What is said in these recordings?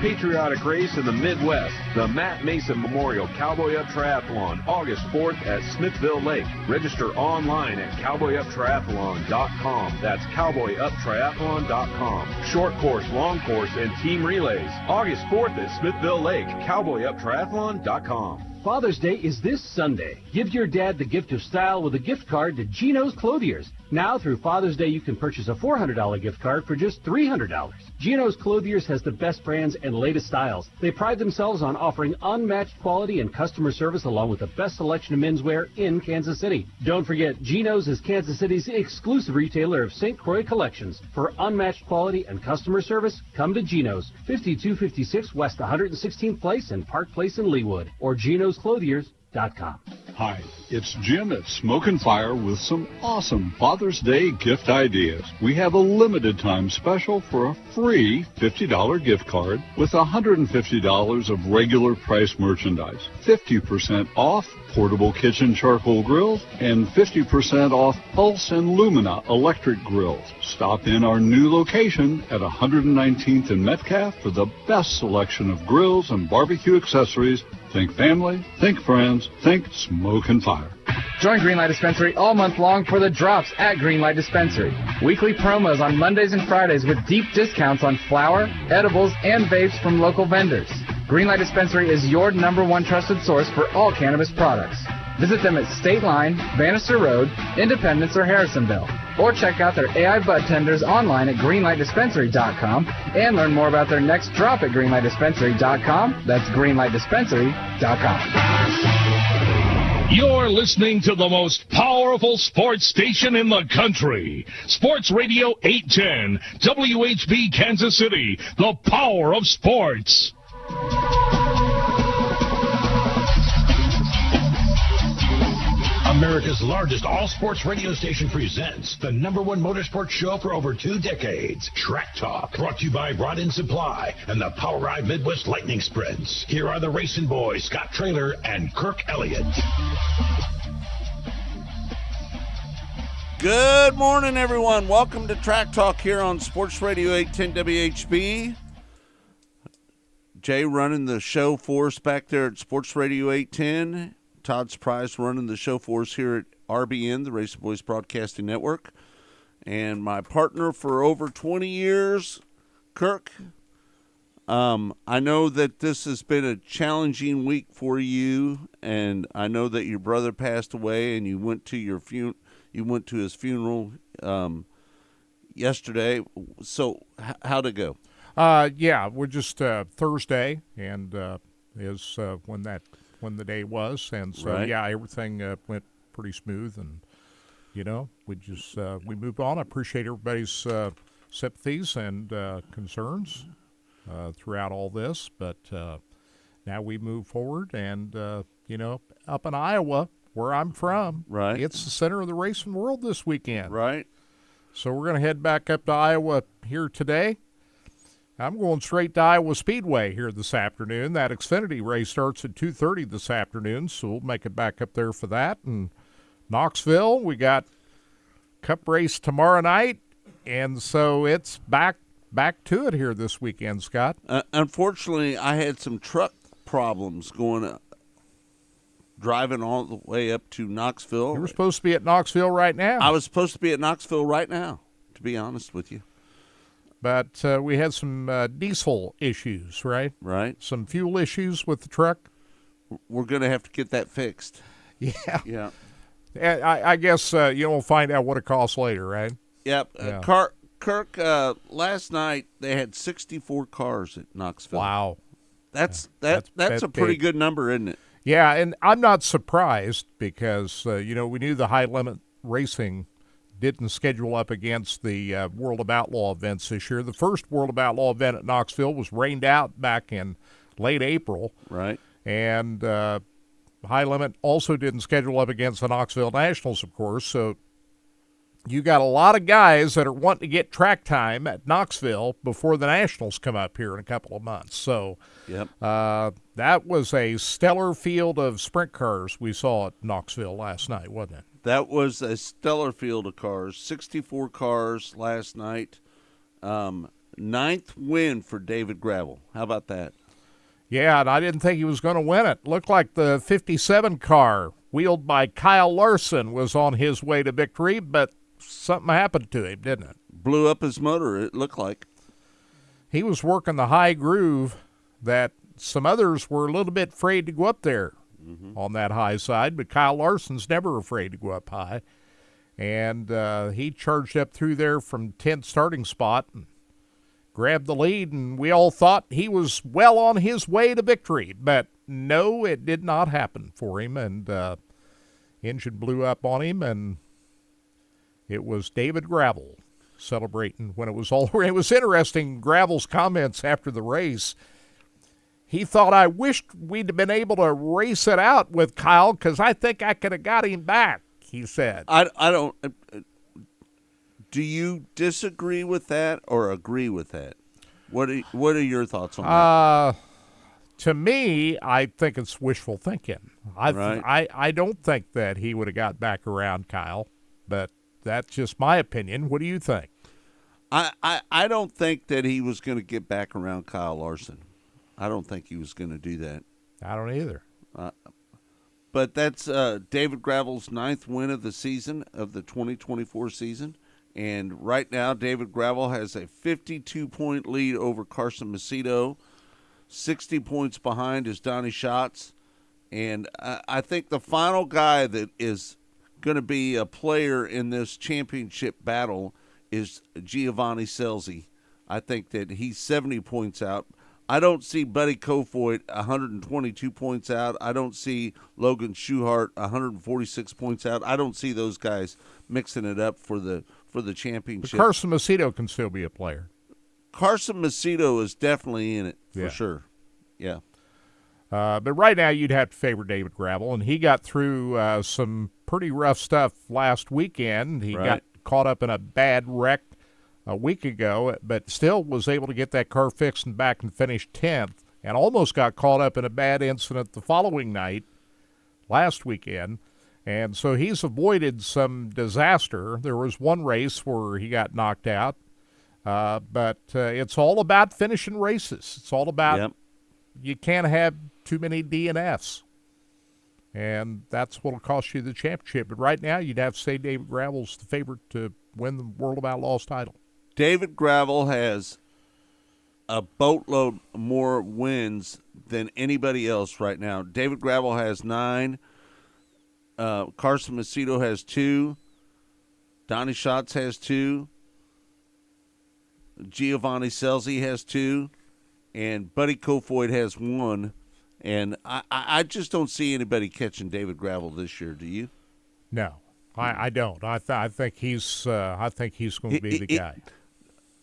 patriotic race in the Midwest, the Matt Mason Memorial Cowboy Up Triathlon, August 4th at Smithville Lake. Register online at cowboyuptriathlon.com. That's cowboyuptriathlon.com. Short course, long course, and team relays. August 4th at Smithville Lake, cowboyuptriathlon.com. Father's Day is this Sunday. Give your dad the gift of style with a gift card to Gino's Clothiers. Now, through Father's Day, you can purchase a $400 gift card for just $300. Gino's Clothiers has the best brands and latest styles. They pride themselves on offering unmatched quality and customer service along with the best selection of menswear in Kansas City. Don't forget, Gino's is Kansas City's exclusive retailer of St. Croix collections. For unmatched quality and customer service, come to Gino's, 5256 West 116th Place and Park Place in Leawood, or Gino'sClothiers.com. Hi, it's Jim at Smoke and Fire with some awesome Father's Day gift ideas. We have a limited time special for a free $50 gift card with $150 of regular price merchandise, 50% off portable kitchen charcoal grills, and 50% off Pulse and Lumina electric grills. Stop in our new location at 119th and Metcalf for the best selection of grills and barbecue accessories. Think family, think friends, think Smoke and Fire. Join Greenlight Dispensary all month long for the drops at Greenlight Dispensary. Weekly promos on Mondays and Fridays with deep discounts on flour, edibles, and vapes from local vendors. Greenlight Dispensary is your #1 trusted source for all cannabis products. Visit them at State Line, Bannister Road, Independence, or Harrisonville. Or check out their AI bud tenders online at greenlightdispensary.com and learn more about their next drop at greenlightdispensary.com. That's greenlightdispensary.com. You're listening to the most powerful sports station in the country. Sports Radio 810, WHB Kansas City, the power of sports. America's largest all-sports radio station presents the #1 motorsports show for over 2 decades, Track Talk, brought to you by Rod End Supply and the Power Ride Midwest Lightning Sprints. Here are the racing boys, Scott Traylor and Kirk Elliott. Good morning, everyone. Welcome to Track Talk here on Sports Radio 810 WHB. Jay running the show for us back there at Sports Radio 810. Todd Surprise running the show for us here at RBN, the Racing Boys Broadcasting Network. And my partner for over 20 years, Kirk. I know that this has been a challenging week for you, and I know that your brother passed away, and you went to his funeral yesterday. So how'd it go? Yeah, we're just Thursday, and is when the day was, and so right. Yeah, everything went pretty smooth, and we just we moved on. I appreciate everybody's sympathies and concerns throughout all this, but now we move forward, and up in Iowa, where I'm from, right, it's the center of the racing world this weekend, right. So we're going to head back up to Iowa here today. I'm going straight to Iowa Speedway here this afternoon. That Xfinity race starts at 2:30 this afternoon, so we'll make it back up there for that. And Knoxville, we got Cup race tomorrow night, and so it's back to it here this weekend, Scott. Unfortunately, I had some truck problems driving all the way up to Knoxville. You were supposed to be at Knoxville right now. I was supposed to be at Knoxville right now, to be honest with you. But we had some diesel issues, right? Right. Some fuel issues with the truck. We're going to have to get that fixed. Yeah. Yeah. I guess we'll find out what it costs later, right? Yep. Yeah. Kirk, last night they had 64 cars at Knoxville. Wow. That's a pretty good number, isn't it? Yeah, and I'm not surprised because, we knew the high limit racing didn't schedule up against the World of Outlaw events this year. The first World of Outlaw event at Knoxville was rained out back in late April. Right. And High Limit also didn't schedule up against the Knoxville Nationals, of course. So you got a lot of guys that are wanting to get track time at Knoxville before the Nationals come up here in a couple of months. So yep. That was a stellar field of sprint cars we saw at Knoxville last night, wasn't it? That was a stellar field of cars, 64 cars last night. 9th win for David Gravel. How about that? Yeah, and I didn't think he was going to win it. Looked like the 57 car, wheeled by Kyle Larson, was on his way to victory, but something happened to him, didn't it? Blew up his motor, it looked like. He was working the high groove that some others were a little bit afraid to go up there on that high side, but Kyle Larson's never afraid to go up high. And he charged up through there from 10th starting spot and grabbed the lead, and we all thought he was well on his way to victory. But no, it did not happen for him, and engine blew up on him, and it was David Gravel celebrating when it was all over. It was interesting, Gravel's comments after the race. He thought, I wished we'd been able to race it out with Kyle because I think I could have got him back, he said. I don't. Do you disagree with that or agree with that? What are your thoughts on that? To me, I think it's wishful thinking. I don't think that he would have got back around Kyle, but that's just my opinion. What do you think? I don't think that he was going to get back around Kyle Larson. I don't think he was going to do that. I don't either. But that's David Gravel's 9th win of the season, of the 2024 season. And right now, David Gravel has a 52-point lead over Carson Macedo. 60 points behind is Donnie Schatz. And I think the final guy that is going to be a player in this championship battle is Giovanni Scelzi. I think that he's 70 points out. I don't see Buddy Kofoid 122 points out. I don't see Logan Schuchart 146 points out. I don't see those guys mixing it up for the championship. But Carson Macedo can still be a player. Carson Macedo is definitely in it for sure. Yeah. But right now you'd have to favor David Gravel, and he got through some pretty rough stuff last weekend. He got caught up in a bad wreck a week ago, but still was able to get that car fixed and back and finished 10th, and almost got caught up in a bad incident the following night last weekend. And so he's avoided some disaster. There was one race where he got knocked out, but it's all about finishing races. It's all about you can't have too many DNFs, and that's what will cost you the championship. But right now, you'd have to say David Gravel's the favorite to win the World of Outlaws title. David Gravel has a boatload more wins than anybody else right now. David Gravel has 9. Carson Macedo has 2. Donnie Schatz has 2. Giovanni Scelzi has 2. And Buddy Kofoid has 1. And I just don't see anybody catching David Gravel this year. Do you? No, I don't. I think he's going to be the guy.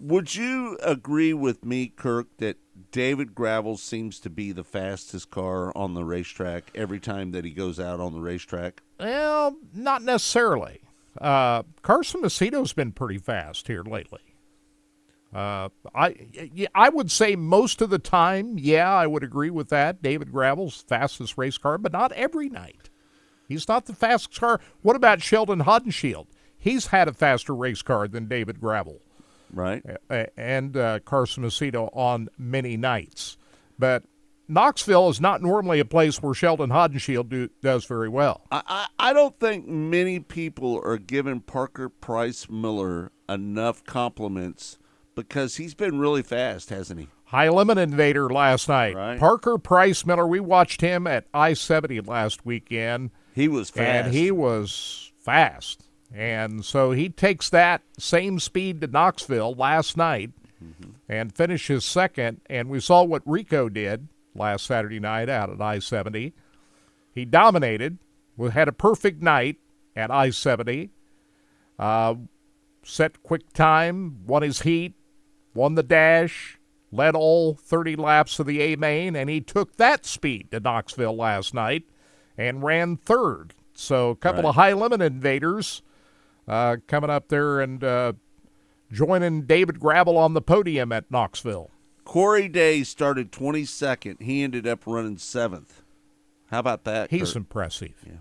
Would you agree with me, Kirk, that David Gravel seems to be the fastest car on the racetrack every time that he goes out on the racetrack? Well, not necessarily. Carson Macedo's been pretty fast here lately. I would say most of the time, I would agree with that. David Gravel's fastest race car, but not every night. He's not the fastest car. What about Sheldon Haudenschild? He's had a faster race car than David Gravel. Right. And Carson Macedo on many nights. But Knoxville is not normally a place where Sheldon Haudenschild does very well. I don't think many people are giving Parker Price Miller enough compliments because he's been really fast, hasn't he? High Limit Invader last night. Right. Parker Price Miller, we watched him at I-70 last weekend. He was fast. And he was fast. And so he takes that same speed to Knoxville last night and finishes second. And we saw what Rico did last Saturday night out at I-70. He dominated, had a perfect night at I-70, set quick time, won his heat, won the dash, led all 30 laps of the A-Main, and he took that speed to Knoxville last night and ran third. So a couple of High Limit Invaders coming up there and joining David Gravel on the podium at Knoxville. Corey Day started 22nd. He ended up running 7th. How about that, He's Kurt? impressive. Yeah.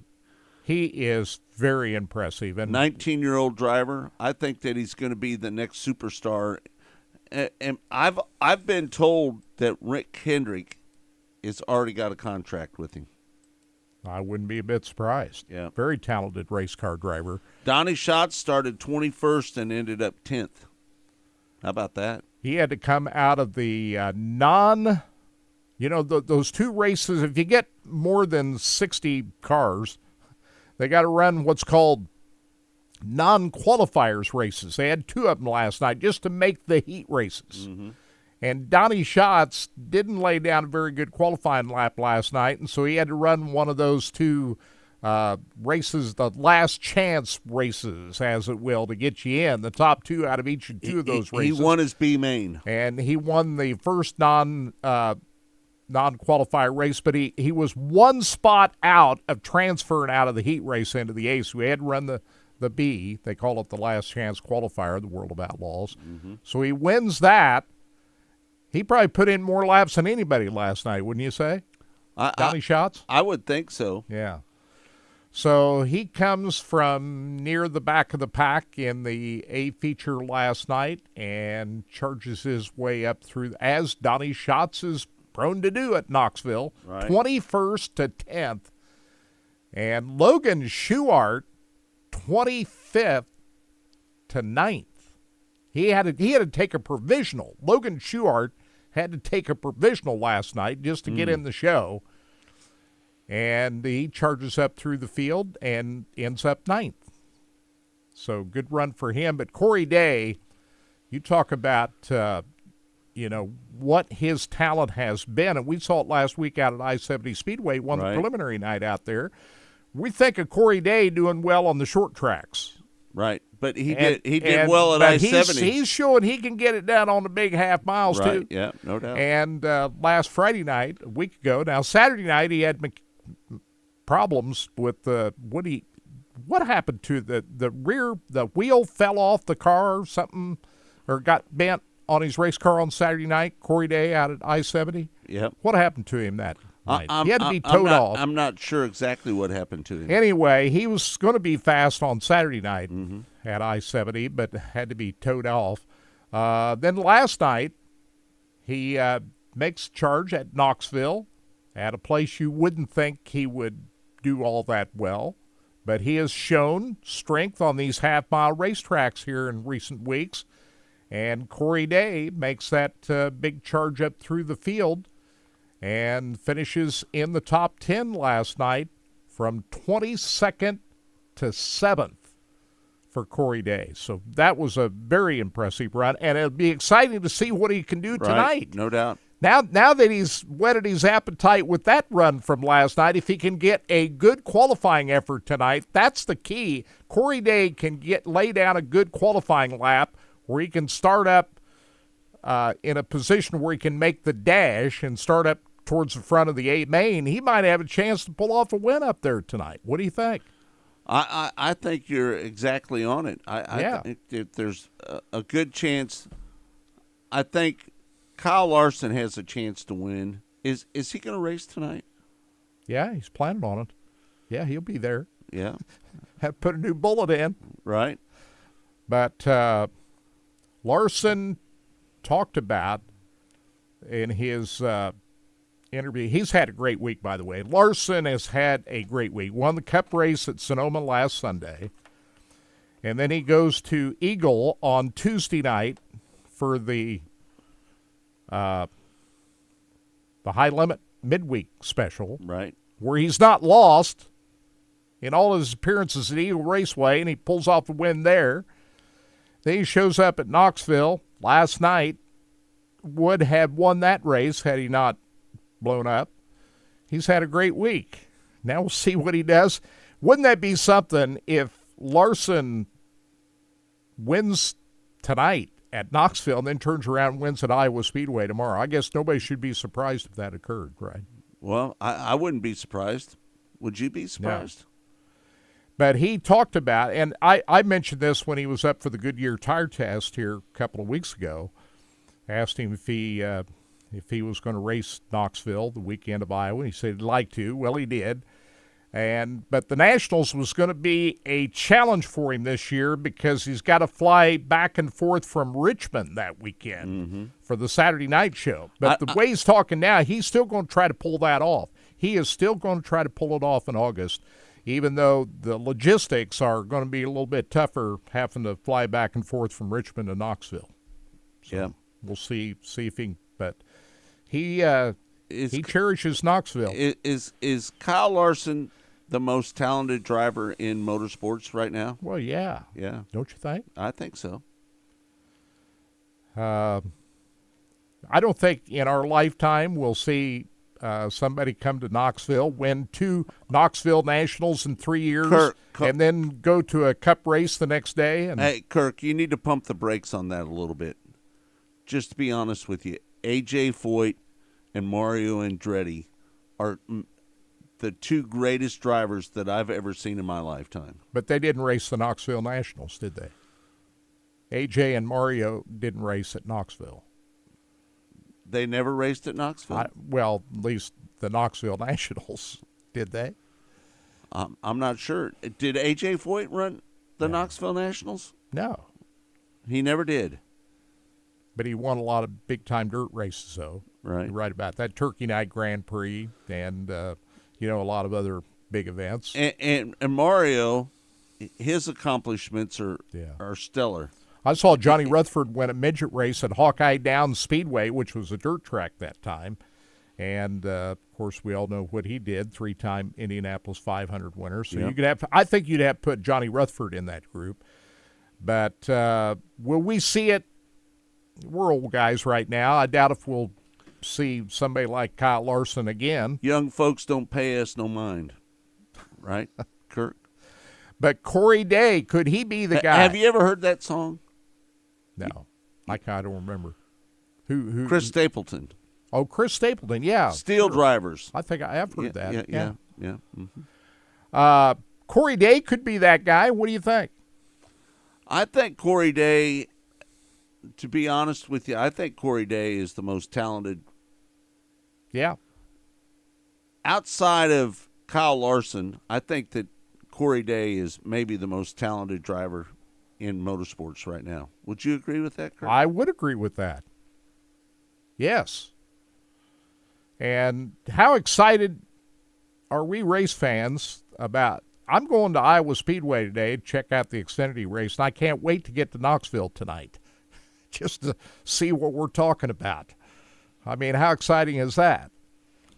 He is very impressive. And 19-year-old driver. I think that he's going to be the next superstar and I've been told that Rick Hendrick has already got a contract with him. I wouldn't be a bit surprised. Yeah. Very talented race car driver. Donnie Schatz started 21st and ended up 10th. How about that? He had to come out of the those two races. If you get more than 60 cars, they got to run what's called non-qualifiers races. They had two of them last night just to make the heat races. Mm-hmm. And Donnie Schatz didn't lay down a very good qualifying lap last night, and so he had to run one of those two races, the last chance races, as it will, to get you in. The top two out of each of two of those races. He won his B main. And he won the first non-qualifier race, but he was one spot out of transferring out of the heat race into the A. So he had to run the B. They call it the last chance qualifier, the World of Outlaws. Mm-hmm. So he wins that. He probably put in more laps than anybody last night, wouldn't you say? Donnie Schatz? I would think so. Yeah. So he comes from near the back of the pack in the A feature last night and charges his way up through, as Donnie Schatz is prone to do at Knoxville, right. 21st to 10th. And Logan Schuart, 25th to 9th. He had to take a provisional. Logan Schuart had to take a provisional last night just to get in the show. And he charges up through the field and ends up 9th. So good run for him. But Corey Day, you talk about, what his talent has been. And we saw it last week out at I-70 Speedway, won the preliminary night out there. We think of Corey Day doing well on the short tracks. Right. But he did well at I-70. He's showing he can get it down on the big half miles, too. Yeah, no doubt. And last Friday night, a week ago, now Saturday night, he had problems with what happened to the rear, the wheel fell off the car or something, or got bent on his race car on Saturday night, Corey Day out at I-70. Yep. What happened to him that night? He had to be towed off. I'm not sure exactly what happened to him. Anyway, he was going to be fast on Saturday night at I-70, but had to be towed off. Then last night, he makes charge at Knoxville, at a place you wouldn't think he would do all that well. But he has shown strength on these half-mile racetracks here in recent weeks. And Corey Day makes that big charge up through the field and finishes in the top 10 last night from 22nd to 7th for Corey Day. So that was a very impressive run, and it'll be exciting to see what he can do tonight. No doubt. Now that he's whetted his appetite with that run from last night, if he can get a good qualifying effort tonight, that's the key. Corey Day can lay down a good qualifying lap where he can start up in a position where he can make the dash and start up towards the front of the 8 main. He might have a chance to pull off a win up there tonight. What do you think? I think you're exactly on it. I think if there's a good chance, I think Kyle Larson has a chance to win. Is he going to race tonight? Yeah, he's planning on it. Yeah, he'll be there. Yeah. Have to put a new bullet in. Right. But Larson talked about in his interview, he's had a great week, by the way. Larson has had a great week. Won the Cup race at Sonoma last Sunday. And then he goes to Eagle on Tuesday night for the high limit midweek special. Right. Where he's not lost in all his appearances at Eagle Raceway, and he pulls off a win there. Then he shows up at Knoxville last night, would have won that race had he not blown up. He's had a great week. Now we'll see what he does. Wouldn't that be something if Larson wins tonight at Knoxville and then turns around and wins at Iowa Speedway tomorrow? I guess nobody should be surprised if that occurred, right? Well, I wouldn't be surprised. Would you be surprised? No. But he talked about, and I mentioned this when he was up for the Goodyear tire test here a couple of weeks ago. Asked him if he was going to race Knoxville the weekend of Iowa. He said he'd like to. Well, he did. But the Nationals was going to be a challenge for him this year because he's got to fly back and forth from Richmond that weekend for the Saturday night show. But the way he's talking now, he's still going to try to pull that off. He is still going to try to pull it off in August, even though the logistics are going to be a little bit tougher having to fly back and forth from Richmond to Knoxville. So we'll see if he – but he cherishes Knoxville. Is Kyle Larson the most talented driver in motorsports right now? Well, yeah. Yeah. Don't you think? I think so. I don't think in our lifetime we'll see somebody come to Knoxville, win 2 Knoxville Nationals in 3 years, Kirk, and then go to a cup race the next day. And hey, Kirk, you need to pump the brakes on that a little bit. Just to be honest with you, A.J. Foyt and Mario Andretti are the 2 greatest drivers that I've ever seen in my lifetime. But they didn't race the Knoxville Nationals, did they? A.J. and Mario didn't race at Knoxville. They never raced at Knoxville? Well, at least the Knoxville Nationals, did they? I'm not sure. Did A.J. Foyt run the Knoxville Nationals? No. He never did. But he won a lot of big-time dirt races, though. Right. You're right about that. Turkey Night Grand Prix and, a lot of other big events. And Mario, his accomplishments are stellar. I saw Johnny Rutherford win a midget race at Hawkeye Downs Speedway, which was a dirt track that time. And, of course, we all know what he did, 3-time Indianapolis 500 winner. So I think you'd have to put Johnny Rutherford in that group. But will we see it? We're old guys right now. I doubt if we'll see somebody like Kyle Larson again. Young folks don't pay us no mind. Right, Kirk? But Corey Day, could he be the guy? Have you ever heard that song? No. I kind of don't remember. Who? Chris Stapleton. Oh, Chris Stapleton, yeah. Steel Drivers. I think I have heard that. Yeah. Mm-hmm. Corey Day could be that guy. What do you think? I think Corey Day, to be honest with you, I think Corey Day is the most talented. Yeah. Outside of Kyle Larson, I think that Corey Day is maybe the most talented driver in motorsports right now. Would you agree with that, Kurt? I would agree with that. Yes. And how excited are we race fans about – I'm going to Iowa Speedway today to check out the Xfinity race, and I can't wait to get to Knoxville tonight just to see what we're talking about. I mean, how exciting is that?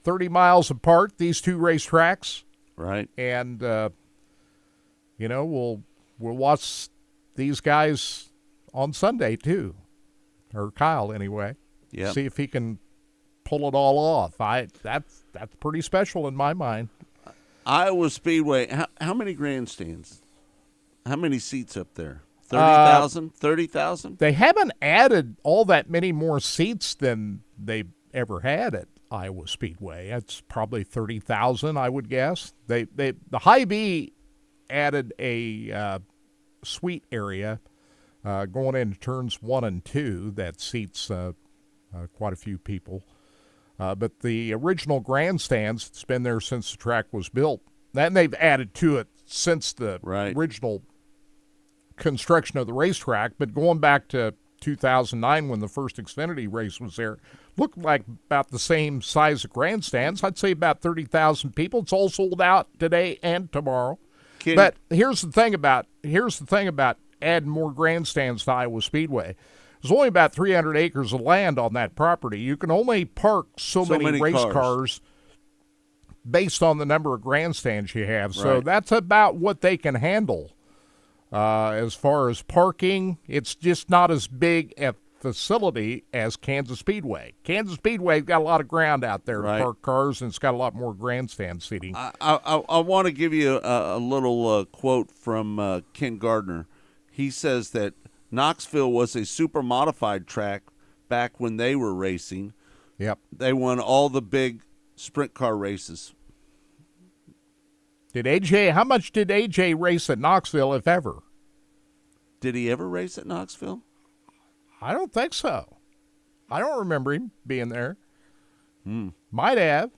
30 miles apart, these 2 racetracks. Right. And, we'll watch these guys on Sunday, too. Or Kyle, anyway. Yeah. See if he can pull it all off. That's pretty special in my mind. Iowa Speedway, how many grandstands? How many seats up there? 30,000? 30,000? They haven't added all that many more seats than they ever had at Iowa Speedway. It's probably 30,000, I would guess. The Hy-Vee added a suite area going into turns 1 and 2 that seats quite a few people. But the original grandstands, it's been there since the track was built. And they've added to it since the original construction of the racetrack. But going back to 2009 when the first Xfinity race was there, looked like about the same size of grandstands. I'd say about 30,000 people. It's all sold out today and tomorrow. But here's the thing about adding more grandstands to Iowa Speedway. There's only about 300 acres of land on that property. You can only park so many race cars based on the number of grandstands you have. So that's about what they can handle. As far as parking, it's just not as big a facility as Kansas Speedway. Kansas Speedway's got a lot of ground out there to park cars, and it's got a lot more grandstand seating. I want to give you a little quote from Ken Gardner. He says that Knoxville was a super modified track back when they were racing. Yep. They won all the big sprint car races. How much did AJ race at Knoxville, if ever? Did he ever race at Knoxville? I don't think so. I don't remember him being there. Might have.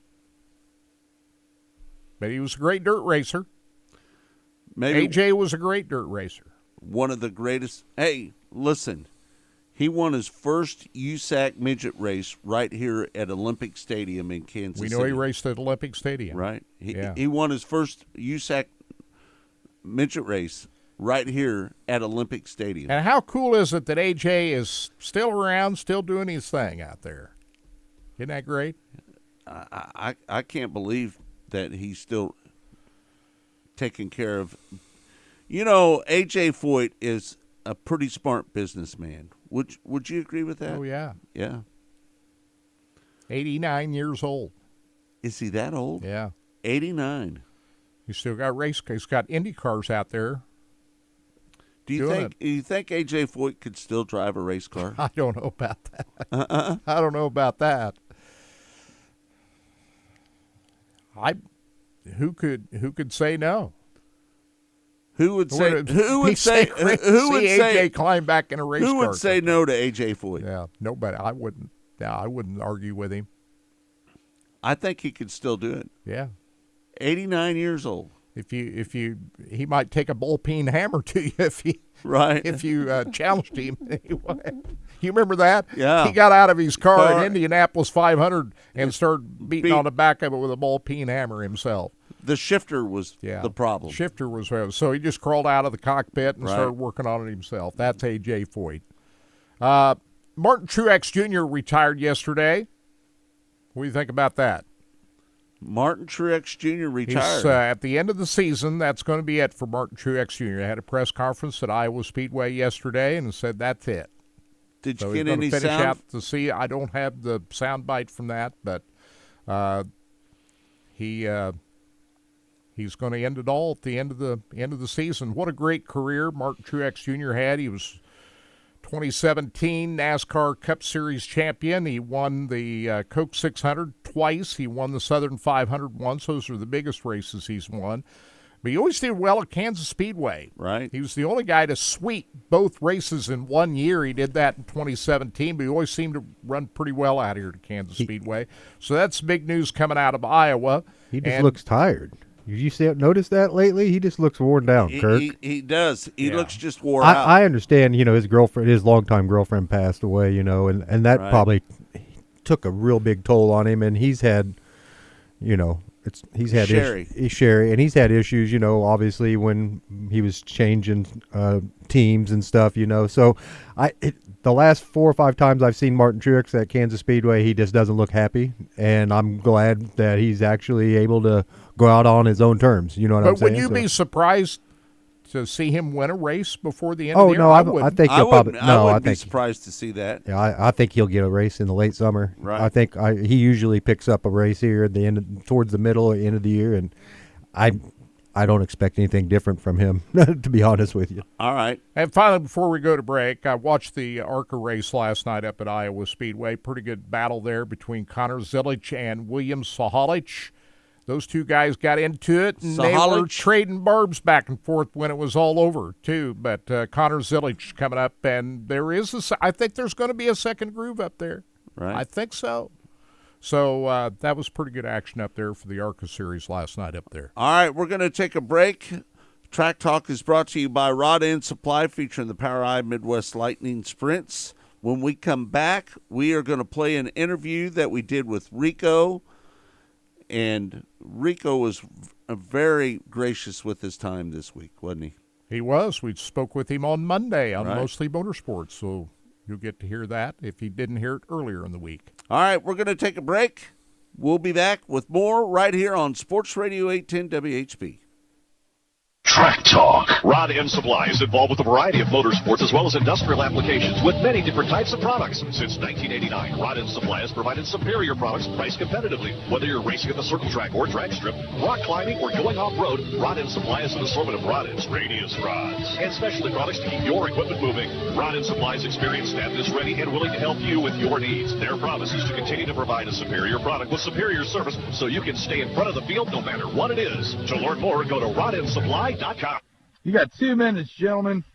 But he was a great dirt racer. Maybe AJ was a great dirt racer. one of the greatest. Hey, listen, he won his first USAC midget race right here at Olympic Stadium in Kansas City. We know he raced at Olympic Stadium. Right. He won his first USAC midget race right here at Olympic Stadium. And how cool is it that AJ is still around, still doing his thing out there? Isn't that great? I can't believe that he's still taking care of. You know, AJ Foyt is a pretty smart businessman. Would you agree with that? Oh, yeah. Yeah. 89 years old. Is he that old? Yeah. 89. He's still got he's got Indy cars out there. Do you think AJ Foyt could still drive a race car? I don't know about that. I don't know about that. Who could say no? Who would say AJ climb back in a race car? Who would say no to AJ Foyt? Yeah, nobody. I wouldn't. Yeah, I wouldn't argue with him. I think he could still do it. Yeah. 89 years old. He might take a bullpen hammer to you if you challenged him. You remember that? Yeah. He got out of his car in Indianapolis 500 and started beating on the back of it with a bullpen hammer himself. The shifter was the problem. Shifter was so he just crawled out of the cockpit and started working on it himself. That's AJ Foyt. Martin Truex Jr. retired yesterday. What do you think about that? Martin Truex Jr. retired. He's, at the end of the season, that's going to be it for Martin Truex Jr. He had a press conference at Iowa Speedway yesterday and said that's it. Did you get any sound? Out to see. I don't have the sound bite from that, but he's going to end it all at the end of the season. What a great career Martin Truex Jr. had. He was 2017 NASCAR Cup Series champion. He won the Coke 600 twice. He won the Southern 500 once. Those are the biggest races he's won. But he always did well at Kansas Speedway. Right. He was the only guy to sweep both races in 1 year. He did that in 2017, but he always seemed to run pretty well out here to Kansas Speedway. So that's big news coming out of Iowa. He just looks tired. Did you notice that lately? He just looks worn down, Kirk. He does. He looks just wore out. I understand, his longtime girlfriend passed away, and that probably took a real big toll on him, and he's had, he's had Sherry, and he's had issues, obviously when he was changing teams and stuff, So the last 4 or 5 times I've seen Martin Truex at Kansas Speedway, he just doesn't look happy, and I'm glad that he's actually able to go out on his own terms. You know what I'm saying? But would you be surprised to see him win a race before the end of the year? No, I think he'll probably. No, I wouldn't be surprised to see that. Yeah, I think he'll get a race in the late summer. Right. I think he usually picks up a race here at the end, towards the middle or end of the year, and I don't expect anything different from him, to be honest with you. All right. And finally, before we go to break, I watched the ARCA race last night up at Iowa Speedway. Pretty good battle there between Connor Zilisch and William Sahalich. Those two guys got into it, and they were trading barbs back and forth when it was all over, too. But Connor Zilisch coming up, and I think there's going to be a second groove up there. Right. I think so. So that was pretty good action up there for the ARCA Series last night up there. All right, we're going to take a break. Track Talk is brought to you by Rod End Supply, featuring the POWRi Midwest Lightning Sprints. When we come back, we are going to play an interview that we did with Rico. And Rico was very gracious with his time this week, wasn't he? He was. We spoke with him on Monday on Mostly Motorsports, so you'll get to hear that if you didn't hear it earlier in the week. All right, we're going to take a break. We'll be back with more right here on Sports Radio 810 WHB. Track Talk. Rod End Supply is involved with a variety of motorsports as well as industrial applications with many different types of products. Since 1989, Rod End Supply has provided superior products priced competitively. Whether you're racing at the circle track or drag strip, rock climbing, or going off-road, Rod End Supply has an assortment of rod ends, radius rods, and specialty products to keep your equipment moving. Rod End Supply's experienced staff is ready and willing to help you with your needs. Their promise is to continue to provide a superior product with superior service so you can stay in front of the field no matter what it is. To learn more, go to rodendsupply.com. You got 2 minutes, gentlemen.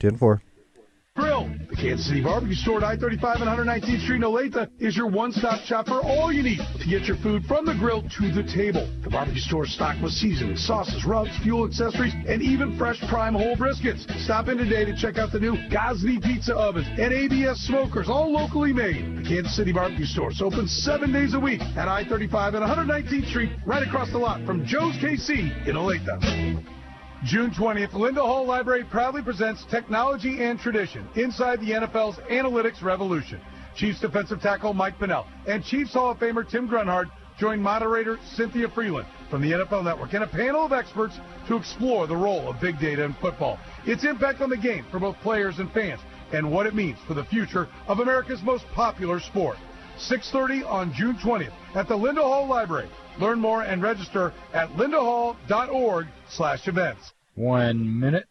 10-4. Drill. The Kansas City Barbecue Store at I-35 and 119th Street in Olathe is your one-stop shop for all you need to get your food from the grill to the table. The barbecue store is stocked with seasonings, sauces, rubs, fuel accessories, and even fresh prime whole briskets. Stop in today to check out the new Gosney Pizza Ovens and ABS Smokers, all locally made. The Kansas City Barbecue Store is open 7 days a week at I-35 and 119th Street, right across the lot from Joe's KC in Olathe. June 20th, Linda Hall Library proudly presents Technology and Tradition inside the NFL's analytics revolution. Chiefs defensive tackle Mike Pennell and Chiefs Hall of Famer Tim Grunhard join moderator Cynthia Freeland from the NFL Network and a panel of experts to explore the role of big data in football, its impact on the game for both players and fans, and what it means for the future of America's most popular sport. 6:30 on June 20th at the Linda Hall Library. Learn more and register at lindahall.org/events. 1 minute.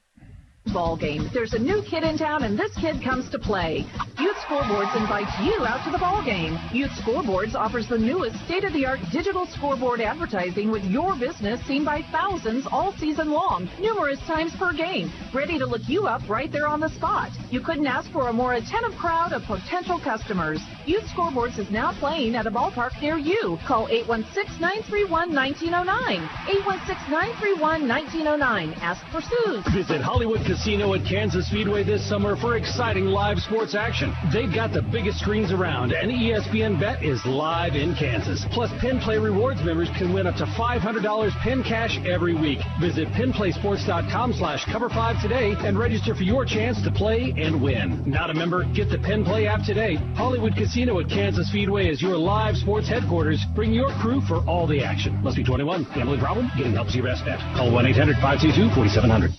Ball game. There's a new kid in town, and this kid comes to play. Youth Scoreboards invites you out to the ball game. Youth Scoreboards offers the newest state-of-the-art digital scoreboard advertising with your business seen by thousands all season long, numerous times per game, ready to look you up right there on the spot. You couldn't ask for a more attentive crowd of potential customers. Youth Scoreboards is now playing at a ballpark near you. Call 816-931-1909. 816-931-1909. Ask for Suze. Visit Hollywood Casino at Kansas Speedway this summer for exciting live sports action. They've got the biggest screens around, and ESPN Bet is live in Kansas. Plus, Pin Play Rewards members can win up to $500 Pin Cash every week. Visit pinplaysports.com/cover5 today and register for your chance to play and win. Not a member? Get the Pin Play app today. Hollywood Casino at Kansas Speedway is your live sports headquarters. Bring your crew for all the action. Must be 21. Gambling problem? Getting help. See Rest Bet. Call 1-800-522-4700.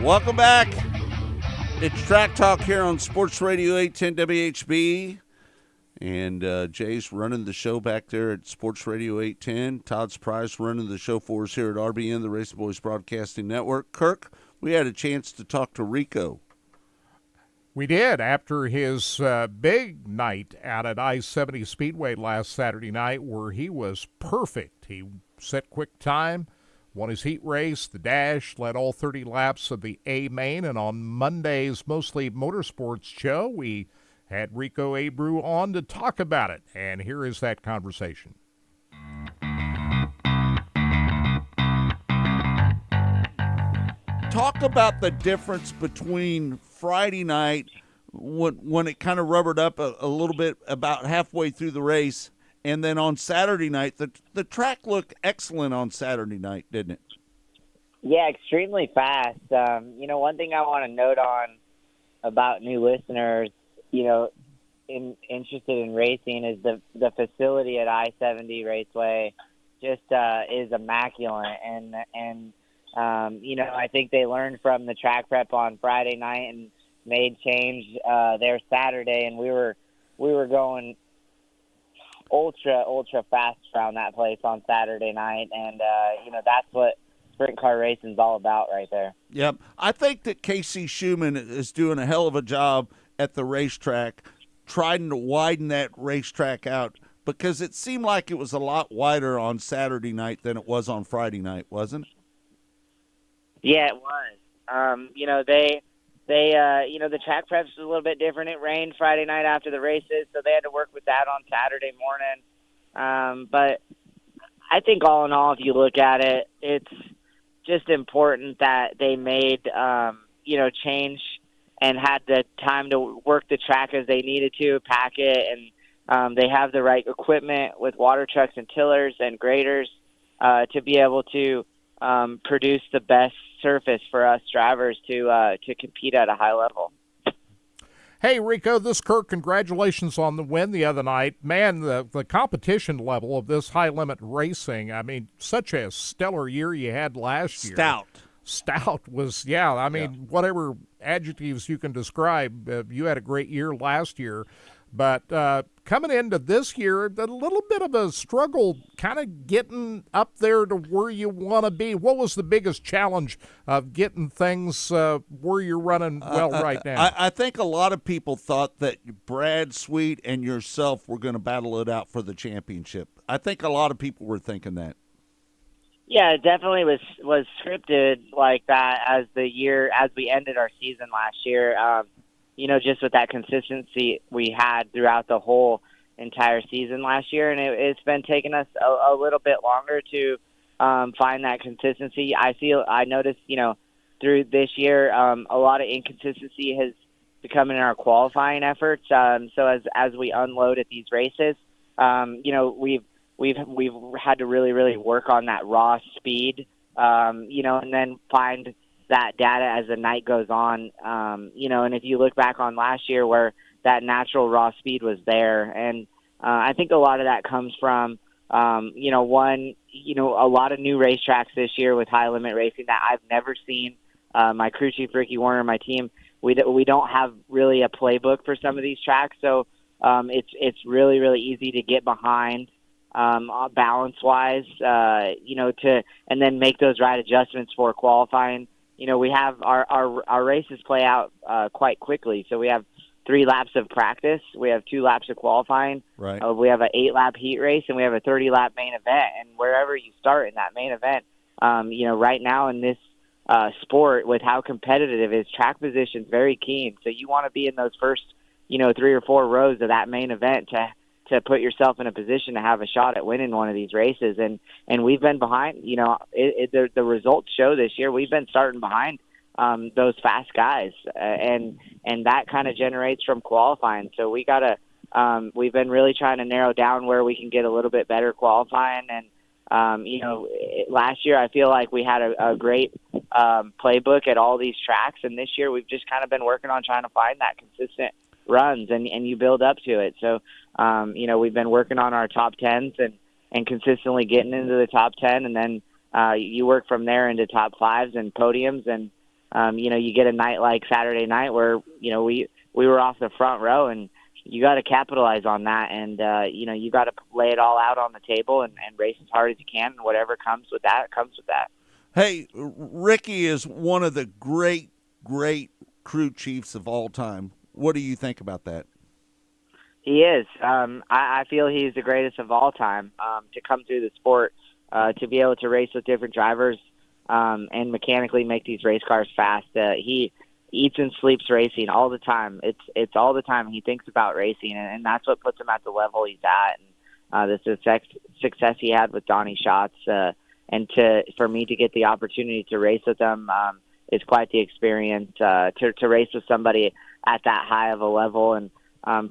Welcome back. It's Track Talk here on Sports Radio 810 WHB. And Jay's running the show back there at Sports Radio 810. Todd Surprise running the show for us here at RBN, the Racing Boys Broadcasting Network. Kirk, we had a chance to talk to Rico. We did after his big night out at I-70 Speedway last Saturday night where he was perfect. He set quick time, won his heat race, the dash, led all 30 laps of the A main, and on Monday's Mostly Motorsports show, we had Rico Abreu on to talk about it, and here is that conversation. Talk about the difference between Friday night when it kind of rubbered up a little bit about halfway through the race, and then on Saturday night. The track looked excellent on Saturday night, didn't it? Yeah, extremely fast. One thing I want to note on about new listeners, interested in racing is the facility at I-70 Raceway just is immaculate. And I think they learned from the track prep on Friday night and made change there Saturday, and we were going ultra fast around that place on Saturday night, and that's what sprint car racing is all about right there. Yep. I think that Casey Schumann is doing a hell of a job at the racetrack trying to widen that racetrack out, because it seemed like it was a lot wider on Saturday night than it was on Friday night, wasn't it? Yeah, it was. The track preps was a little bit different. It rained Friday night after the races, so they had to work with that on Saturday morning. But I think all in all, if you look at it, it's just important that they made, change and had the time to work the track as they needed to, pack it, and they have the right equipment with water trucks and tillers and graders to be able to produce the best surface for us drivers to compete at a high level. Hey, Rico, this is Kirk. Congratulations on the win the other night. Man, the competition level of this high-limit racing, I mean, such a stellar year you had last year. Stout was, whatever adjectives you can describe, you had a great year last year. But coming into this year, a little bit of a struggle kind of getting up there to where you want to be. What was the biggest challenge of getting things where you're running well right now? I think a lot of people thought that Brad Sweet and yourself were going to battle it out for the championship. I think a lot of people were thinking that. Yeah, it definitely was scripted like that as we ended our season last year. Just with that consistency we had throughout the whole entire season last year, and it's been taking us a little bit longer to find that consistency. I noticed, through this year, a lot of inconsistency has become in our qualifying efforts. So as we unload at these races, we've had to really, really work on that raw speed, and then find that data as the night goes on, and if you look back on last year where that natural raw speed was there. And I think a lot of that comes from, a lot of new racetracks this year with high limit racing that I've never seen. My crew chief, Ricky Warner, my team, we don't have really a playbook for some of these tracks. So it's really, really easy to get behind balance wise, and then make those right adjustments for qualifying. We have our races play out quite quickly. So we have 3 laps of practice. We have 2 laps of qualifying. Right. We have an 8-lap heat race, and we have a 30-lap main event. And wherever you start in that main event, right now in this sport with how competitive it is, track position is very keen. So you want to be in those first, 3 or 4 rows of that main event to put yourself in a position to have a shot at winning one of these races. And we've been behind, the results show this year, we've been starting behind those fast guys. And that kind of generates from qualifying. So we've been really trying to narrow down where we can get a little bit better qualifying. And, last year I feel like we had a great playbook at all these tracks. And this year we've just kind of been working on trying to find that consistent runs and you build up to it. So, we've been working on our top 10s and consistently getting into the top 10, and then you work from there into top 5s and podiums. And, you get a night like Saturday night where, we were off the front row, and you got to capitalize on that. And, you got to lay it all out on the table and race as hard as you can, and whatever comes with that comes with that. Hey, Ricky is one of the great, great crew chiefs of all time. What do you think about that? He is. I feel he's the greatest of all time to come through the sport, to be able to race with different drivers and mechanically make these race cars fast. He eats and sleeps racing all the time. It's all the time he thinks about racing, and that's what puts him at the level he's at. And the success he had with Donnie Schatz, and for me to get the opportunity to race with them is quite the experience. To race with somebody at that high of a level, and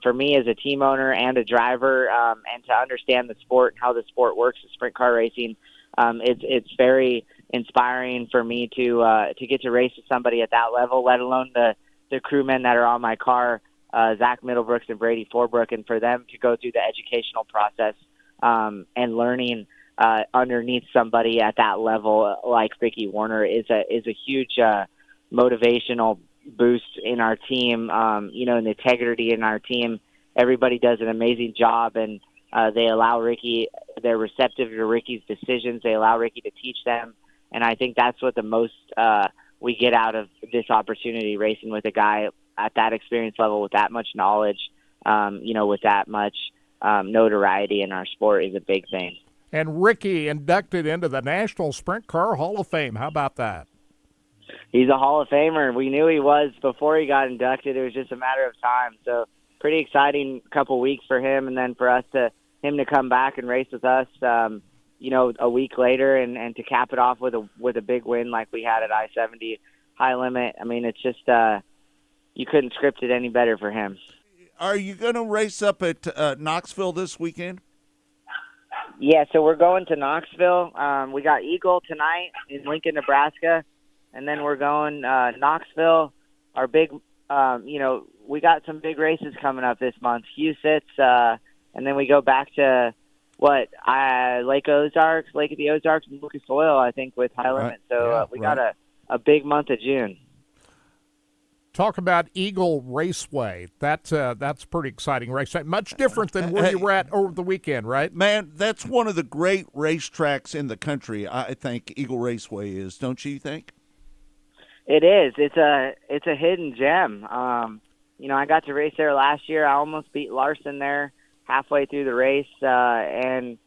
for me as a team owner and a driver, and to understand the sport and how the sport works, the sprint car racing, it's very inspiring for me to get to race with somebody at that level, let alone the crewmen that are on my car, Zach Middlebrooks and Brady Forbrook, and for them to go through the educational process and learning underneath somebody at that level like Ricky Warner is a huge motivational boost in our team, and the integrity in our team. Everybody does an amazing job, and they allow Ricky, they're receptive to Ricky's decisions. They allow Ricky to teach them. And I think that's what the most we get out of this opportunity, racing with a guy at that experience level with that much knowledge, with that much notoriety in our sport is a big thing. And Ricky inducted into the National Sprint Car Hall of Fame. How about that? He's a Hall of Famer. We knew he was before he got inducted. It was just a matter of time. So pretty exciting couple weeks for him, and then for him to come back and race with us, a week later, and to cap it off with a big win like we had at I-70 high limit. I mean, it's just you couldn't script it any better for him. Are you going to race up at Knoxville this weekend? Yeah, so we're going to Knoxville. We got Eagle tonight in Lincoln, Nebraska, and then we're going Knoxville. Our big, we got some big races coming up this month. Huset's, and then we go back to Lake of the Ozarks, and Lucas Oil, I think, with high limit. So we got a big month of June. Talk about Eagle Raceway. That's pretty exciting race. Much different than where you were at over the weekend, right? Man, that's one of the great racetracks in the country. I think Eagle Raceway is. Don't you think? It is. It's a hidden gem. I got to race there last year. I almost beat Larson there halfway through the race, and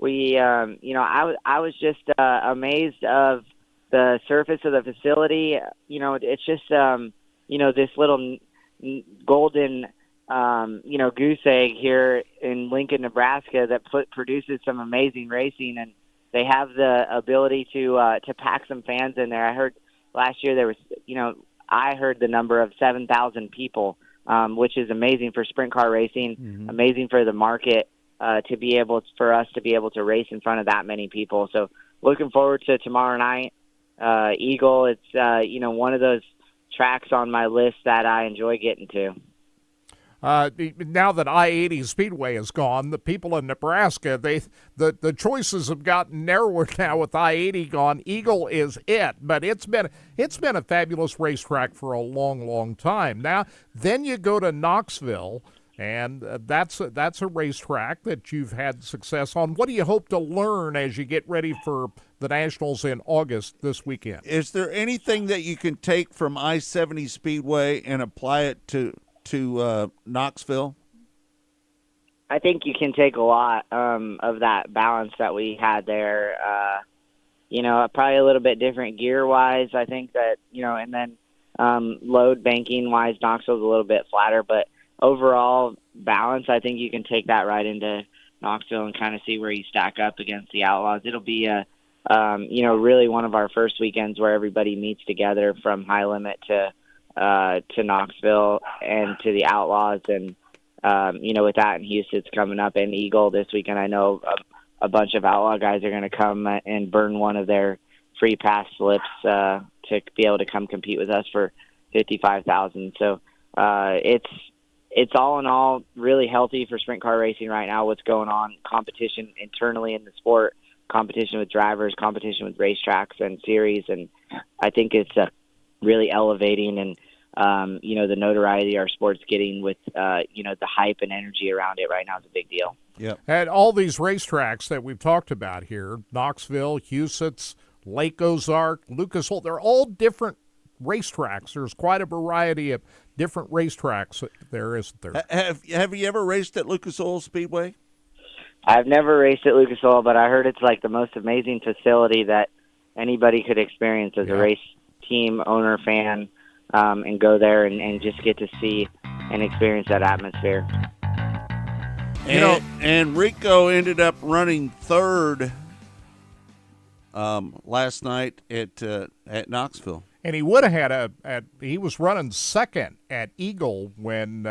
I was just amazed of the surface of the facility. It's just this little golden goose egg here in Lincoln, Nebraska that produces some amazing racing, and they have the ability to pack some fans in there. I heard last year there was, I heard the number of 7,000 people, which is amazing for sprint car racing, amazing for the market for us to be able to race in front of that many people. So looking forward to tomorrow night. Eagle, it's one of those tracks on my list that I enjoy getting to. Now that I-80 Speedway is gone, the people in Nebraska, the choices have gotten narrower now with I-80 gone. Eagle is it, but it's been a fabulous racetrack for a long, long time. Now, then you go to Knoxville, and that's a racetrack that you've had success on. What do you hope to learn as you get ready for the Nationals in August this weekend? Is there anything that you can take from I-70 Speedway and apply it to Knoxville? I think you can take a lot of that balance that we had there. Probably a little bit different gear-wise. I think that, and then load banking-wise, Knoxville's a little bit flatter. But overall balance, I think you can take that right into Knoxville and kind of see where you stack up against the Outlaws. It'll be really one of our first weekends where everybody meets together from High Limit to Knoxville and to the Outlaws, and with that in Houston's coming up, and Eagle this weekend. I know a bunch of Outlaw guys are going to come and burn one of their free pass slips to be able to come compete with us for $55,000. So it's all in all really healthy for sprint car racing right now. What's going on, competition internally in the sport, competition with drivers, competition with racetracks and series, and I think it's really elevating and the notoriety our sport's getting with the hype and energy around it right now is a big deal. Yeah. And all these racetracks that we've talked about here, Knoxville, Huset's, Lake Ozark, Lucas Oil, they're all different racetracks. There's quite a variety of different racetracks there, isn't there? Have you ever raced at Lucas Oil Speedway? I've never raced at Lucas Oil, but I heard it's like the most amazing facility that anybody could experience as a race team, owner, fan, and go there and just get to see and experience that atmosphere. And Rico ended up running third last night at Knoxville. And he would have had he was running second at Eagle when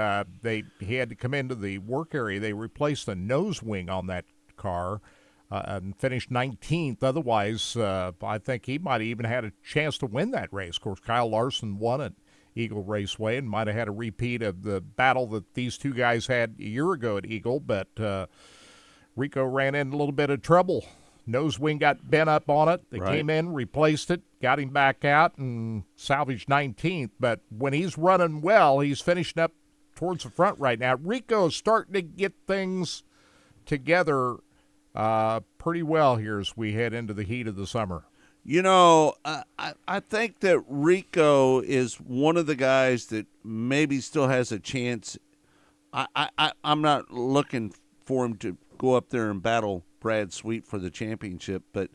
he had to come into the work area. They replaced the nose wing on that car and finished 19th. Otherwise, I think he might have even had a chance to win that race. Of course, Kyle Larson won at Eagle Raceway and might have had a repeat of the battle that these two guys had a year ago at Eagle, but Rico ran into a little bit of trouble. Nose wing got bent up on it. They came in, replaced it, got him back out, and salvaged 19th. But when he's running well, he's finishing up towards the front right now. Rico's starting to get things together pretty well here as we head into the heat of the summer. I think that Rico is one of the guys that maybe still has a chance. I'm not looking for him to go up there and battle Brad Sweet for the championship, but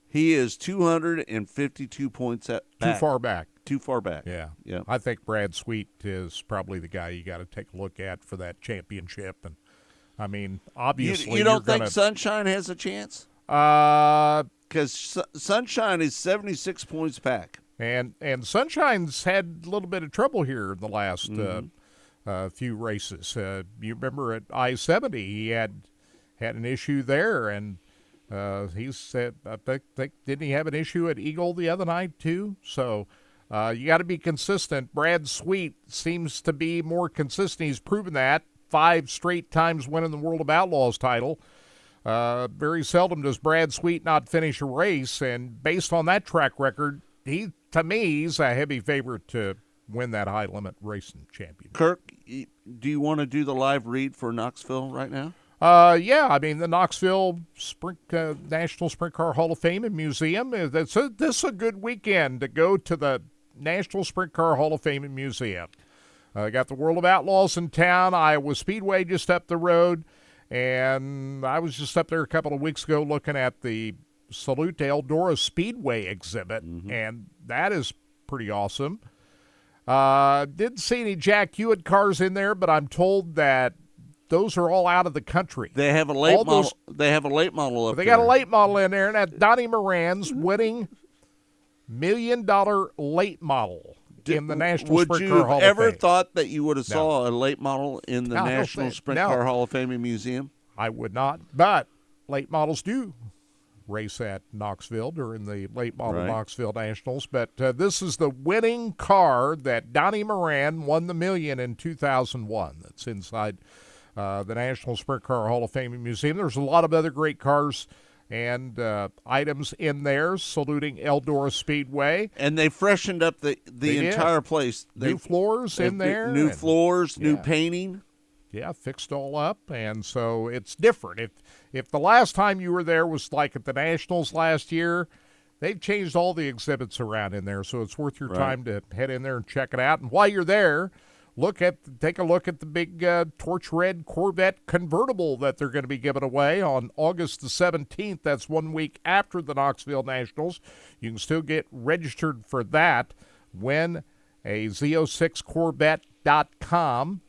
he is 252 points back. Too far back. Too far back. Yeah. I think Brad Sweet is probably the guy you got to take a look at for that championship. And I mean, obviously, you don't think Sunshine has a chance? Because Sunshine is 76 points back, and Sunshine's had a little bit of trouble here in the last few races. You remember at I-70, he had an issue there, and he said, I think didn't he have an issue at Eagle the other night too? So you got to be consistent. Brad Sweet seems to be more consistent. He's proven that 5 straight times winning the World of Outlaws title. Very seldom does Brad Sweet not finish a race, and based on that track record, to me, he's a heavy favorite to win that high limit racing championship. Kirk, do you want to do the live read for Knoxville right now? Yeah, I mean, the Knoxville National Sprint Car Hall of Fame and Museum, this is a good weekend to go to the National Sprint Car Hall of Fame and Museum. Got the World of Outlaws in town, Iowa Speedway just up the road, And I was just up there a couple of weeks ago looking at the Salute to Eldora Speedway exhibit, and that is pretty awesome. Didn't see any Jack Hewitt cars in there, but I'm told that those are all out of the country. They have a late model. They have a late model up there. They got a late model in there, and that's Donnie Moran's winning $1 million late model in the National Sprint Car Hall of Fame. Would you have ever thought that you would have saw a late model in the National Sprint Car Hall of Fame Museum? I would not, but late models do race at Knoxville during the late model Knoxville Nationals. But this is the winning car that Donnie Moran won the $1 million in 2001. That's inside the National Sprint Car Hall of Fame Museum. There's a lot of other great cars and items in there saluting Eldora Speedway. And they freshened up the entire place. New floors in there. New floors, new painting. Yeah, fixed all up, and so it's different. If the last time you were there was like at the Nationals last year, they've changed all the exhibits around in there, so it's worth your time to head in there and check it out. And while you're there, take a look at the big torch red Corvette convertible that they're going to be giving away on August the 17th. That's 1 week after the Knoxville Nationals. You can still get registered for that. Win a Z06Corvette.com.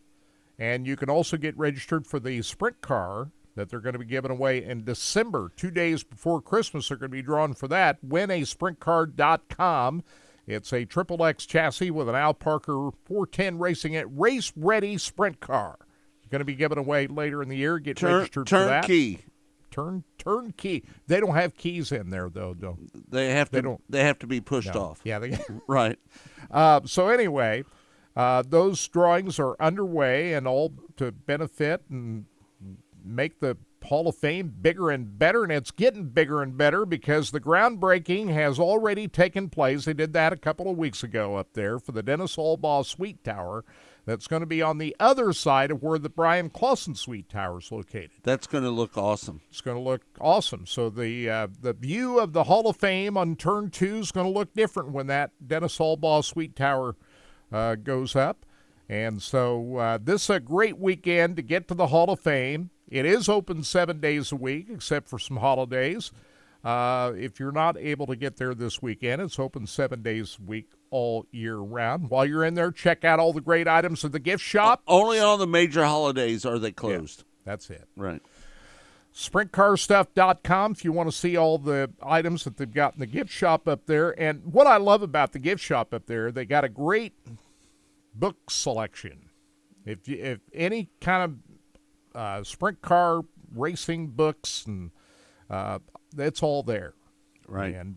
And you can also get registered for the sprint car that they're going to be giving away in December. 2 days before Christmas, they're going to be drawn for that. WinASprintCar.com. It's a XXX chassis with an Al Parker 410 Racing It race-ready sprint car. It's going to be given away later in the year. Get registered for that. Turnkey. They don't have keys in there, though. They have to be pushed off. Yeah. Right. So anyway... those drawings are underway and all to benefit and make the Hall of Fame bigger and better, and it's getting bigger and better because the groundbreaking has already taken place. They did that a couple of weeks ago up there for the Dennis Allbaugh Suite Tower that's going to be on the other side of where the Brian Clausen Suite Tower is located. That's going to look awesome. It's going to look awesome. So the view of the Hall of Fame on Turn 2 is going to look different when that Dennis Allbaugh Suite Tower goes up. And so this is a great weekend to get to the Hall of Fame. It is open 7 days a week, except for some holidays. If you're not able to get there this weekend, it's open 7 days a week all year round. While you're in there, check out all the great items of the gift shop. Only on the major holidays are they closed. Yeah, that's it. Right. SprintCarStuff.com if you want to see all the items that they've got in the gift shop up there. And what I love about the gift shop up there, they got a great book selection. If any kind of sprint car racing books, and it's all there. Right. And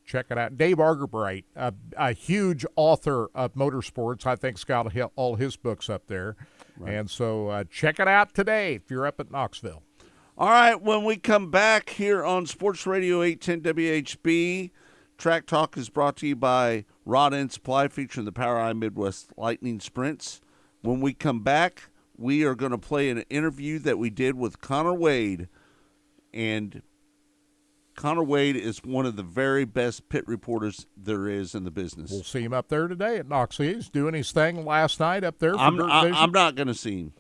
check it out. Dave Argerbright, a huge author of motorsports, I think, has got all his books up there. Right. And so check it out today if you're up at Knoxville. All right, when we come back here on Sports Radio 810 WHB, Track Talk is brought to you by Rod End Supply, featuring the POWRi Midwest Lightning Sprints. When we come back, we are going to play an interview that we did with Connor Wade. And Connor Wade is one of the very best pit reporters there is in the business. We'll see him up there today at Knoxville. He's doing his thing last night up there. I'm not going to see him.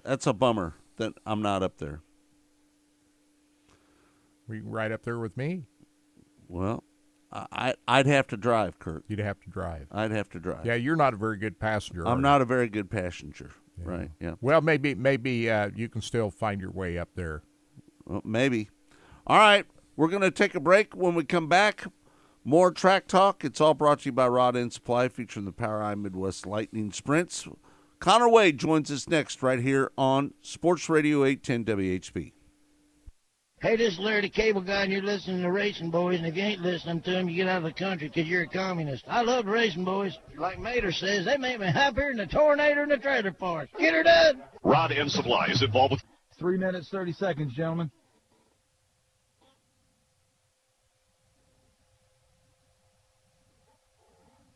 That's a bummer that I'm not up there. Were you right up there with me? Well, I'd have to drive, Kirk. You'd have to drive. I'd have to drive. Yeah, you're not a very good passenger. I'm not a very good passenger. Yeah. Right, yeah. Well, maybe you can still find your way up there. Well, maybe. All right, we're going to take a break. When we come back, more Track Talk. It's all brought to you by Rod End Supply, featuring the POWRi Midwest Lightning Sprints. Connor Wade joins us next right here on Sports Radio 810 WHB. Hey, this is Larry the Cable Guy, and you're listening to Racing Boys, and if you ain't listening to them, you get out of the country because you're a communist. I love the Racing Boys. Like Mater says, they make me happier than a tornado in the trailer park. Get her done! Rod End Supply is involved with... 3 minutes, 30 seconds, gentlemen.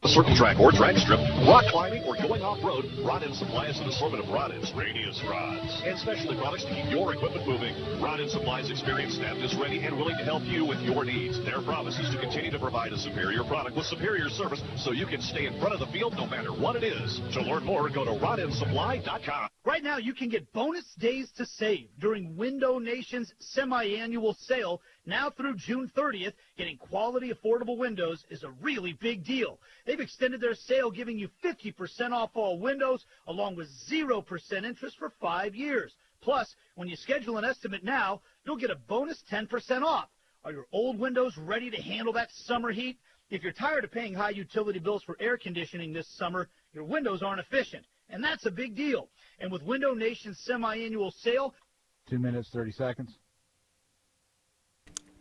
A circle track or drag strip, rock climbing, or going off-road, Rod End Supply is an assortment of rod ends, radius rods, and specialty products to keep your equipment moving. Rod End Supply's experienced staff is ready and willing to help you with your needs. Their promise is to continue to provide a superior product with superior service so you can stay in front of the field no matter what it is. To learn more, go to rodendsupply.com. Right now, you can get bonus days to save during Window Nation's semi-annual sale now through June 30th. Getting quality, affordable windows is a really big deal. They've extended their sale, giving you 50% off all windows, along with 0% interest for 5 years. Plus, when you schedule an estimate now, you'll get a bonus 10% off. Are your old windows ready to handle that summer heat? If you're tired of paying high utility bills for air conditioning this summer, your windows aren't efficient. And that's a big deal. And with Window Nation's semi-annual sale, 2 minutes, 30 seconds.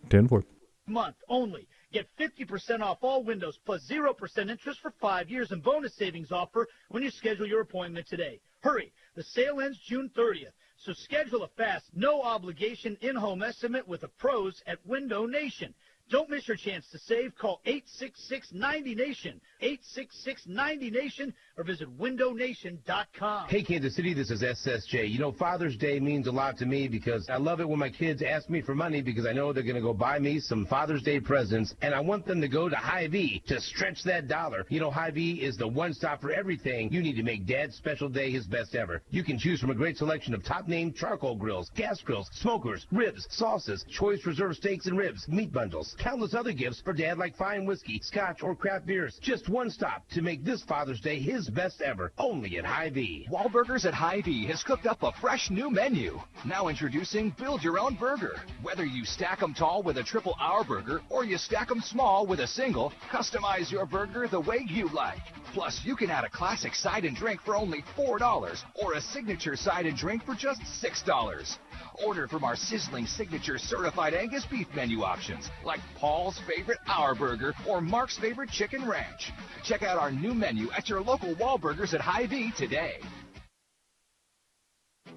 10-4. Month only. Get 50% off all windows plus 0% interest for 5 years and bonus savings offer when you schedule your appointment today. Hurry. The sale ends June 30th. So schedule a fast, no obligation in-home estimate with the pros at Window Nation. Don't miss your chance to save. Call 866-90-NATION, 866-90-NATION, or visit windownation.com. Hey, Kansas City, this is SSJ. You know, Father's Day means a lot to me because I love it when my kids ask me for money because I know they're going to go buy me some Father's Day presents, and I want them to go to Hy-Vee to stretch that dollar. You know, Hy-Vee is the one-stop for everything you need to make Dad's special day his best ever. You can choose from a great selection of top-name charcoal grills, gas grills, smokers, ribs, sauces, choice reserve steaks and ribs, meat bundles, countless other gifts for Dad like fine whiskey, scotch, or craft beers. Just one stop to make this Father's Day his best ever. Only at Hy-Vee. Wahlburgers at Hy-Vee has cooked up a fresh new menu. Now introducing Build Your Own Burger. Whether you stack them tall with a triple hour burger or you stack them small with a single, customize your burger the way you like. Plus, you can add a classic side and drink for only $4 or a signature side and drink for just $6. Order from our sizzling signature certified Angus beef menu options like Paul's favorite Our Burger or Mark's favorite Chicken Ranch. Check out our new menu at your local Wahlburgers at Hy-Vee today.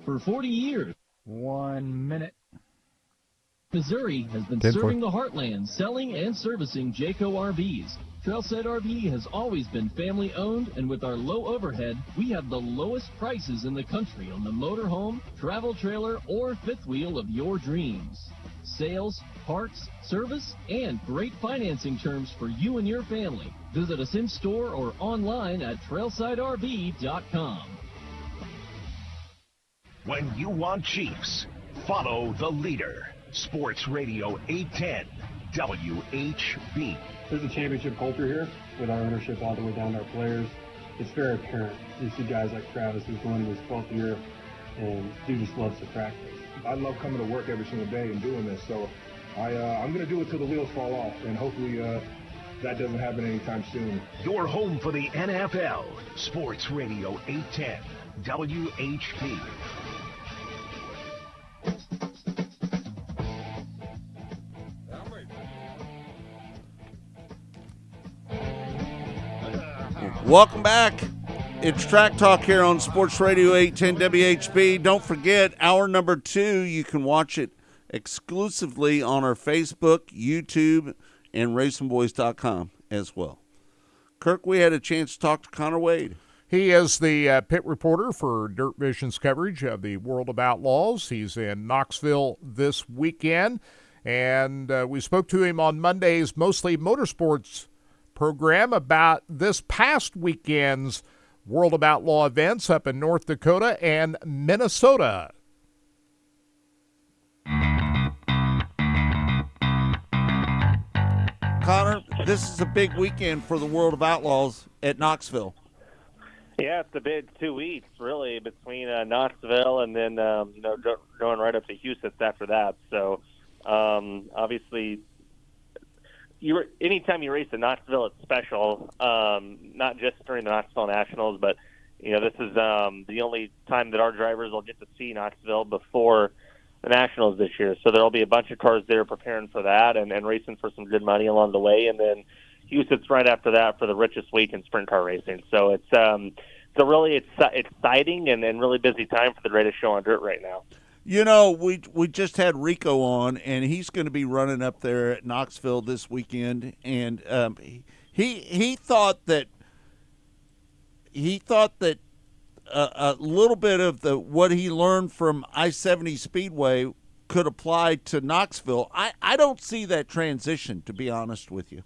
For 40 years, 1 minute. Missouri has been serving the heartland, selling and servicing Jayco RVs. Trailside RV has always been family-owned, and with our low overhead, we have the lowest prices in the country on the motorhome, travel trailer, or fifth wheel of your dreams. Sales, parts, service, and great financing terms for you and your family. Visit us in-store or online at trailsiderv.com. When you want Chiefs, follow the leader. Sports Radio 810 WHB. There's a championship culture here with our ownership all the way down to our players. It's very apparent. You see guys like Travis who's going in his 12th year, and dude just loves to practice. I love coming to work every single day and doing this, so I'm going to do it till the wheels fall off, and hopefully that doesn't happen anytime soon. Your home for the NFL. Sports Radio 810 WHB. Welcome back. It's Track Talk here on Sports Radio 810 WHB. Don't forget, hour number 2, you can watch it exclusively on our Facebook, YouTube, and RacingBoys.com as well. Kirk, we had a chance to talk to Connor Wade. He is the pit reporter for Dirt Vision's coverage of the World of Outlaws. He's in Knoxville this weekend, and we spoke to him on Monday's Mostly Motorsports program about this past weekend's World of Outlaw events up in North Dakota and Minnesota. Connor, this is a big weekend for the World of Outlaws at Knoxville. Yeah, it's a big 2 weeks, really, between Knoxville and then going right up to Houston after that. So, obviously, anytime you race in Knoxville, it's special. Not just during the Knoxville Nationals, but this is the only time that our drivers will get to see Knoxville before the Nationals this year. So there'll be a bunch of cars there preparing for that and racing for some good money along the way. And then Houston's right after that for the richest week in sprint car racing. So it's a really exciting and really busy time for the greatest show on dirt right now. We just had Rico on, and he's going to be running up there at Knoxville this weekend, and he thought that a little bit of what he learned from I-70 Speedway could apply to Knoxville. I don't see that transition, to be honest with you.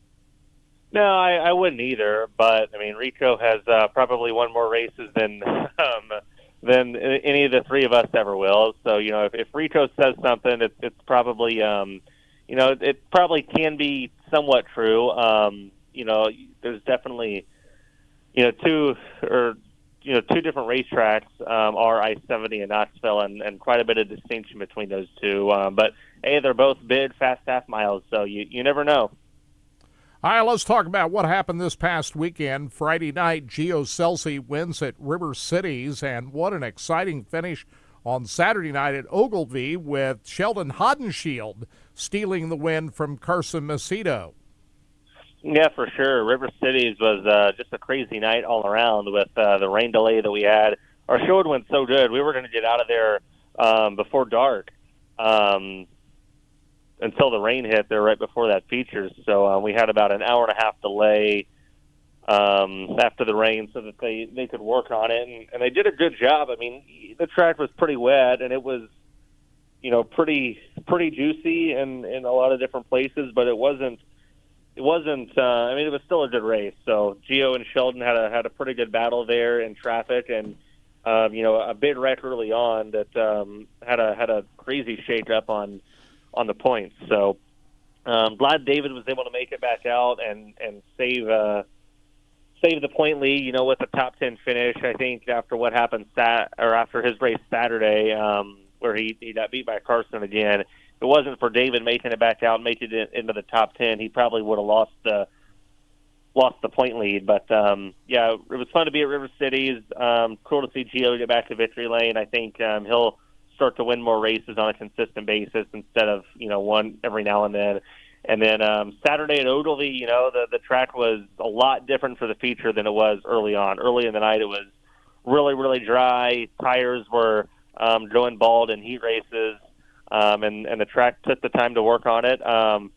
No, I wouldn't either. But I mean, Rico has probably won more races than any of the three of us ever will. So, if Rico says something, it's probably, it probably can be somewhat true. There's definitely, two different racetracks are I-70 and Knoxville, and quite a bit of distinction between those two. But, hey, they're both big, fast half miles, so you never know. All right, let's talk about what happened this past weekend. Friday night, Gio Scelzi wins at River Cities, and what an exciting finish on Saturday night at Ogilvie with Sheldon Haudenschild stealing the win from Carson Macedo. Yeah, for sure. River Cities was just a crazy night all around with the rain delay that we had. Our show went so good. We were going to get out of there before dark until the rain hit there right before that feature. So we had about an hour and a half delay after the rain so that they could work on it. And they did a good job. I mean, the track was pretty wet, and it was, pretty juicy in a lot of different places, but it wasn't, it was still a good race. So Gio and Sheldon had a pretty good battle there in traffic, and, a big wreck early on that had a crazy shake-up on the points. So glad David was able to make it back out and save the point lead, with a top 10 finish. I think after what happened after his race Saturday, where he got beat by Carson again, if it wasn't for David making it back out and making it into the top 10, he probably would have lost the point lead. But it was fun to be at River Cities. Cool to see Gio get back to victory lane. I think he'll start to win more races on a consistent basis instead of one every now and then. And then Saturday at Ogilvie, the track was a lot different for the feature than it was early on. Early in the night, it was really, really dry. Tires were going bald in heat races, and the track took the time to work on it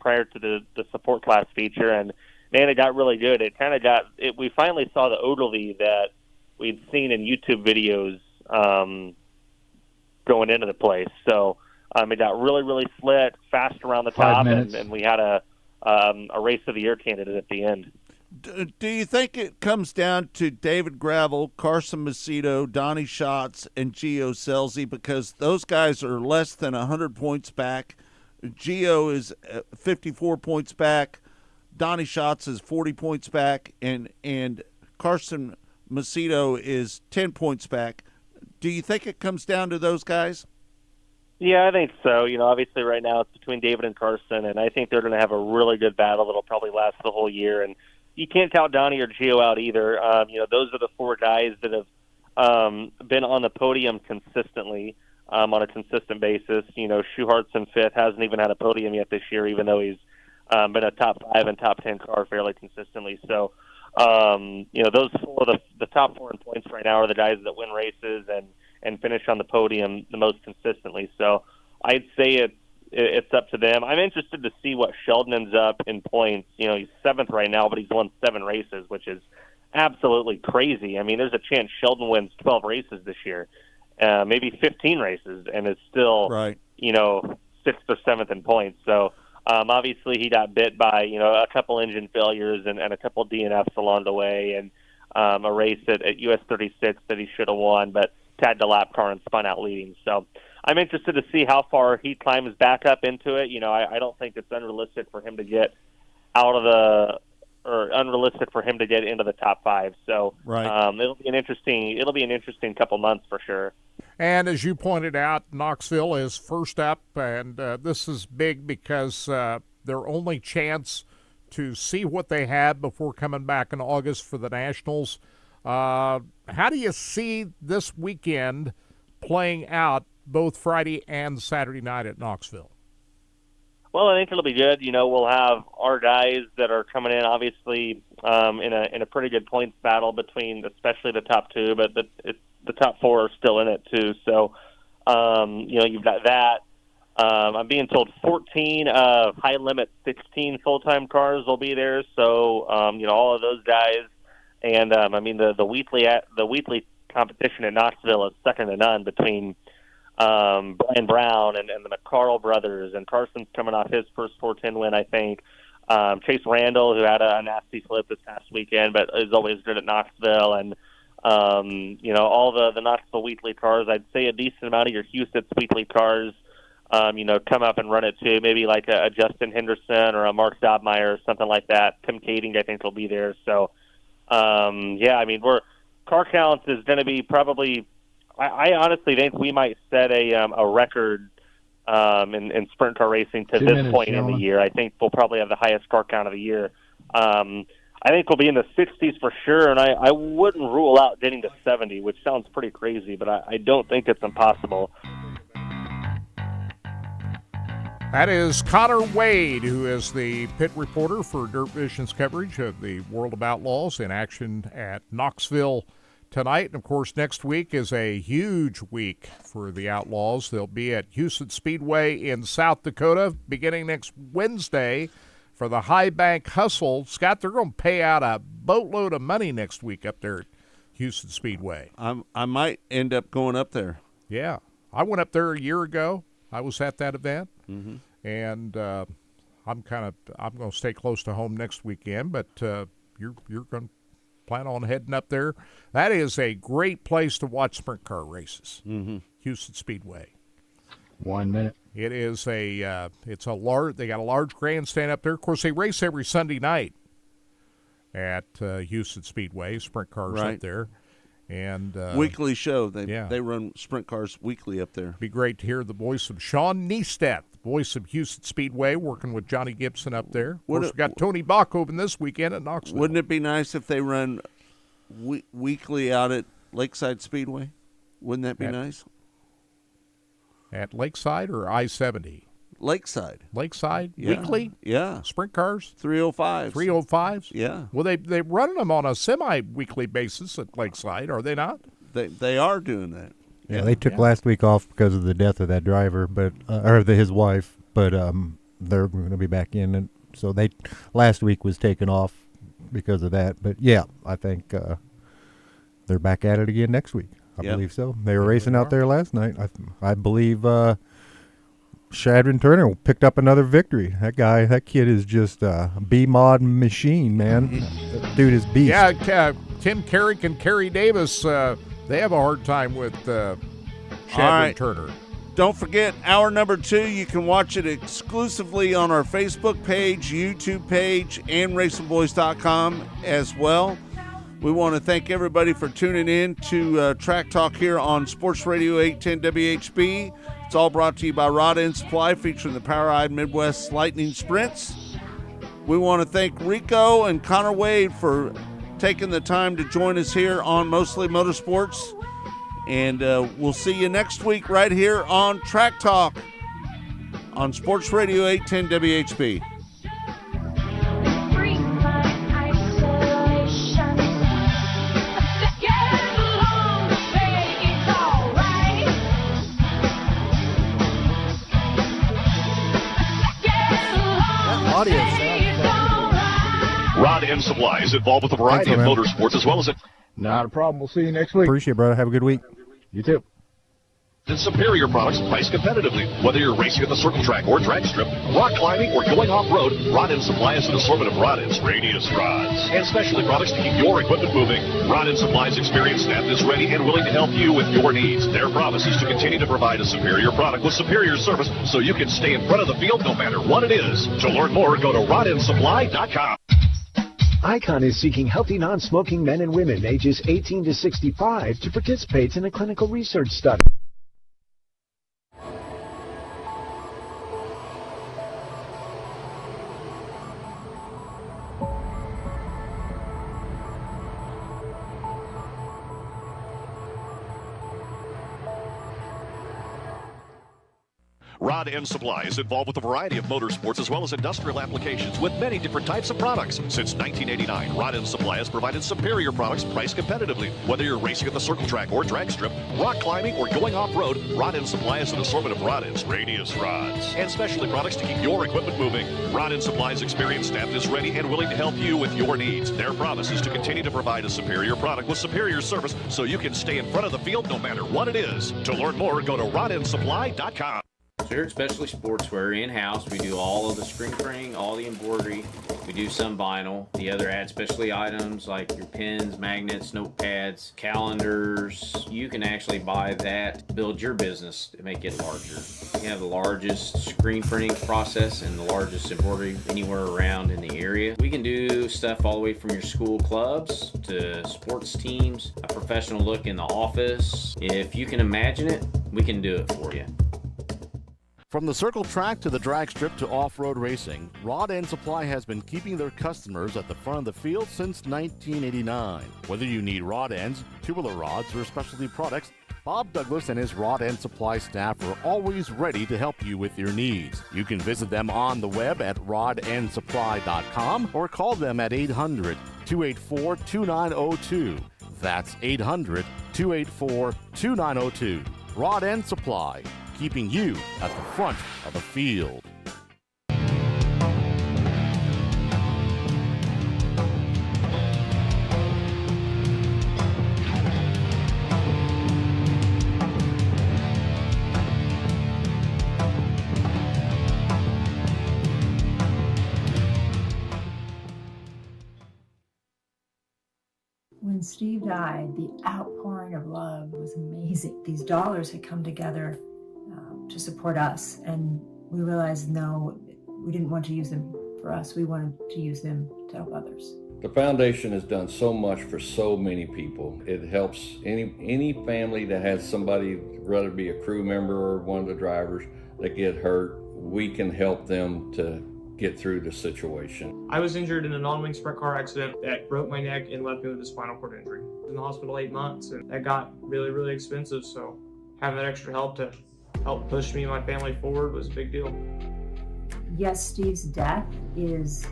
prior to the support class feature. And man, it got really good. It kind of we finally saw the Ogilvie that we'd seen in YouTube videos going into the place. So it got really, really slick, fast around the top, and we had a race of the year candidate at the end. Do you think it comes down to David Gravel, Carson Macedo, Donnie Schatz, and Gio Scelzi, because those guys are less than 100 points back? Gio is 54 points back. Donnie Schatz is 40 points back, and Carson Macedo is 10 points back. Do you think it comes down to those guys? Yeah, I think so. Obviously right now it's between David and Carson, and I think they're going to have a really good battle that'll probably last the whole year. And you can't count Donnie or Gio out either. Those are the four guys that have been on the podium consistently on a consistent basis. Schuhart's fifth, hasn't even had a podium yet this year, even though he's been a top 5 and top 10 car fairly consistently. So, those four, the top 4 in points right now are the guys that win races and finish on the podium the most consistently. So I'd say it's up to them. I'm interested to see what Sheldon ends up in points. He's 7th right now, but he's won 7 races, which is absolutely crazy. I mean, there's a chance Sheldon wins 12 races this year, maybe 15 races, and is still, 6th or 7th in points. So obviously he got bit by, a couple engine failures and a couple DNFs along the way, and a race at US 36 that he should have won, but tagged a lap car and spun out leading. So I'm interested to see how far he climbs back up into it. I don't think it's unrealistic for him to get unrealistic for him to get into the top 5. So it'll be an interesting couple months for sure. And as you pointed out, Knoxville is first up, and this is big because their only chance to see what they had before coming back in August for the Nationals. How do you see this weekend playing out both Friday and Saturday night at Knoxville? Well, I think it'll be good. We'll have our guys that are coming in, obviously, in a pretty good points battle between especially the top 2, but the top 4 are still in it too. So, you've got that. I'm being told 14 high limit 16 full-time cars will be there. So, all of those guys. And the Wheatley competition in Knoxville is second to none between Brian Brown and the McCarl brothers, and Carson's coming off his first 410 win, I think. Chase Randall, who had a nasty slip this past weekend, but is always good at Knoxville, and All the Knoxville Wheatley cars. I'd say a decent amount of your Huset's Wheatley cars, come up and run it too. Maybe like a Justin Henderson or a Mark Dobmeyer or something like that. Tim Kading, I think, will be there. So, car counts is going to be probably. I honestly think we might set a record in sprint car racing to this point in the year. I think we'll probably have the highest car count of the year. I think we'll be in the 60s for sure, and I wouldn't rule out getting to 70, which sounds pretty crazy, but I don't think it's impossible. That is Connor Wade, who is the pit reporter for Dirt Vision's coverage of the World of Outlaws in action at Knoxville tonight. And, of course, next week is a huge week for the Outlaws. They'll be at Houston Speedway in South Dakota beginning next Wednesday for the High Bank Hustle. Scott, they're going to pay out a boatload of money next week up there at Houston Speedway. I might end up going up there. Yeah. I went up there a year ago. I was at that event. Mm-hmm. And I'm going to stay close to home next weekend, but you're going to plan on heading up there. That is a great place to watch sprint car races. Mm-hmm. Houston Speedway. 1 minute. It is they got a large grandstand up there. Of course, they race every Sunday night at Houston Speedway, sprint cars up there. And weekly show. They run sprint cars weekly up there. Be great to hear the voice of Sean Neistat, the voice of Houston Speedway, working with Johnny Gibson up there. Of course, we got Tony Bachhoven this weekend at Knoxville. Wouldn't it be nice if they run weekly out at Lakeside Speedway? Wouldn't that be nice? At Lakeside or I-70? Lakeside. Weekly? Yeah. Sprint cars? 305s. 305s? Yeah. Well, they're running them on a semi-weekly basis at Lakeside, are they not? They are doing that. Yeah, they took last week off because of the death of that driver, but his wife. But they're going to be back in, and so last week was taken off because of that. But yeah, I think they're back at it again next week. I believe so. They were racing out there last night. I believe Shadron Turner picked up another victory. That kid is just a B-mod machine, man. That dude is beast. Yeah, Tim Carrick and Kerry Davis, they have a hard time with Shadron Turner. Don't forget, hour number 2, you can watch it exclusively on our Facebook page, YouTube page, and RacingBoys.com as well. We want to thank everybody for tuning in to Track Talk here on Sports Radio 810 WHB. It's all brought to you by Rod End Supply, featuring the Power-Eyed Midwest Lightning Sprints. We want to thank Rico and Connor Wade for taking the time to join us here on Mostly Motorsports. And we'll see you next week right here on Track Talk on Sports Radio 810 WHB. Rod End Supply is involved with a variety of motorsports as well as Not a problem. We'll see you next week. Appreciate it, brother. Have a good week. You too. and superior products priced competitively. Whether you're racing at the circle track or drag strip, rock climbing, or going off-road, Rod End Supply is an assortment of rod ends, radius rods, and specialty products to keep your equipment moving. Rod End Supply's experienced staff is ready and willing to help you with your needs. Their promise is to continue to provide a superior product with superior service so you can stay in front of the field no matter what it is. To learn more, go to rodendsupply.com. ICON is seeking healthy, non-smoking men and women ages 18 to 65 to participate in a clinical research study. Rod End Supply is involved with a variety of motorsports as well as industrial applications with many different types of products. Since 1989, Rod End Supply has provided superior products priced competitively. Whether you're racing at the circle track or drag strip, rock climbing, or going off-road, Rod End Supply is an assortment of rod ends, radius rods, and specialty products to keep your equipment moving. Rod End Supply's experienced staff is ready and willing to help you with your needs. Their promise is to continue to provide a superior product with superior service so you can stay in front of the field no matter what it is. To learn more, go to rodendsupply.com. Here at Specialty Sportswear in-house, we do all of the screen printing, all the embroidery. We do some vinyl. The other add specialty items like your pens, magnets, notepads, calendars. You can actually buy that, build your business to make it larger. We have the largest screen printing process and the largest embroidery anywhere around in the area. We can do stuff all the way from your school clubs to sports teams, a professional look in the office. If you can imagine it, we can do it for you. From the circle track to the drag strip to off-road racing, Rod End Supply has been keeping their customers at the front of the field since 1989. Whether you need rod ends, tubular rods, or specialty products, Bob Douglas and his Rod End Supply staff are always ready to help you with your needs. You can visit them on the web at rodendsupply.com or call them at 800-284-2902. That's 800-284-2902. Rod End Supply, keeping you at the front of the field. When Steve died, the outpouring of love was amazing. These dollars had come together to support us, and we realized, no, we didn't want to use them for us. We wanted to use them to help others. The foundation has done so much for so many people. It helps any family that has somebody, whether it be a crew member or one of the drivers, that get hurt. We can help them to get through the situation. I was injured in a non-wing sprint car accident that broke my neck and left me with a spinal cord injury. I was in the hospital 8 months, and that got really, really expensive. So having that extra help to help push me and my family forward was a big deal. Yes, Steve's death is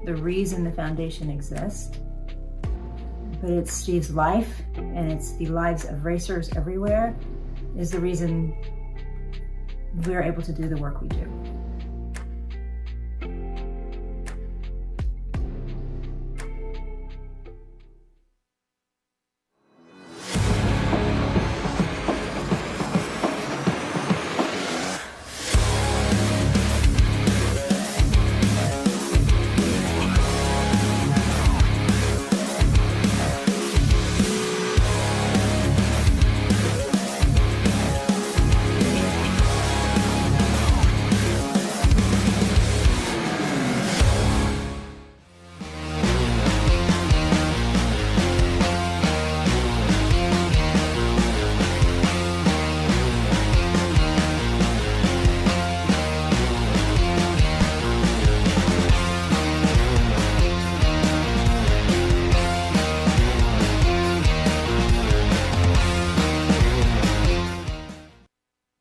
the reason the foundation exists, but it's Steve's life, and it's the lives of racers everywhere, is the reason we're able to do the work we do.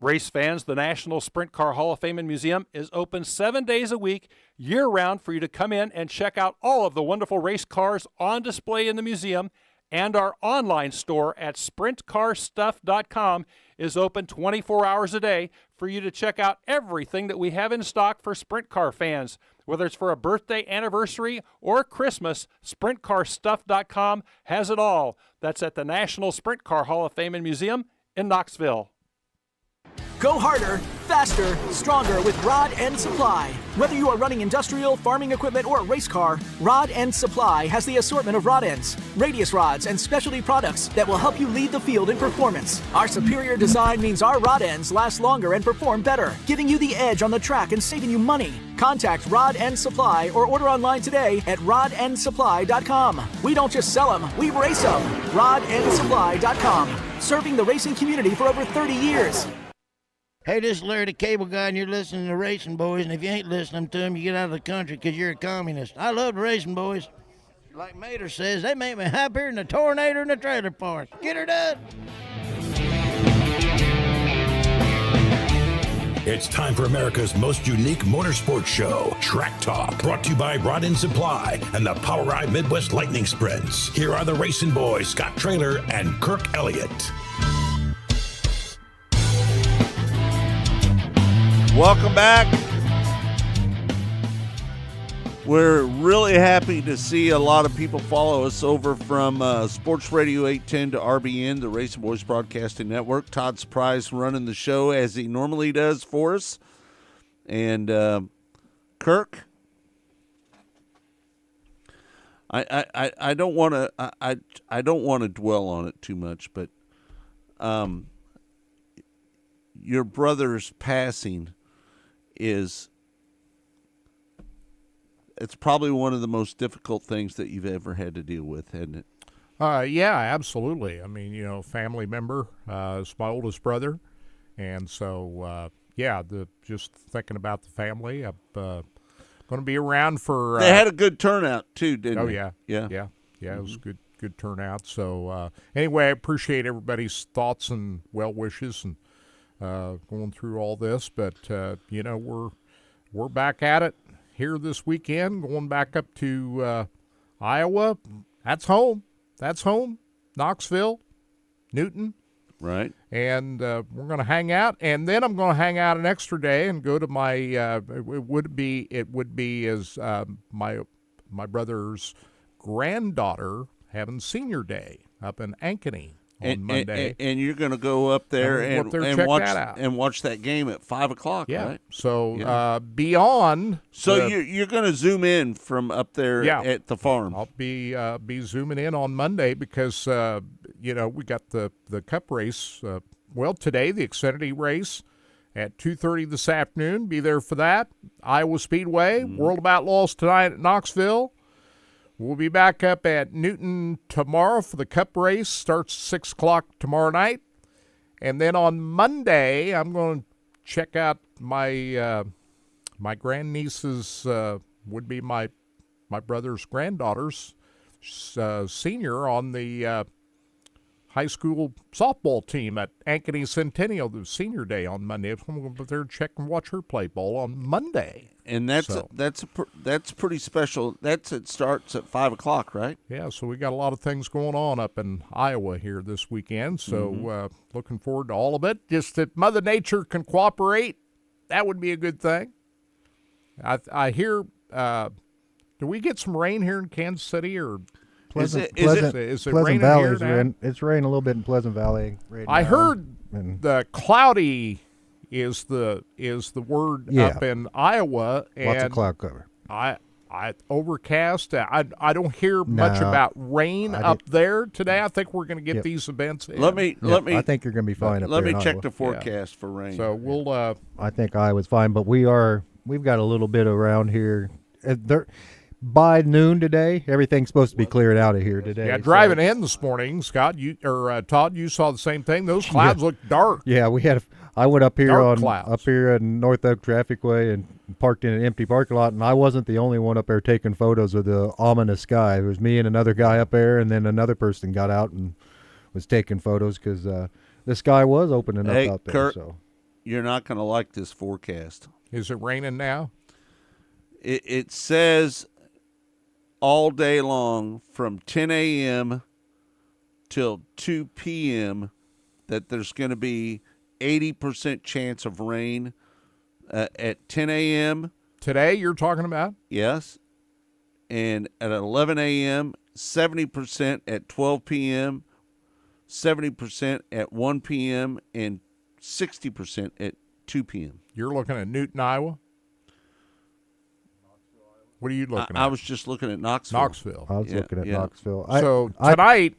Race fans, the National Sprint Car Hall of Fame and Museum is open 7 days a week, year-round, for you to come in and check out all of the wonderful race cars on display in the museum, and our online store at sprintcarstuff.com is open 24 hours a day for you to check out everything that we have in stock for sprint car fans. Whether it's for a birthday, anniversary, or Christmas, sprintcarstuff.com has it all. That's at the National Sprint Car Hall of Fame and Museum in Knoxville. Go harder, faster, stronger with Rod End Supply. Whether you are running industrial, farming equipment, or a race car, Rod End Supply has the assortment of rod ends, radius rods, and specialty products that will help you lead the field in performance. Our superior design means our rod ends last longer and perform better, giving you the edge on the track and saving you money. Contact Rod End Supply or order online today at rodendsupply.com. We don't just sell them, we race them. rodendsupply.com. Serving the racing community for over 30 years. Hey, this is Larry the Cable Guy, and you're listening to Racing Boys, and if you ain't listening to them, you get out of the country because you're a communist. I love the Racing Boys. Like Mater says, they make me happier than a tornado in a trailer park. Get her done! It's time for America's most unique motorsports show, Track Talk, brought to you by Rod End Supply and the Power Ride Midwest Lightning Sprints. Here are the Racing Boys, Scott Traylor and Kirk Elliott. Welcome back. We're really happy to see a lot of people follow us over from Sports Radio 810 to RBN, the Racing Boys Broadcasting Network. Todd Surprise running the show as he normally does for us. And Kirk, I don't want to I don't want to dwell on it too much, but your brother's passing it's probably one of the most difficult things that you've ever had to deal with, hasn't it? Yeah, absolutely. I mean, family member, is my oldest brother, and so just thinking about the family. I'm going to be around for. They had a good turnout too, didn't they? Yeah. Mm-hmm. It was good turnout. So anyway, I appreciate everybody's thoughts and well wishes and going through all this, but we're back at it here this weekend, going back up to Iowa. That's home. Knoxville, Newton. Right. And we're going to hang out, and then I'm going to hang out an extra day and go to my. It would be as my brother's granddaughter having senior day up in Ankeny on Monday. And you're going to go up there and watch that game at 5:00, yeah. right? So beyond. So you're going to zoom in from up there at the farm. I'll be zooming in on Monday because we got the Cup race. Today the Xfinity race at 2:30 this afternoon. Be there for that. Iowa Speedway, World of Outlaws tonight at Knoxville. We'll be back up at Newton tomorrow for the Cup race. Starts 6 o'clock tomorrow night. And then on Monday, I'm going to check out my my grandniece's, would be my brother's granddaughter's senior on the high school softball team at Ankeny Centennial, the senior day on Monday. I'm going to go there and check and watch her play ball on Monday. And that's pretty special. It starts at 5:00, right? Yeah, so we got a lot of things going on up in Iowa here this weekend. So looking forward to all of it. Just that Mother Nature can cooperate, that would be a good thing. I hear. Do we get some rain here in Kansas City or? Is it Pleasant raining Valley here now? It's raining a little bit in Pleasant Valley right now. I heard the cloudy is the word up in Iowa. And lots of cloud cover. I overcast. I don't hear much about rain up there today. I think we're going to get these events in. Let me. I think you're going to be fine up there. Let me check Iowa. the forecast for rain. So we'll. I think Iowa's fine, but we've got a little bit around here. By noon today, everything's supposed to be cleared out of here today. Yeah, driving in this morning, Scott, Todd, you saw the same thing. Those clouds look dark. Yeah, I went up here clouds. in North Oak Traffic Way and parked in an empty parking lot, and I wasn't the only one up there taking photos of the ominous sky. It was me and another guy up there, and then another person got out and was taking photos because the sky was opening up out there. Kurt, so you're not going to like this forecast. Is it raining now? It says all day long from 10 a.m. till 2 p.m. that there's going to be 80% chance of rain at 10 a.m. Today you're talking about? Yes. And at 11 a.m., 70% at 12 p.m., 70% at 1 p.m., and 60% at 2 p.m. You're looking at Newton, Iowa? What are you looking at? I was just looking at Knoxville. I was looking at Knoxville. So tonight...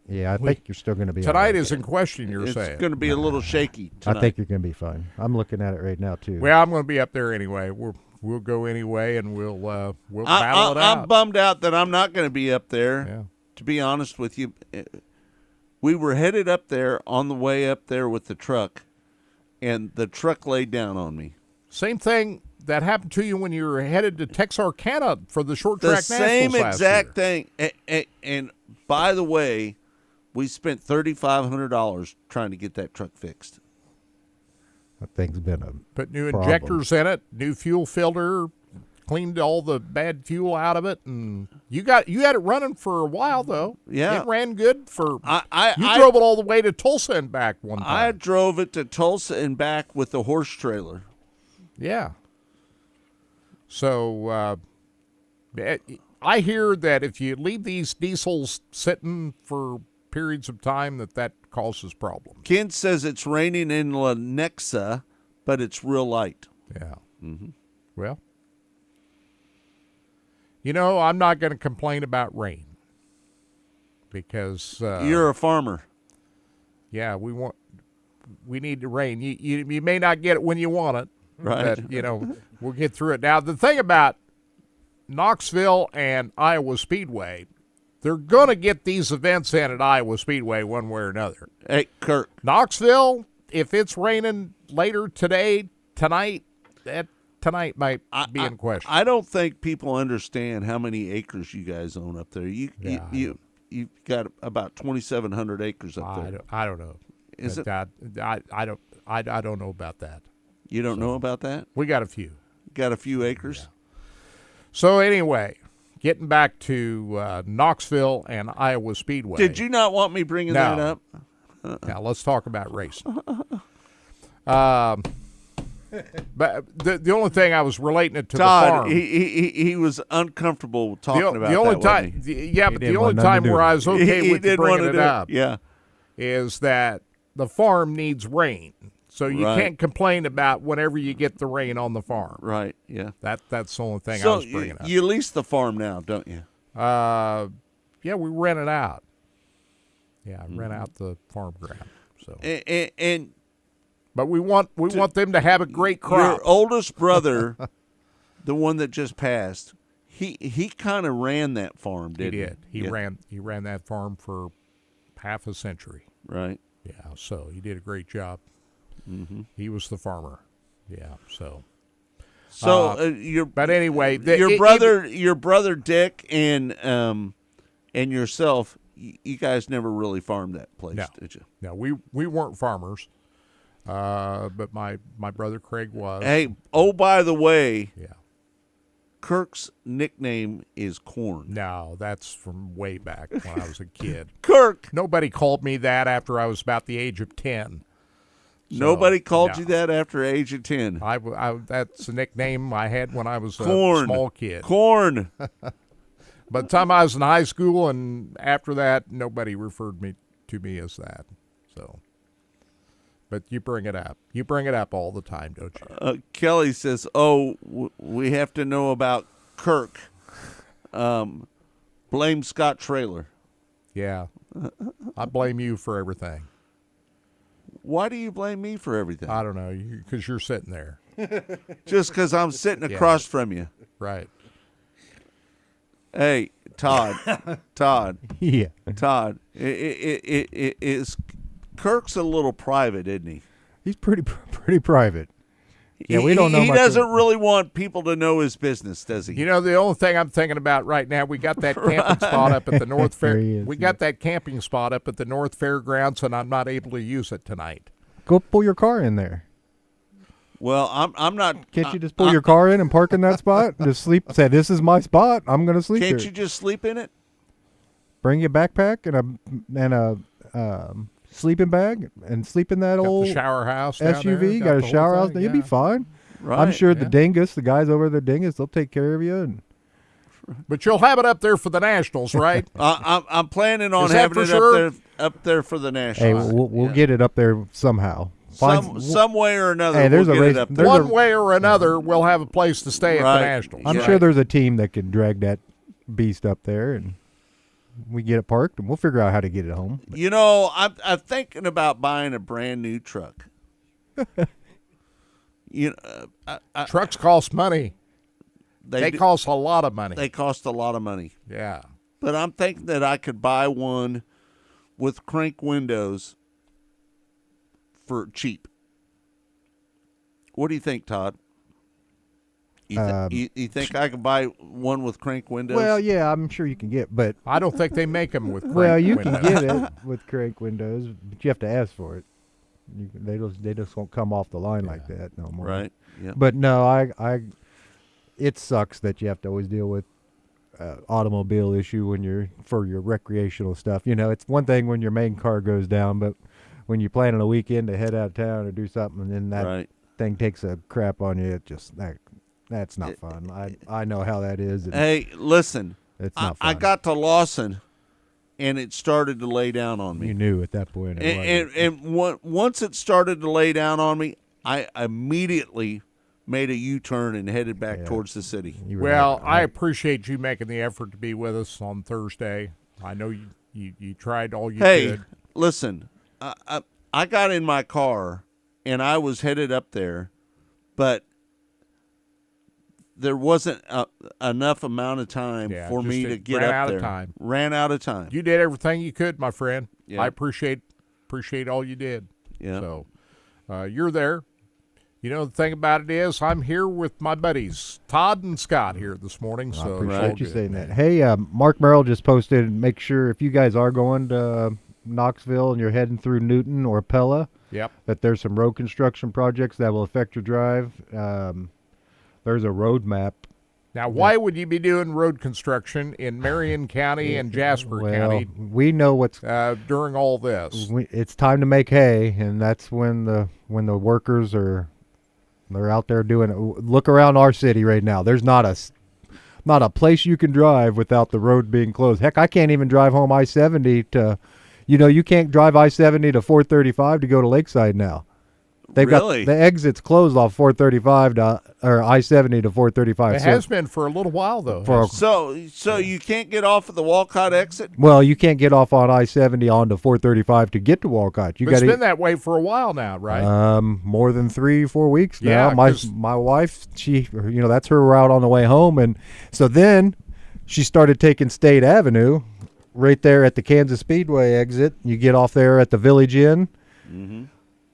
I think you're still going to be tonight right. is in question, you're saying. It's going to be a little shaky tonight. I think you're going to be fine. I'm looking at it right now, too. Well, I'm going to be up there anyway. We'll go anyway, and we'll battle it out. I'm bummed out that I'm not going to be up there, to be honest with you. We were headed up there on the way up there with the truck, and the truck laid down on me. Same thing that happened to you when you were headed to Texarkana for the short track nationals last year. The same exact thing. And by the way, we spent $3,500 trying to get that truck fixed. That thing's been a Put new problem. injectors in it, new fuel filter, cleaned all the bad fuel out of it, and you had it running for a while though. Yeah, it ran good for. I drove it all the way to Tulsa and back one time. I drove it to Tulsa and back with the horse trailer. Yeah. So I hear that if you leave these diesels sitting for periods of time, that causes problems. Ken says it's raining in Lenexa, but it's real light. Yeah. Mm-hmm. Well, I'm not going to complain about rain because you're a farmer. Yeah, we need the rain. You may not get it when you want it, right? But, we'll get through it. Now, the thing about Knoxville and Iowa Speedway, they're going to get these events in at Iowa Speedway one way or another. Hey, Kirk. Knoxville, if it's raining later tonight, that tonight might be in question. I don't think people understand how many acres you guys own up there. You've got about 2,700 acres up there. I don't know. Is it? I don't know about that. You don't know about that? We got a few. Got a few acres? Yeah. So anyway, getting back to Knoxville and Iowa Speedway. Did you not want me bringing that up? Now let's talk about racing. But the only thing I was relating it to Todd, the farm. He was uncomfortable talking about the only that, time, wasn't he? but the only time where I was okay with you bringing it up, yeah, is that the farm needs rain, so you can't complain about whenever you get the rain on the farm. Right. Yeah. That's the only thing so I was bringing up. You lease the farm now, don't you? Yeah, we rent it out. Yeah, rent out the farm ground. So but we want them to have a great crop. Your oldest brother, the one that just passed, he kind of ran that farm, didn't he? He ran that farm for half a century. Right. Yeah, so he did a great job. Mm-hmm. He was the farmer. Yeah, so. But anyway, your brother Dick and yourself, you guys never really farmed that place, did you? No, we weren't farmers. But my brother Craig was. Hey, by the way, Kirk's nickname is Corn. No, that's from way back when I was a kid. Kirk! Nobody called me that after I was about the age of 10. So, nobody called you that after the age of 10? That's a nickname I had when I was Corn. A small kid. Corn! By the time I was in high school and after that, nobody referred to me as that. So... But you bring it up. You bring it up all the time, don't you? Kelly says, we have to know about Kirk. Blame Scott Trailer. Yeah. I blame you for everything. Why do you blame me for everything? I don't know, because you're sitting there. Just because I'm sitting across from you. Right. Hey, Todd. Yeah. Todd. It is... Kirk's a little private, isn't he? He's pretty private. Yeah, we don't know. He doesn't really want people to know his business, does he? The only thing I'm thinking about right now, we got that camping spot up at the North Fair. We got that camping spot up at the North Fairgrounds, and I'm not able to use it tonight. Go pull your car in there. Well, I'm not. Can't you just pull your car in and park in that spot? Just sleep. Say, this is my spot. I'm going to sleep Can't here. you just sleep in it? Bring your backpack and a sleeping bag and sleep in that old the shower house SUV. Got a shower house. You'll be fine. Right, I'm sure the dingus, the guys over there, dingus, they'll take care of you. But you'll have it up there for the Nationals, right? I'm planning on having it up there for the Nationals. Hey, we'll get it up there somehow. Some way or another. Hey, there's we'll a get race. It up there. One way or another, we'll have a place to stay at the Nationals. I'm sure there's a team that can drag that beast up there, and we get it parked, and we'll figure out how to get it home. I'm thinking about buying a brand new truck. Trucks cost money. They cost a lot of money. They cost a lot of money. Yeah. But I'm thinking that I could buy one with crank windows for cheap. What do you think, Todd? You think I could buy one with crank windows? Well, yeah, I'm sure you can get, but I don't think they make them with crank windows. Well, you windows. can get it with crank windows, but you have to ask for it. They just won't come off the line like that no more. Right. Yeah. But no, it sucks that you have to always deal with automobile issue when you're for your recreational stuff. It's one thing when your main car goes down, but when you're planning a weekend to head out of town or do something, and then that thing takes a crap on you, it just that That's not fun. I know how that is. Hey, listen. It's not fun. I got to Lawson, and it started to lay down on me. You knew at that point. Once it started to lay down on me, I immediately made a U-turn and headed back towards the city. Well, I appreciate you making the effort to be with us on Thursday. I know you tried all you could. Hey, listen, I got in my car, and I was headed up there, but there wasn't enough amount of time for me to get up there. Ran out of time. You did everything you could, my friend. Yeah. I appreciate all you did. Yeah. So you're there. You know, the thing about it is I'm here with my buddies, Todd and Scott, here this morning. So I appreciate you saying that. Hey, Mark Merrill just posted, make sure if you guys are going to Knoxville and you're heading through Newton or Pella, that there's some road construction projects that will affect your drive. There's a road map. Now, why would you be doing road construction in Marion County and Jasper County? We know what's during all this. It's time to make hay, and that's when the workers they're out there doing it. Look around our city right now. There's not a place you can drive without the road being closed. Heck, I can't even drive home I-70 to, you can't drive I-70 to 435 to go to Lakeside now. They've got the exits closed off 435 or I-70 to 435. It has been for a little while, though. So you can't get off of the Walcott exit? Well, you can't get off on I-70 onto 435 to get to Walcott. It's been that way for a while now, right? More than 3-4 weeks now. Yeah, my wife, she, that's her route on the way home, and so then she started taking State Avenue right there at the Kansas Speedway exit. You get off there at the Village Inn. Mm-hmm.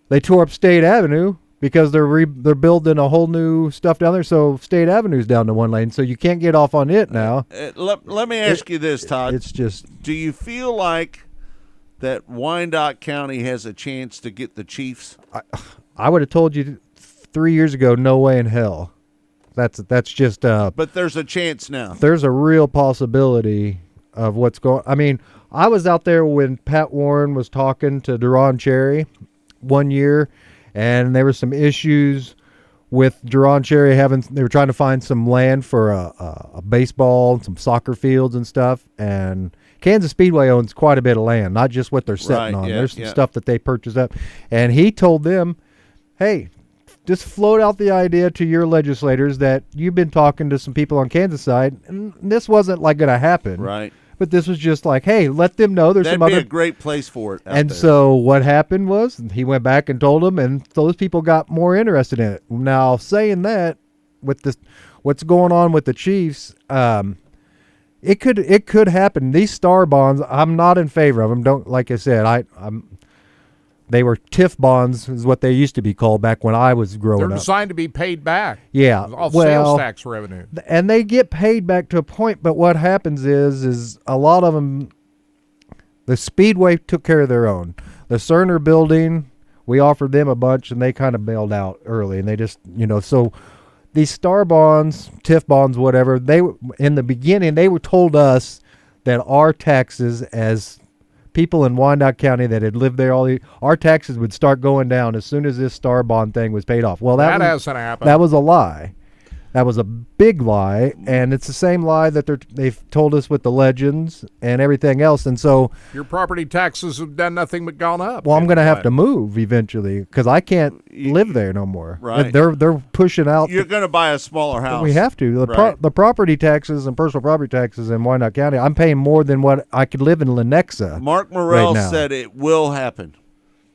They tore up State Avenue because they're building a whole new stuff down there. So State Avenue's down to one lane, so you can't get off on it now. Let me ask you this, Todd. It's just, do you feel like that Wyandotte County has a chance to get the Chiefs? I would have told you 3 years ago, no way in hell. That's just. But there's a chance now. There's a real possibility of what's going. I mean, I was out there when Pat Warren was talking to Duron Cherry one year, and there were some issues with Duron Cherry they were trying to find some land for a baseball and some soccer fields and stuff, and Kansas Speedway owns quite a bit of land, not just what they're sitting on. There's some stuff that they purchased up, and he told them, hey, just float out the idea to your legislators that you've been talking to some people on Kansas side, and this wasn't like going to happen. Right. But this was just like, hey, let them know there's some other. That'd be a great place for it. And so what happened was he went back and told them, and those people got more interested in it. Now, saying that, with this, what's going on with the Chiefs, it could happen. These star bonds, I'm not in favor of them. Don't, like I said, they were TIF bonds, is what they used to be called back when I was growing up. They're designed to be paid back. Yeah, off sales tax revenue, and they get paid back to a point. But what happens is a lot of them, the Speedway took care of their own. The Cerner building, we offered them a bunch, and they kind of bailed out early, and they just, so these star bonds, TIF bonds, whatever. They in the beginning they were told us that our taxes as people in Wyandotte County that had lived there our taxes would start going down as soon as this star bond thing was paid off. Well, that hasn't happened. That was a lie. That was a big lie, and it's the same lie that they've told us with the Legends and everything else. And so your property taxes have done nothing but gone up. Well, I'm going to have to move eventually because I can't live there no more. Right. They're pushing out. You're going to buy a smaller house. We have to. The property taxes and personal property taxes in Wyandotte County, I'm paying more than what I could live in Lenexa. Mark Morrell said it will happen.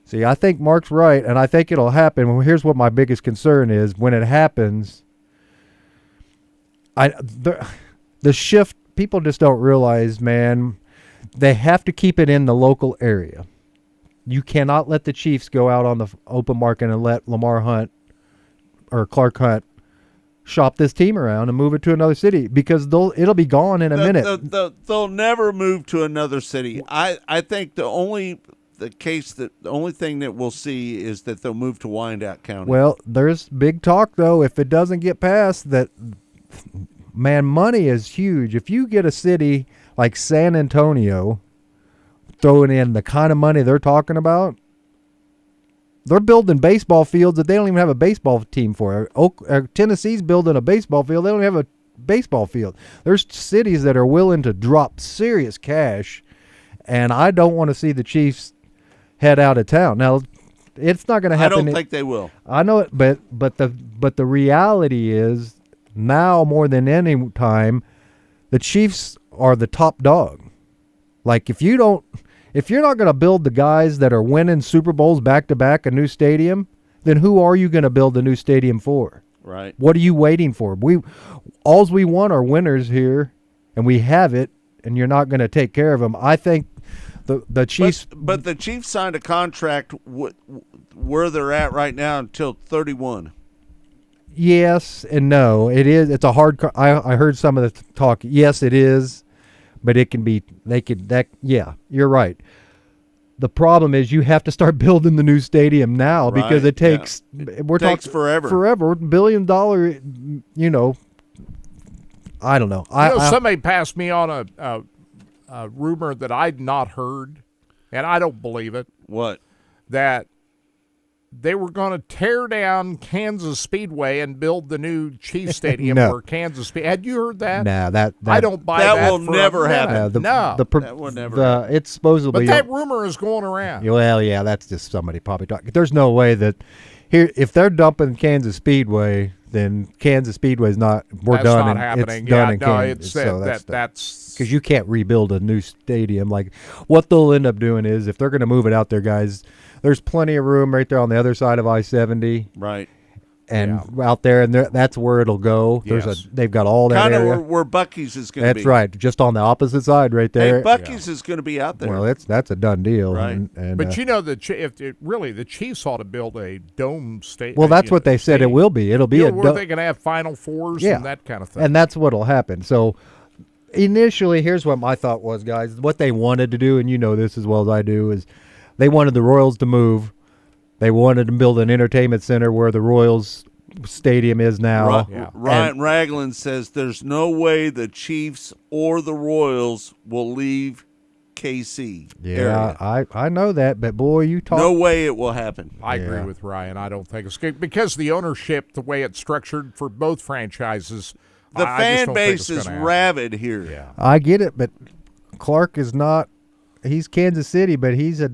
See, I think Mark's right, and I think it'll happen. Well, here's what my biggest concern is. When it happens, the shift, people just don't realize, man, they have to keep it in the local area. You cannot let the Chiefs go out on the open market and let Lamar Hunt or Clark Hunt shop this team around and move it to another city because it'll be gone in a minute. They'll never move to another city. I think the only thing that we'll see is that they'll move to Wyandotte County. Well, there's big talk, though, if it doesn't get passed, that, man, money is huge. If you get a city like San Antonio throwing in the kind of money they're talking about, They're building baseball fields that they don't even have a baseball team for. Tennessee's building a baseball field. They don't have a baseball field. There's cities that are willing to drop serious cash, and I don't want to see the Chiefs head out of town. Now, it's not going to happen. I don't think they will. I know it, but the reality is now more than any time, the Chiefs are the top dog. Like if you're not going to build the guys that are winning Super Bowls back to back a new stadium, then who are you going to build a new stadium for? Right. What are you waiting for? Alls we want are winners here, and we have it, and you're not going to take care of them. I think the Chiefs. But the Chiefs signed a contract where they're at right now until 31. Yes and no. It is. It's a hard. I heard some of the talk. Yes, it is, but it can be. Yeah, you're right. The problem is you have to start building the new stadium now because it takes. Yeah. It takes forever. Forever. $1 billion. You know. I don't know. Somebody passed me on a rumor that I'd not heard, and I don't believe it. What? That they were going to tear down Kansas Speedway and build the new Chiefs Stadium for Kansas Speedway. Had you heard that? Nah, that I don't buy that. That will never happen. That will never happen. It's supposedly. But that rumor is going around. Well, yeah, that's just somebody probably talking. There's no way that here if they're dumping Kansas Speedway, then Kansas Speedway's not. We're that's done. Not happening. It's done in no, Kansas. It's so that's because you can't rebuild a new stadium. Like what they'll end up doing is if they're going to move it out there, guys. There's plenty of room right there on the other side of I-70. Right. And out there, and that's where it'll go. They've got all that area. Kind of where Buc-ee's is going to be. That's right, just on the opposite side right there. Hey, Buc-ee's is going to be out there. Well, that's a done deal. Right. But the Chiefs ought to build a dome stadium. Well, that's what they said it will be. It'll be a where they can have Final Fours and that kind of thing. And that's what'll happen. So initially, here's what my thought was, guys. What they wanted to do, and you know this as well as I do, is they wanted the Royals to move. They wanted to build an entertainment center where the Royals stadium is now. Ryan Ragland says there's no way the Chiefs or the Royals will leave KC area. I know that, but boy, you talk. No way it will happen. I agree with Ryan. I don't think it's good because the ownership, the way it's structured for both franchises, the fan base is rabid here. Yeah. I get it, but Clark is not. He's Kansas City, but he's a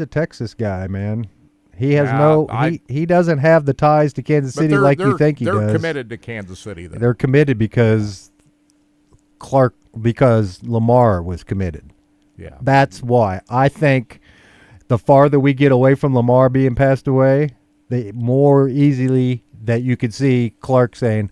Texas guy, man. He has he doesn't have the ties to Kansas City like you think he does. They're committed to Kansas City. Though. They're committed because Lamar was committed. Yeah. That's why. I think the farther we get away from Lamar being passed away, the more easily that you could see Clark saying,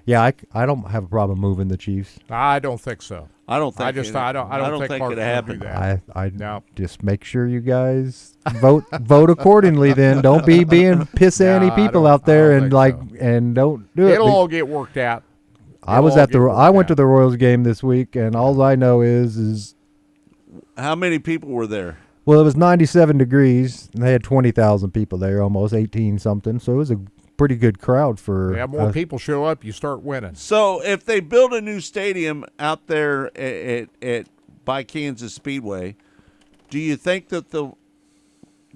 yeah, I don't have a problem moving the Chiefs. I don't think so. I don't think I don't think it'll happen. I just make sure you guys vote accordingly. Then don't be being pissant people out there and don't do it. It'll all get worked out. I went to the Royals game this week, and all I know is how many people were there? Well, it was 97 degrees, and they had 20,000 people there, almost 18 something. So it was a pretty good crowd for. Yeah, more people show up, you start winning. So if they build a new stadium out there by Kansas Speedway, do you think that they'll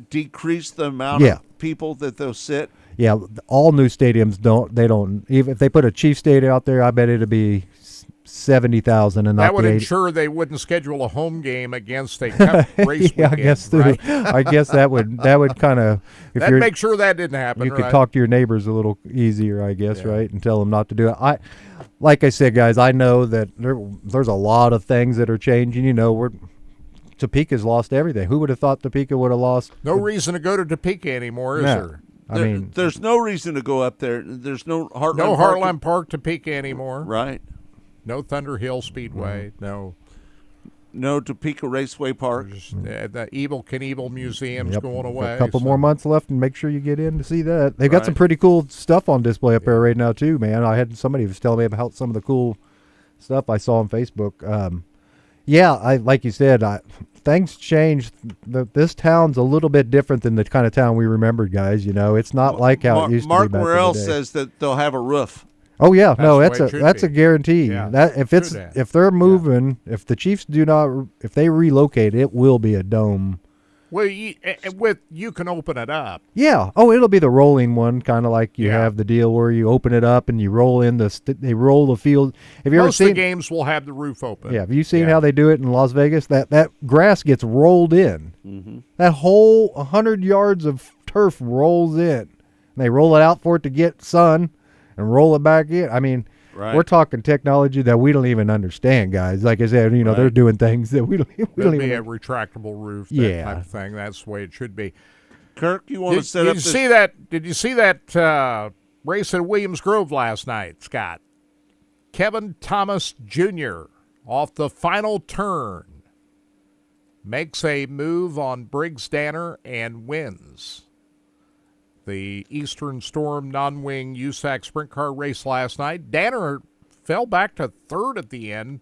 decrease the amount of people that they'll sit? Yeah, all new stadiums don't. Even if they put a Chiefs stadium out there, I bet it'll be 70,000 and not that would 80. ensure they wouldn't schedule a home game against a cup race weekend, I guess right? I guess that would kind of make sure that didn't happen. You could talk to your neighbors a little easier, I guess, right, and tell them not to do it. Like I said, guys, I know that there's a lot of things that are changing. You know, Topeka's lost everything. Who would have thought Topeka would have lost? No reason to go to Topeka anymore, is there? I mean, there's no reason to go up there. There's no Heartland Park Topeka anymore. Right. No Thunder Hill Speedway. No Topeka Raceway Park. The Evel Knievel Museum's going away. A couple more months left, and make sure you get in to see that. They've got some pretty cool stuff on display up there right now too, man. I had somebody was telling me about some of the cool stuff I saw on Facebook. Like you said, things changed. This town's a little bit different than the kind of town we remembered, guys. You know, it's not like how it used to be back in the day. Mark Morrell says that they'll have a roof. Oh yeah, that's a guarantee. Yeah. That if they're moving, if the Chiefs if they relocate, it will be a dome. Well, you can open it up. Yeah. Oh, it'll be the rolling one, kind of like you have the deal where you open it up and you roll in they roll the field. Have you Most ever seen of the games will have the roof open. Yeah. Have you seen how they do it in Las Vegas? That grass gets rolled in. Mm-hmm. That whole 100 yards of turf rolls in. And they roll it out for it to get sun and roll it back in. I mean, right. We're talking technology that we don't even understand, guys. Like I said, they're doing things that we don't There'll even be a retractable roof, type of thing. That's the way it should be. Kirk, you want to set up Did you see that race at Williams Grove last night, Scott? Kevin Thomas Jr. off the final turn makes a move on Briggs Danner and wins the Eastern Storm non-wing USAC sprint car race last night. Danner fell back to third at the end.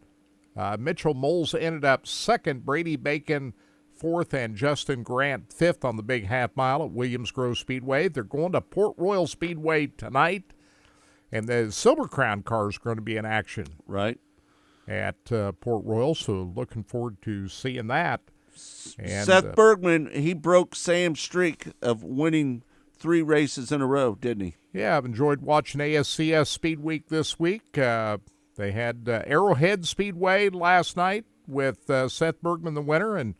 Mitchell Moles ended up second. Brady Bacon fourth, and Justin Grant fifth on the big half mile at Williams Grove Speedway. They're going to Port Royal Speedway tonight, and the Silver Crown car is going to be in action at Port Royal, so looking forward to seeing that. And, Seth Bergman, he broke Sam's streak of winning 3 races in a row, didn't he? Yeah, I've enjoyed watching ASCS Speed Week this week. They had Arrowhead Speedway last night with Seth Bergman the winner, and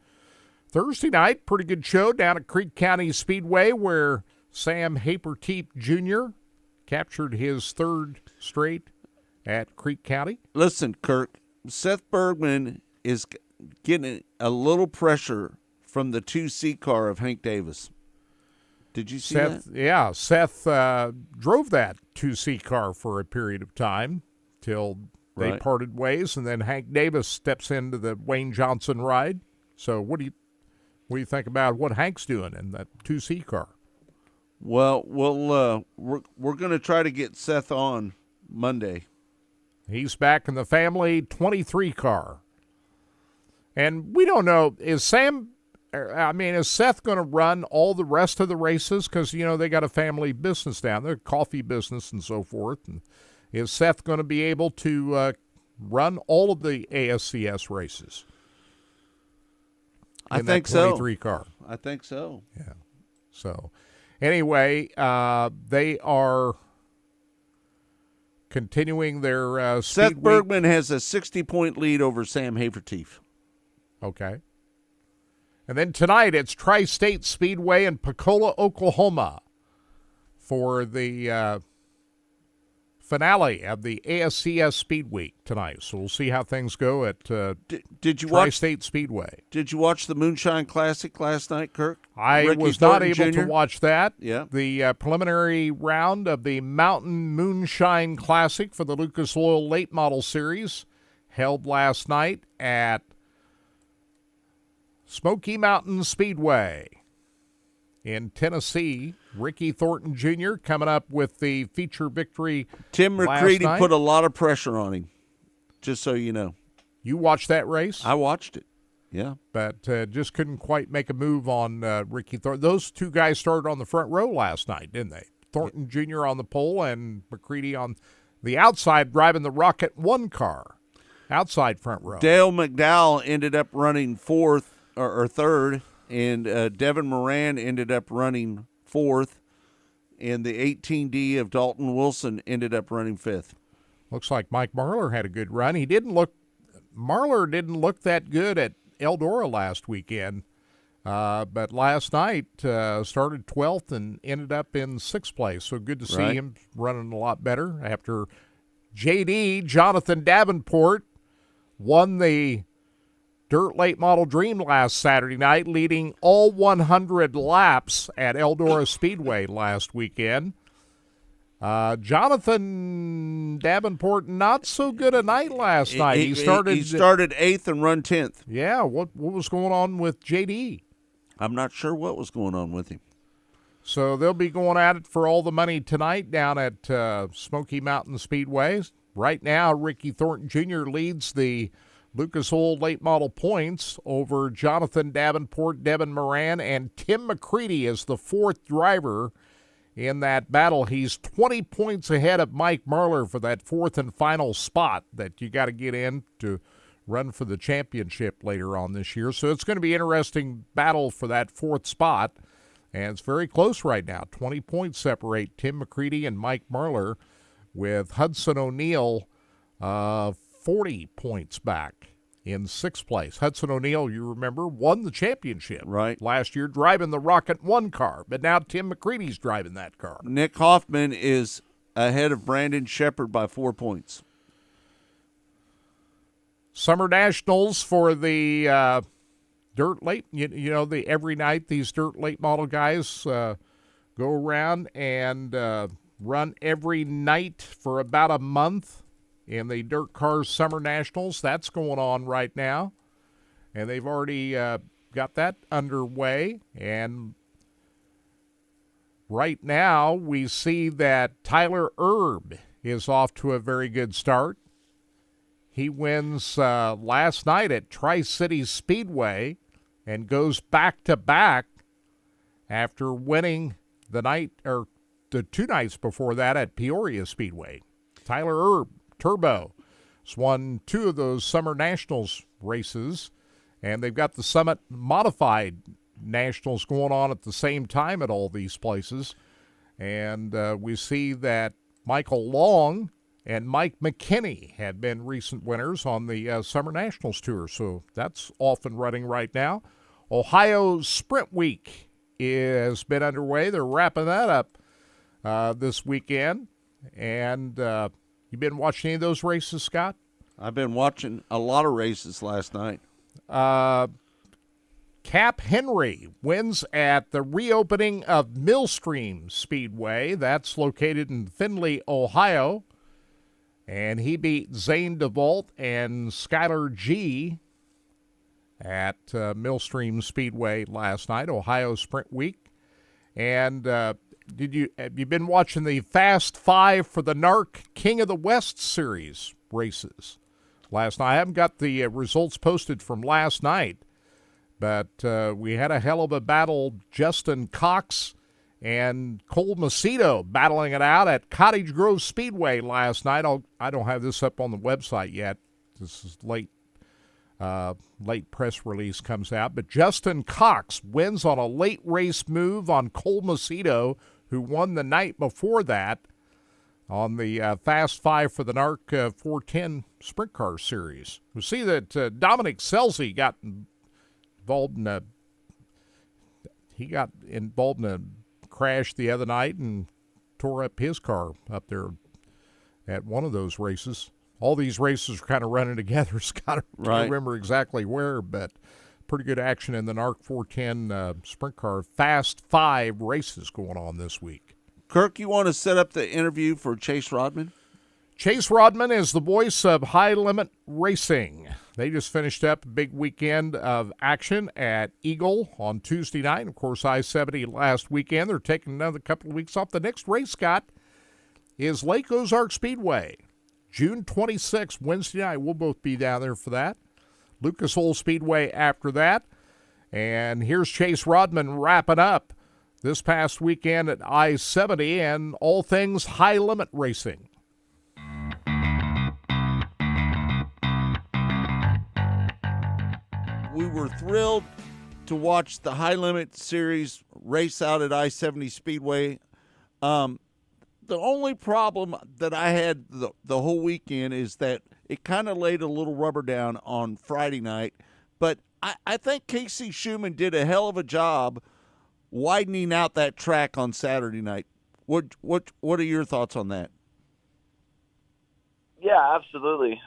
Thursday night, pretty good show down at Creek County Speedway where Sam Haperteep Jr. captured his third straight at Creek County. Listen, Kirk, Seth Bergman is getting a little pressure from the 2C car of Hank Davis. Did you see that? Yeah, Seth drove that 2C car for a period of time till they parted ways, and then Hank Davis steps into the Wayne Johnson ride. So what do you think about what Hank's doing in that 2C car? Well, we're going to try to get Seth on Monday. He's back in the family 23 car. And we don't know, is Seth going to run all the rest of the races? Because, they got a family business down there, coffee business and so forth. And is Seth going to be able to run all of the ASCS races? I think so. 23 car. I think so. Yeah. So, anyway, they are continuing their Seth Bergman has a 60-point lead over Sam Haverteef. Okay. And then tonight it's Tri-State Speedway in Pecola, Oklahoma for the finale of the ASCS Speed Week tonight. So we'll see how things go at Tri-State Speedway. Did you watch the Moonshine Classic last night, Kirk? I Ricky was Thornton not able Jr.? to watch that. Yeah. The preliminary round of the Mountain Moonshine Classic for the Lucas Oil Late Model Series held last night at Smoky Mountain Speedway in Tennessee. Ricky Thornton Jr. coming up with the feature victory. Tim McCready put a lot of pressure on him, just so you know. You watched that race? I watched it, yeah. But just couldn't quite make a move on Ricky Thornton. Those two guys started on the front row last night, didn't they? Thornton Jr. on the pole and McCready on the outside driving the Rocket 1 car, outside front row. Dale McDowell ended up running fourth or third, and Devin Moran ended up running fourth, and the 18D of Dalton Wilson ended up running fifth. Looks like Mike Marlar had a good run. Marlar didn't look that good at Eldora last weekend, but last night started 12th and ended up in 6th place. So good to see him running a lot better after JD, Jonathan Davenport, won the Dirt Late Model Dream last Saturday night, leading all 100 laps at Eldora Speedway last weekend. Jonathan Davenport, not so good a night last night. He started 8th and run 10th. Yeah, what was going on with JD? I'm not sure what was going on with him. So they'll be going at it for all the money tonight down at Smoky Mountain Speedway. Right now, Ricky Thornton Jr. leads the Lucas Oil Late Model points over Jonathan Davenport, Devin Moran, and Tim McCready is the fourth driver in that battle. He's 20 points ahead of Mike Marlar for that fourth and final spot that you got to get in to run for the championship later on this year. So it's going to be an interesting battle for that fourth spot. And it's very close right now. 20 points separate Tim McCready and Mike Marlar, with Hudson O'Neal 40 points back in sixth place. Hudson O'Neal, you remember, won the championship last year driving the Rocket 1 car, but now Tim McCready's driving that car. Nick Hoffman is ahead of Brandon Shepard by 4 points. Summer Nationals for the dirt late, every night these dirt late model guys go around and run every night for about a month in the Dirt Cars Summer Nationals. That's going on right now, and they've already got that underway. And right now we see that Tyler Erb is off to a very good start. He wins last night at Tri-Cities Speedway and goes back-to-back after winning the 2 nights before that at Peoria Speedway. Tyler Erb, Turbo, has won 2 of those Summer Nationals races, and they've got the Summit Modified Nationals going on at the same time at all these places. And we see that Michael Long and Mike McKinney have been recent winners on the Summer Nationals Tour, so that's off and running right now. Ohio Sprint Week has been underway. They're wrapping that up this weekend. And you been watching any of those races, Scott? I've been watching a lot of races last night. Cap Henry wins at the reopening of Millstream Speedway. That's located in Findlay, Ohio. And he beat Zane DeVault and Skylar G at Millstream Speedway last night, Ohio Sprint Week. And have you been watching the Fast 5 for the NARC King of the West Series races last night? I haven't got the results posted from last night, but we had a hell of a battle. Justin Cox and Cole Macedo battling it out at Cottage Grove Speedway last night. I don't have this up on the website yet. This is late press release comes out. But Justin Cox wins on a late race move on Cole Macedo, who won the night before that on the Fast 5 for the NARC 410 Sprint Car Series. We see that Dominic Scelzi got involved in a crash the other night and tore up his car up there at one of those races. All these races are kind of running together, Scott. I can't remember exactly where, but pretty good action in the NARC 410 Sprint Car Fast 5 races going on this week. Kirk, you want to set up the interview for Chase Rodman? Chase Rodman is the voice of High Limit Racing. They just finished up a big weekend of action at Eagle on Tuesday night. Of course, I-70 last weekend. They're taking another couple of weeks off. The next race, Scott, is Lake Ozark Speedway. June 26th, Wednesday night. We'll both be down there for that. Lucas Oil Speedway after that. And here's Chase Rodman wrapping up this past weekend at I-70 and all things high limit racing. We were thrilled to watch the High Limit Series race out at I-70 Speedway. The only problem that I had the whole weekend is that it kind of laid a little rubber down on Friday night. But I think Casey Schumann did a hell of a job widening out that track on Saturday night. What are your thoughts on that? Yeah, absolutely.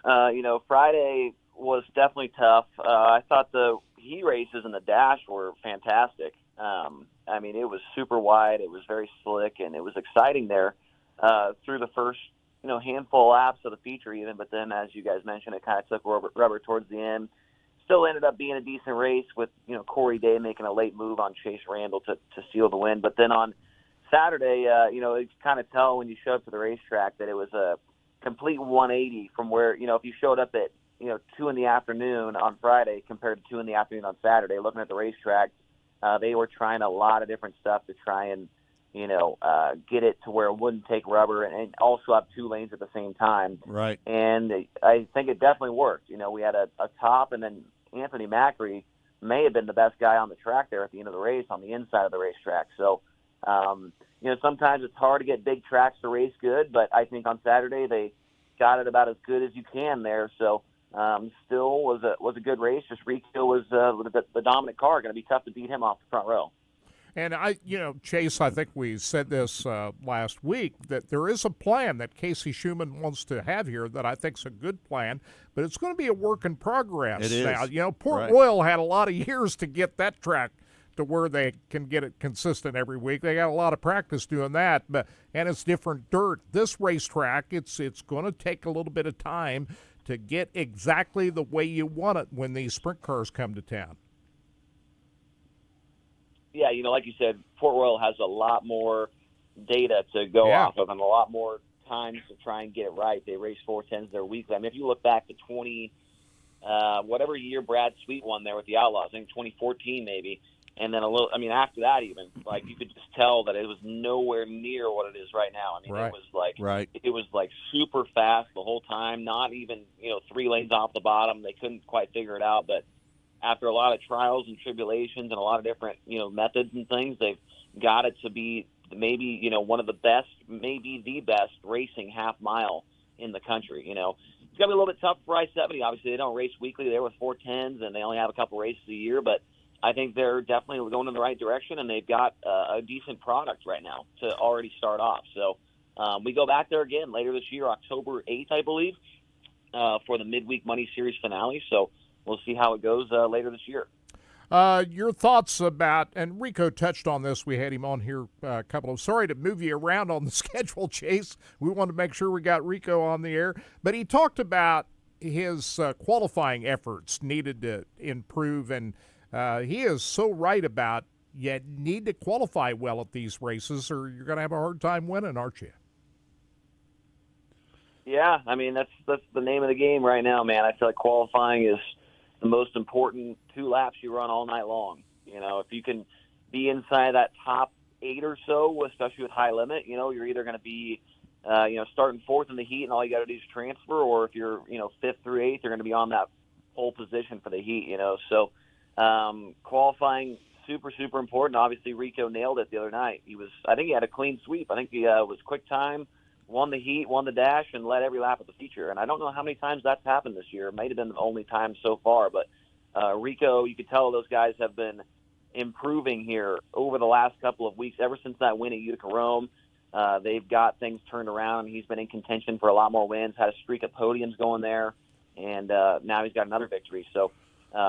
Friday was definitely tough. I thought the heat races and the dash were fantastic. It was super wide. It was very slick, and it was exciting there through the first, handful of laps of the feature even. But then, as you guys mentioned, it kind of took rubber towards the end. Still ended up being a decent race with, Corey Day making a late move on Chase Randall to seal the win. But then on Saturday, you kind of tell when you show up to the racetrack that it was a complete 180 from where, if you showed up at 2 in the afternoon on Friday compared to 2 in the afternoon on Saturday, looking at the racetrack, they were trying a lot of different stuff to try and, get it to where it wouldn't take rubber and also have 2 lanes at the same time. Right. And I think it definitely worked. We had a top, and then Anthony Macri may have been the best guy on the track there at the end of the race on the inside of the racetrack. So, sometimes it's hard to get big tracks to race good, but I think on Saturday they got it about as good as you can there. So, still was a good race. Just Rico was the dominant car. Going to be tough to beat him off the front row. And Chase, I think we said this last week, that there is a plan that Casey Schumann wants to have here that I think is a good plan, but it's going to be a work in progress. It is. Now, Port Royal had a lot of years to get that track to where they can get it consistent every week. They got a lot of practice doing that, and it's different dirt. This racetrack, it's going to take a little bit of time to get exactly the way you want it when these sprint cars come to town. Yeah, like you said, Port Royal has a lot more data to go off of and a lot more times to try and get it right. They race 410s there weekly. I mean, if you look back to whatever year Brad Sweet won there with the Outlaws, I think 2014 maybe, and then after that even, you could just tell that it was nowhere near what it is right now. I mean, right. It was super fast the whole time, not even, 3 lanes off the bottom. They couldn't quite figure it out, but after a lot of trials and tribulations and a lot of different, methods and things, they've got it to be maybe, one of the best, maybe the best racing half mile in the country. It's going to be a little bit tough for I-70. Obviously, they don't race weekly. They're with 410s, and they only have a couple races a year, but I think they're definitely going in the right direction, and they've got a decent product right now to already start off. So we go back there again later this year, October 8th, I believe, for the Midweek Money Series finale. So we'll see how it goes later this year. Your thoughts about, and Rico touched on this, we had him on here sorry to move you around on the schedule, Chase. We wanted to make sure we got Rico on the air. But he talked about his qualifying efforts needed to improve, and he is so right about you need to qualify well at these races or you're going to have a hard time winning, aren't you? Yeah, I mean, that's the name of the game right now, man. I feel like qualifying is the most important 2 laps you run all night long. If you can be inside that top 8 or so, especially with high limit, you're either going to be, starting 4th in the heat and all you got to do is transfer, or if you're, 5th through 8th, you're going to be on that pole position for the heat, So qualifying, super, super important. Obviously, Rico nailed it the other night. I think he had a clean sweep. I think he was quick time, won the heat, won the dash, and led every lap of the feature. And I don't know how many times that's happened this year. It might have been the only time so far. But Rico, you could tell those guys have been improving here over the last couple of weeks. Ever since that win at Utica Rome, they've got things turned around. He's been in contention for a lot more wins, had a streak of podiums going there, and now he's got another victory. So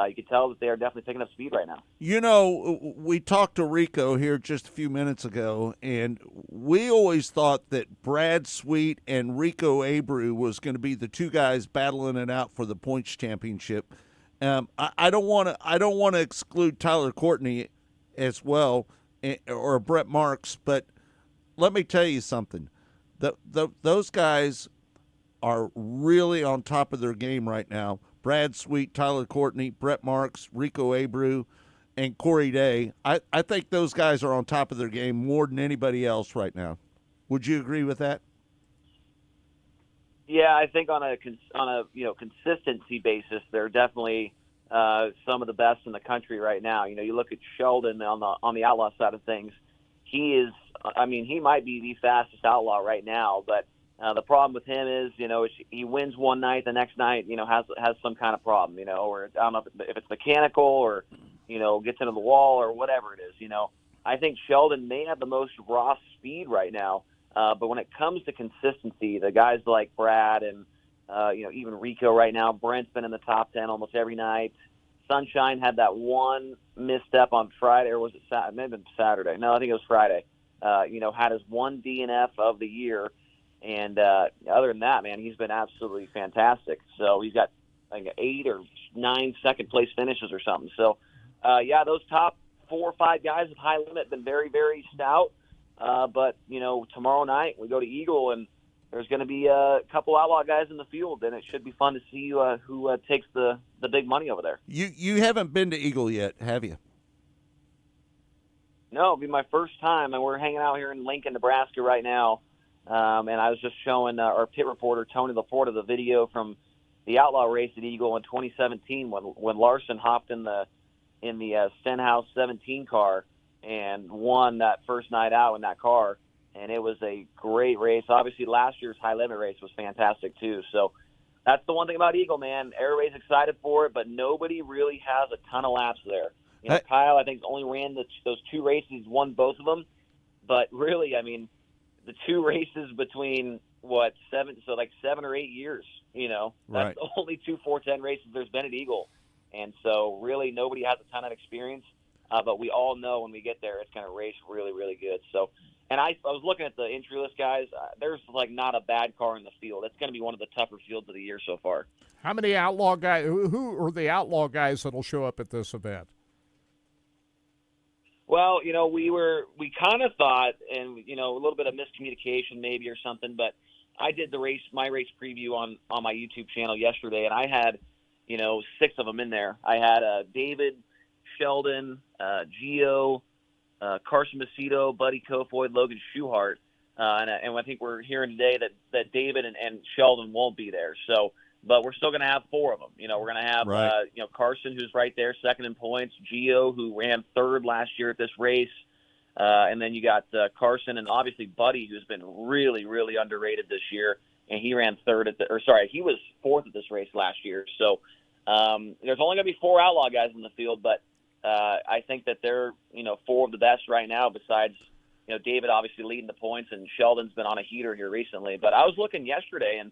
you can tell that they are definitely picking up speed right now. We talked to Rico here just a few minutes ago, and we always thought that Brad Sweet and Rico Abreu was going to be the 2 guys battling it out for the points championship. I don't want to exclude Tyler Courtney as well, or Brett Marks, but let me tell you something. Those guys are really on top of their game right now. Brad Sweet, Tyler Courtney, Brett Marks, Rico Abreu, and Corey Day. I think those guys are on top of their game more than anybody else right now. Would you agree with that? Yeah, I think on a consistency basis, they're definitely some of the best in the country right now. You look at Sheldon on the outlaw side of things. He might be the fastest outlaw right now, but the problem with him is, he wins one night, the next night, has some kind of problem, or I don't know if it's mechanical or, gets into the wall or whatever it is. I think Sheldon may have the most raw speed right now, but when it comes to consistency, the guys like Brad and, even Rico right now, Brent's been in the top 10 almost every night. Sunshine had that one misstep on Friday, or was it Saturday? It may have been Saturday. No, I think it was Friday. Had his one DNF of the year. And other than that, man, he's been absolutely fantastic. So he's got like 8 or 9 second-place finishes or something. So, those top 4 or 5 guys with high limit have been very, very stout. But, tomorrow night we go to Eagle, and there's going to be a couple outlaw guys in the field, and it should be fun to see who takes the big money over there. You haven't been to Eagle yet, have you? No, it'll be my first time, and we're hanging out here in Lincoln, Nebraska right now. And I was just showing our pit reporter, Tony Laporta, the video from the Outlaw race at Eagle in 2017 when Larson hopped in the Stenhouse 17 car and won that first night out in that car. And it was a great race. Obviously, last year's high limit race was fantastic too. So that's the one thing about Eagle, man. Everybody's excited for it, but nobody really has a ton of laps there. You know, Kyle, I think, only ran those 2 races, won both of them. But really, I mean, the 2 races between, 7 or 8 years, you know. That's right. The only 2 410 races there's been at Eagle. And so really nobody has a ton of experience, but we all know when we get there it's going to race really, really good. So, and I was looking at the entry list guys. There's not a bad car in the field. It's going to be one of the tougher fields of the year so far. How many Outlaw guys? Who are the Outlaw guys that'll show up at this event? Well, you know, we kind of thought, and, you know, a little bit of miscommunication maybe or something, but I did my race preview on my YouTube channel yesterday, and I had, you know, 6 of them in there. I had David, Sheldon, Gio, Carson Macedo, Buddy Kofoid, Logan Schuchart, and I think we're hearing today that David and Sheldon won't be there. So, but we're still going to have 4 of them. You know, we're going to have, you know, Carson, who's right there, second in points, Gio, who ran 3rd last year at this race, and then you got Carson and obviously Buddy, who's been really, really underrated this year, and he ran 3rd he was 4th at this race last year. So there's only going to be 4 Outlaw guys in the field, but I think that they're, you know, 4 of the best right now, besides, you know, David obviously leading the points, and Sheldon's been on a heater here recently. But I was looking yesterday, and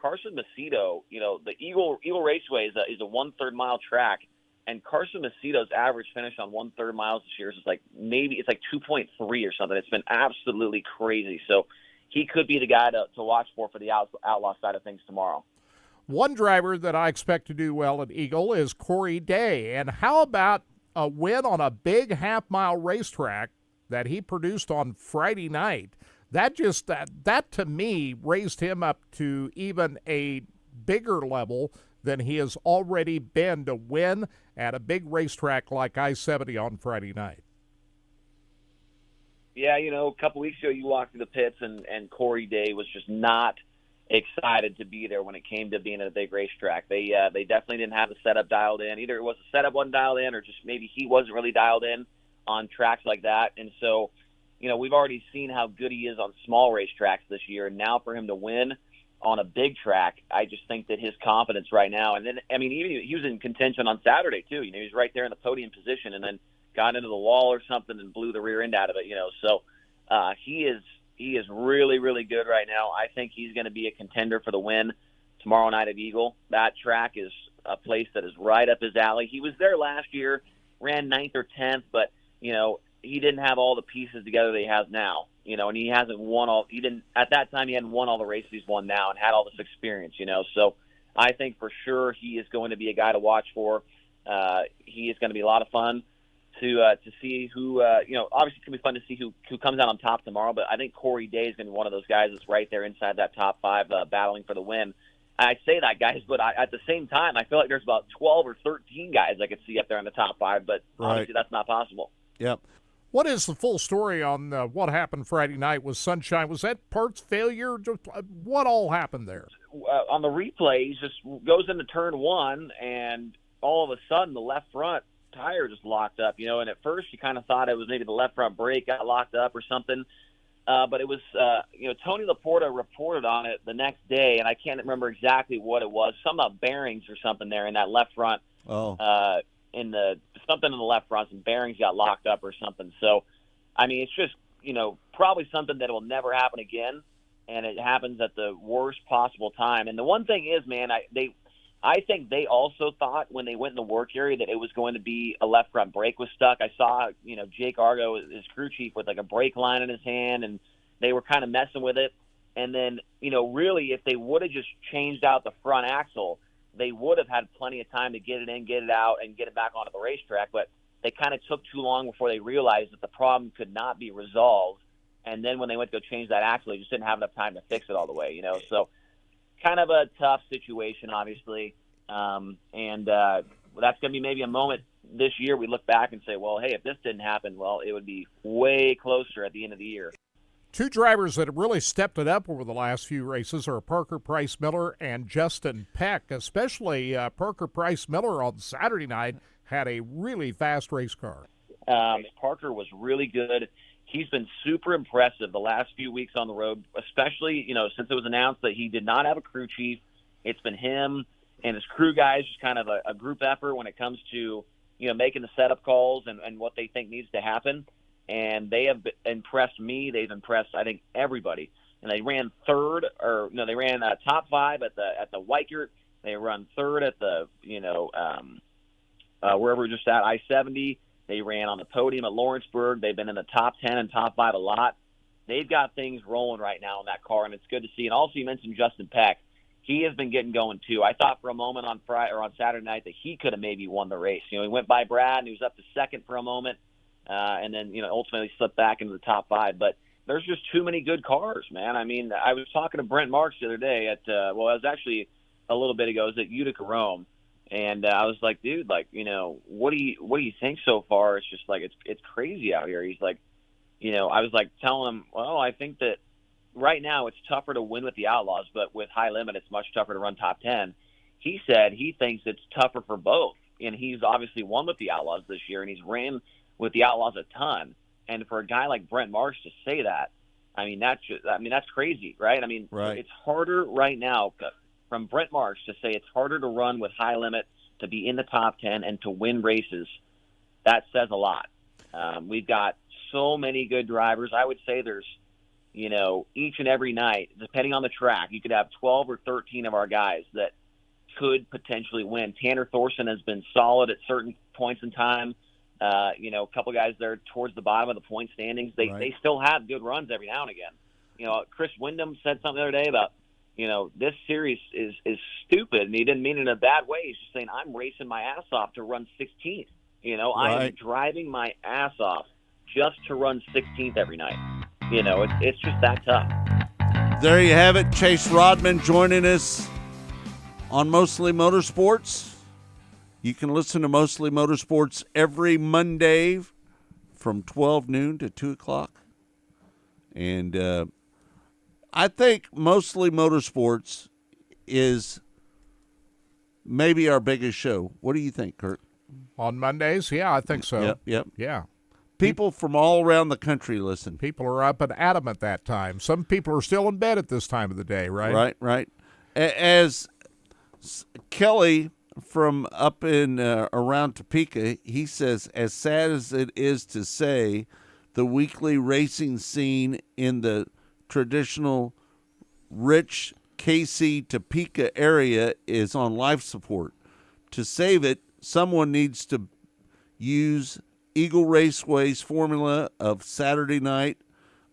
Carson Macedo, you know, the Eagle Raceway is a 1/3 mile track, and Carson Macedo's average finish on 1/3 miles this year is like 2.3 or something. It's been absolutely crazy. So he could be the guy to watch for the Outlaw side of things tomorrow. One driver that I expect to do well at Eagle is Corey Day. And how about a win on a big half-mile racetrack that he produced on Friday night? That to me raised him up to even a bigger level than he has already been to win at a big racetrack like I-70 on Friday night. Yeah, you know, a couple weeks ago you walked through the pits and Corey Day was just not excited to be there when it came to being at a big racetrack. They definitely didn't have the setup dialed in. Either it was the setup wasn't dialed in, or just maybe he wasn't really dialed in on tracks like that. And so, you know, we've already seen how good he is on small racetracks this year, and now for him to win on a big track, I just think that his confidence right now, and then, I mean, even he was in contention on Saturday too. You know, he was right there in the podium position, and then got into the wall or something and blew the rear end out of it. You know, so he is really, really good right now. I think he's going to be a contender for the win tomorrow night at Eagle. That track is a place that is right up his alley. He was there last year, ran 9th or 10th, but, you know, he didn't have all the pieces together that he has now, you know, and he hasn't won at that time he hadn't won all the races he's won now and had all this experience, you know. So I think for sure he is going to be a guy to watch for. He is going to be a lot of fun to see who, you know, obviously it's going to be fun to see who comes out on top tomorrow, but I think Corey Day is going to be one of those guys that's right there inside that top 5 battling for the win. I say that, guys, but at the same time, I feel like there's about 12 or 13 guys I could see up there in the top 5, but obviously that's not possible. Yep. What is the full story on what happened Friday night with Sunshine? Was that parts failure? What all happened there? On the replay, he just goes into turn 1, and all of a sudden the left front tire just locked up, you know, and at first you kind of thought it was maybe the left front brake got locked up or something. But it was, you know, Tony Laporta reported on it the next day, and I can't remember exactly what it was. Some bearings or something there in that left front. Oh. Something in the left front, some bearings got locked up or something. So, I mean, it's just, you know, probably something that will never happen again, and it happens at the worst possible time. And the one thing is, man, I think they also thought when they went in the work area that it was going to be a left front brake was stuck. I saw, you know, Jake Argo, his crew chief, with like a brake line in his hand, and they were kind of messing with it. And then, you know, really, if they would have just changed out the front axle, they would have had plenty of time to get it in, get it out, and get it back onto the racetrack. But they kind of took too long before they realized that the problem could not be resolved. And then when they went to go change that axle, they just didn't have enough time to fix it all the way, you know. So kind of a tough situation, obviously. And that's going to be maybe a moment this year we look back and say, well, hey, if this didn't happen, well, it would be way closer at the end of the year. Two drivers that have really stepped it up over the last few races are Parker Price Miller and Justin Peck, especially Parker Price Miller on Saturday night had a really fast race car. Parker was really good. He's been super impressive the last few weeks on the road, especially, since it was announced that he did not have a crew chief. It's been him and his crew guys, just kind of a group effort when it comes to, making the setup calls and what they think needs to happen. And they have impressed me. They've impressed, I think, everybody. And they ran third, they ran top 5 at the Weikert. They run third at the, wherever we're just at, I-70. They ran on the podium at Lawrenceburg. They've been in the top 10 and top 5 a lot. They've got things rolling right now in that car, and it's good to see. And also, you mentioned Justin Peck. He has been getting going too. I thought for a moment on Saturday night that he could have maybe won the race. He went by Brad, and he was up to second for a moment, and then ultimately slipped back into the top 5. But there's just too many good cars, man. I mean, I was talking to Brent Marks the other day it was actually a little bit ago. It was at Utica Rome. And I was like, dude, what do you think so far? It's just like it's crazy out here. He's like, I was like telling him, well, I think that right now it's tougher to win with the Outlaws, but with High Limit, it's much tougher to run top 10. He said he thinks it's tougher for both, and he's obviously won with the Outlaws this year, and he's ran with the Outlaws a ton. And for a guy like Brent Marks to say that, that's crazy, right? I mean, right. It's harder right now. From Brent Marks to say it's harder to run with High Limit, to be in the top 10, and to win races, that says a lot. We've got so many good drivers. I would say there's, each and every night, depending on the track, you could have 12 or 13 of our guys that could potentially win. Tanner Thorson has been solid at certain points in time. A couple guys there towards the bottom of the point standings. They still have good runs every now and again. Chris Wyndham said something the other day about, this series is stupid, and he didn't mean it in a bad way. He's just saying, I'm racing my ass off to run 16th. I am driving my ass off just to run 16th every night. It's just that tough. There you have it. Chase Rodman joining us on Mostly Motorsports. You can listen to Mostly Motorsports every Monday from 12 noon to 2 o'clock. And I think Mostly Motorsports is maybe our biggest show. What do you think, Kurt? On Mondays? Yeah, I think so. Yep. Yeah. People from all around the country listen. People are up at Adam at that time. Some people are still in bed at this time of the day, right? Right. As Kelly from up in around Topeka, he says, as sad as it is to say, the weekly racing scene in the traditional rich KC Topeka area is on life support. To save it, someone needs to use Eagle Raceway's formula of Saturday night,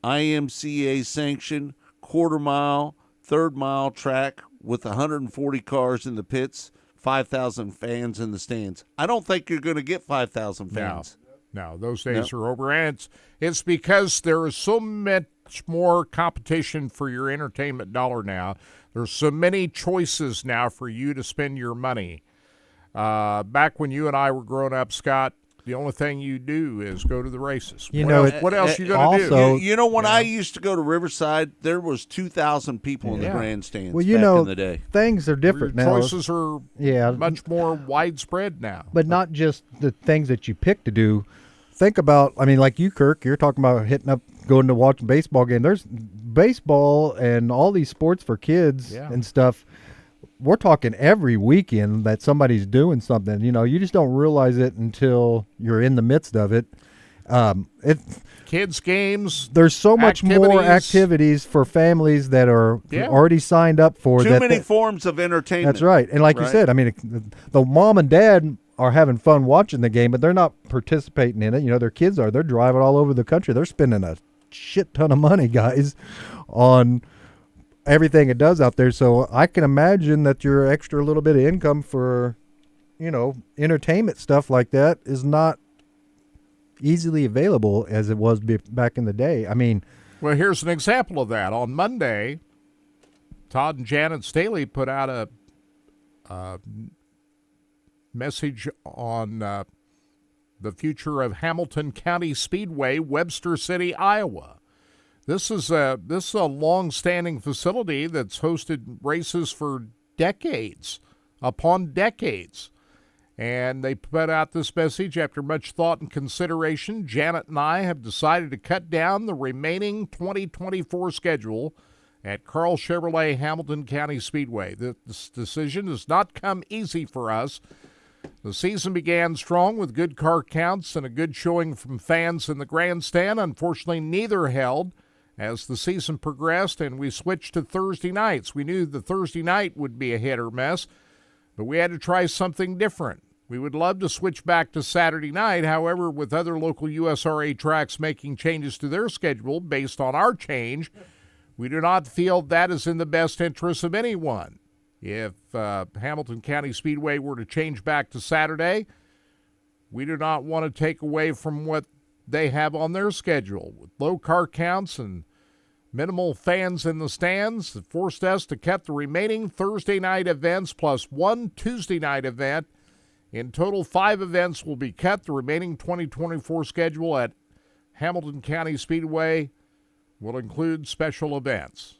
IMCA sanctioned, quarter mile, third mile track with 140 cars in the pits, 5,000 fans in the stands. I don't think you're going to get 5,000 fans. No, those days are over. And it's because there is so much more competition for your entertainment dollar now. There's so many choices now for you to spend your money. Back when you and I were growing up, Scott, the only thing you do is go to the races. What else you going to do? When I used to go to Riverside, there was 2,000 people in the grandstands back in the day. Things are different now. Choices are much more widespread now. But not just the things that you pick to do. Think about, like you, Kirk, you're talking about going to watch a baseball game. There's baseball and all these sports for kids and stuff. We're talking every weekend that somebody's doing something. You just don't realize it until you're in the midst of it. Kids games. There's so much more activities for families that are already signed up for. Too many forms of entertainment. That's right. And like you said, the mom and dad are having fun watching the game, but they're not participating in it. Their kids are. They're driving all over the country. They're spending a shit ton of money, guys, on everything it does out there. So I can imagine that your extra little bit of income for, entertainment stuff like that is not easily available as it was back in the day. Well, here's an example of that. On Monday, Todd and Janet Staley put out a message on the future of Hamilton County Speedway, Webster City, Iowa. This is a long-standing facility that's hosted races for decades upon decades. And they put out this message after much thought and consideration. Janet and I have decided to cut down the remaining 2024 schedule at Carl Chevrolet Hamilton County Speedway. This decision has not come easy for us. The season began strong with good car counts and a good showing from fans in the grandstand. Unfortunately, neither held as the season progressed and we switched to Thursday nights. We knew the Thursday night would be a hit or miss, but we had to try something different. We would love to switch back to Saturday night. However, with other local USRA tracks making changes to their schedule based on our change, we do not feel that is in the best interest of anyone. If Hamilton County Speedway were to change back to Saturday, we do not want to take away from what they have on their schedule. With low car counts and minimal fans in the stands, it forced us to cut the remaining Thursday night events plus one Tuesday night event. In total, 5 events will be cut. The remaining 2024 schedule at Hamilton County Speedway will include special events.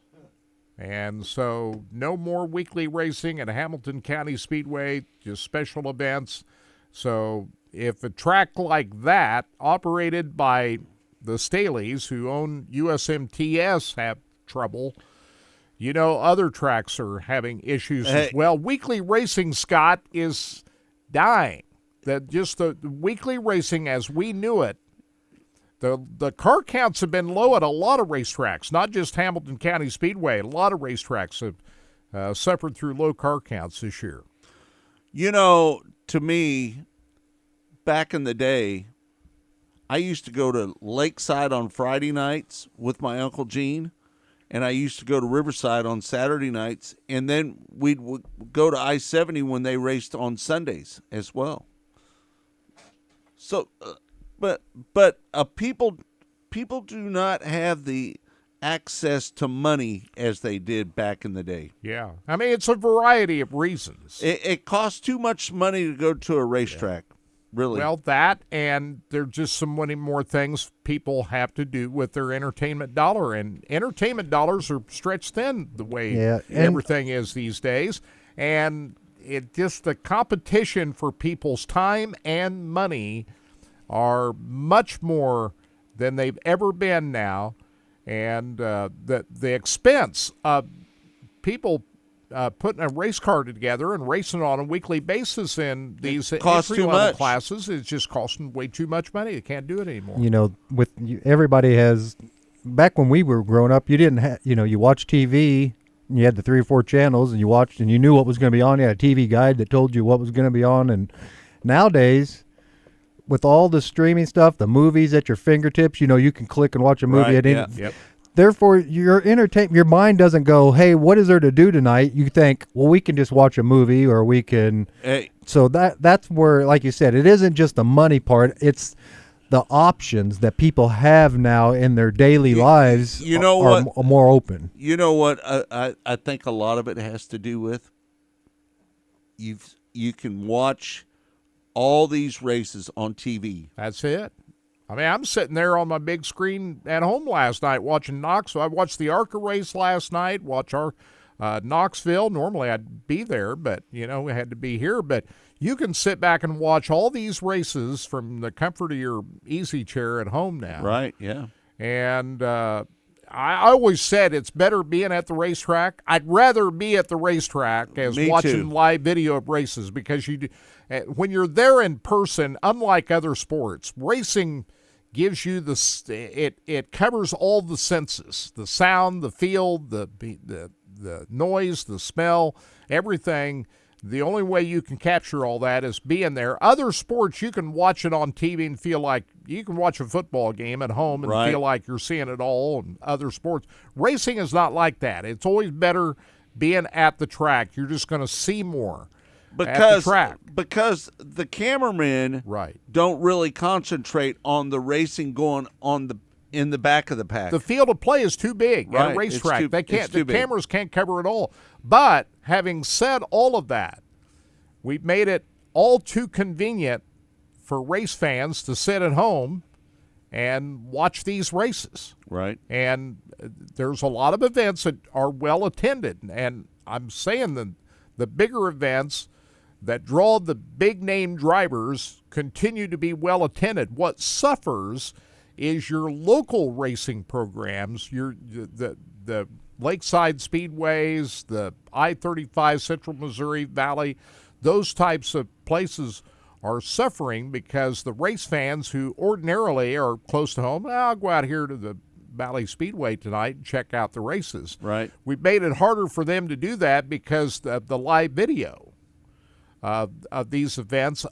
And so no more weekly racing at Hamilton County Speedway, just special events. So if a track like that, operated by the Staleys, who own USMTS, have trouble, you know, other tracks are having issues as well. Weekly racing, Scott, is dying. That just the weekly racing as we knew it, the car counts have been low at a lot of racetracks, not just Hamilton County Speedway. A lot of racetracks have suffered through low car counts this year. You know, to me, back in the day, I used to go to Lakeside on Friday nights with my Uncle Gene, and I used to go to Riverside on Saturday nights, and then we'd go to I-70 when they raced on Sundays as well. So, but people do not have the access to money as they did back in the day. Yeah, I mean, it's a variety of reasons. It costs too much money to go to a racetrack. Yeah. Really? Well, that, and there's just so many more things people have to do with their entertainment dollar, and entertainment dollars are stretched thin the way everything is these days, and it just the competition for people's time and money are much more than they've ever been now, and the expense of people putting a race car together and racing on a weekly basis in these entry-level classes is just costing way too much money. They can't do it anymore. You know, everybody has. Back when we were growing up, you didn't have. You know, you watched TV. You had the 3 or 4 channels, and you watched, and you knew what was going to be on. You had a TV guide that told you what was going to be on. And nowadays, with all the streaming stuff, the movies at your fingertips, you know, you can click and watch a movie at any. Yep. Therefore, your mind doesn't go, hey, what is there to do tonight? You think, well, we can just watch a movie, or we can. So that's where, like you said, it isn't just the money part. It's the options that people have now in their daily lives are more open. You know what? I think a lot of it has to do with you can watch all these races on TV. That's it. I mean, I'm sitting there on my big screen at home last night watching Knoxville. I watched the ARCA race last night, watch our Knoxville. Normally I'd be there, but, you know, we had to be here. But you can sit back and watch all these races from the comfort of your easy chair at home now. Right, yeah. And I always said it's better being at the racetrack. I'd rather be at the racetrack as watching live video of races, because when you're there in person, unlike other sports, racing gives you it covers all the senses: the sound, the feel, the noise, the smell, everything. The only way you can capture all that is being there. Other sports, you can watch it on TV and feel like you can watch a football game at home and feel like you're seeing it all. And other sports, racing is not like that. It's always better being at the track. You're just going to see more. Because the cameramen don't really concentrate on the racing going on in the back of the pack. The field of play is too big at a racetrack. The cameras can't cover it all. But having said all of that, we've made it all too convenient for race fans to sit at home and watch these races. Right. And there's a lot of events that are well attended. And I'm saying that the bigger events that draw the big name drivers continue to be well attended. What suffers is your local racing programs, the Lakeside Speedways, the I-35 Central Missouri Valley, those types of places are suffering because the race fans who ordinarily are close to home, I'll go out here to the Valley Speedway tonight and check out the races. Right. We've made it harder for them to do that because of the live video of these events,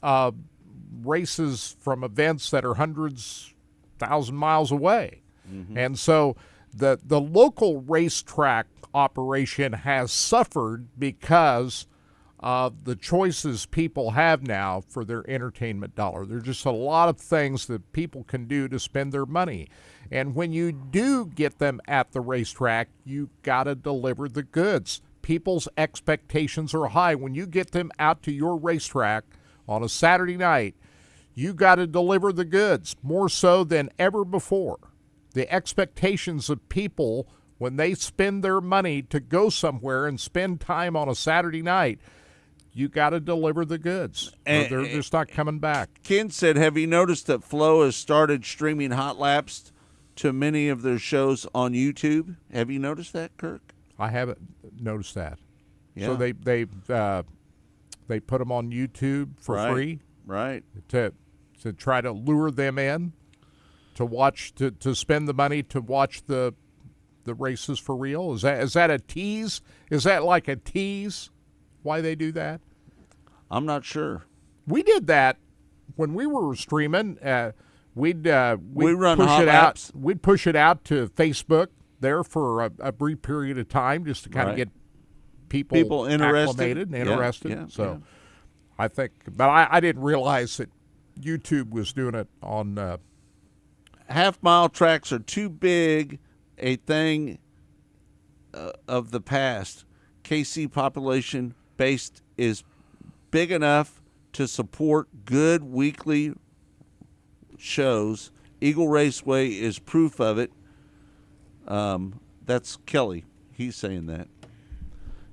races from events that are hundreds, 1,000 miles away. Mm-hmm. And so the local racetrack operation has suffered because of the choices people have now for their entertainment dollar. There's just a lot of things that people can do to spend their money. And when you do get them at the racetrack, you got to deliver the goods. People's expectations are high. When you get them out to your racetrack on a Saturday night, you got to deliver the goods more so than ever before. The expectations of people when they spend their money to go somewhere and spend time on a Saturday night, you got to deliver the goods. Or they're just not coming back. Ken said, have you noticed that Flow has started streaming hot laps to many of their shows on YouTube? Have you noticed that, Kirk? I haven't noticed that. Yeah. So they put them on YouTube for free, right? To try to lure them in to watch, to spend the money to watch the races for real. Is that a tease? Is that like a tease? Why they do that? I'm not sure. We did that when we were streaming. We'd run push hot it laps. out. We'd push it out to Facebook there for a brief period of time just to kind of get people interested. Acclimated and interested. Yeah, so I think, but I didn't realize that YouTube was doing it on. Half-mile tracks are too big a thing of the past. KC population based is big enough to support good weekly shows. Eagle Raceway is proof of it. That's Kelly. He's saying that.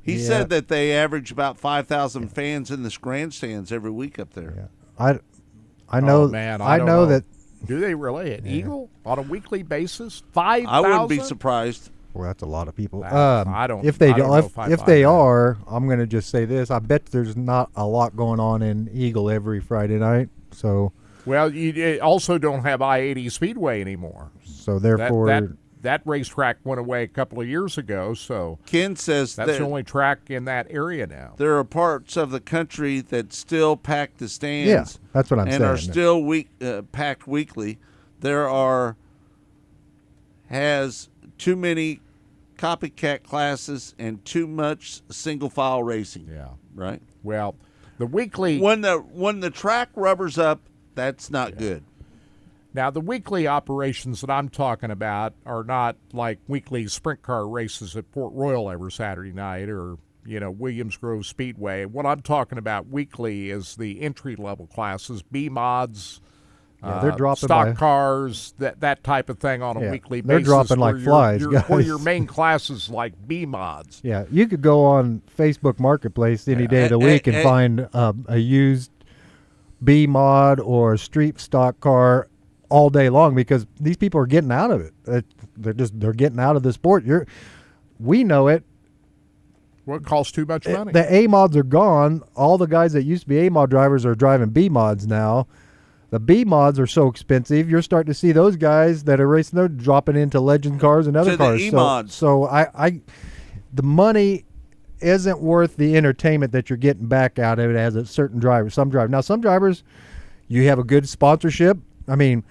He said that they average about 5,000 fans in the grandstands every week up there. Yeah. I know. Oh, man, I know that. Do they really at Eagle on a weekly basis? 5,000? I wouldn't be surprised. Well, that's a lot of people. I don't. If they I don't know if they are, I'm going to just say this. I bet there's not a lot going on in Eagle every Friday night. So. Well, you also don't have I-80 Speedway anymore. So therefore, that racetrack went away a couple of years ago. So Ken says that's the only track in that area now. There are parts of the country that still pack the stands. Yeah, that's what I'm saying. And are still packed weekly. There has too many copycat classes and too much single file racing. Yeah. Right? Well, the weekly when the track rubbers up, that's not good. Now, the weekly operations that I'm talking about are not like weekly sprint car races at Port Royal every Saturday night or, Williams Grove Speedway. What I'm talking about weekly is the entry-level classes, B-mods, they're dropping stock cars, that type of thing on a weekly basis. They're dropping like flies, guys. Where your main classes like B-mods. Yeah, you could go on Facebook Marketplace any day of the week and find a used B-mod or street stock car all day long because these people are getting out of it. They're getting out of the sport. We know it. Well, it costs too much money. The A-mods are gone. All the guys that used to be A-mod drivers are driving B-mods now. The B-mods are so expensive. You're starting to see those guys that are racing, they're dropping into legend cars and other cars. The E-mods. So the money isn't worth the entertainment that you're getting back out of it as a certain driver. Some drivers, you have a good sponsorship. I mean,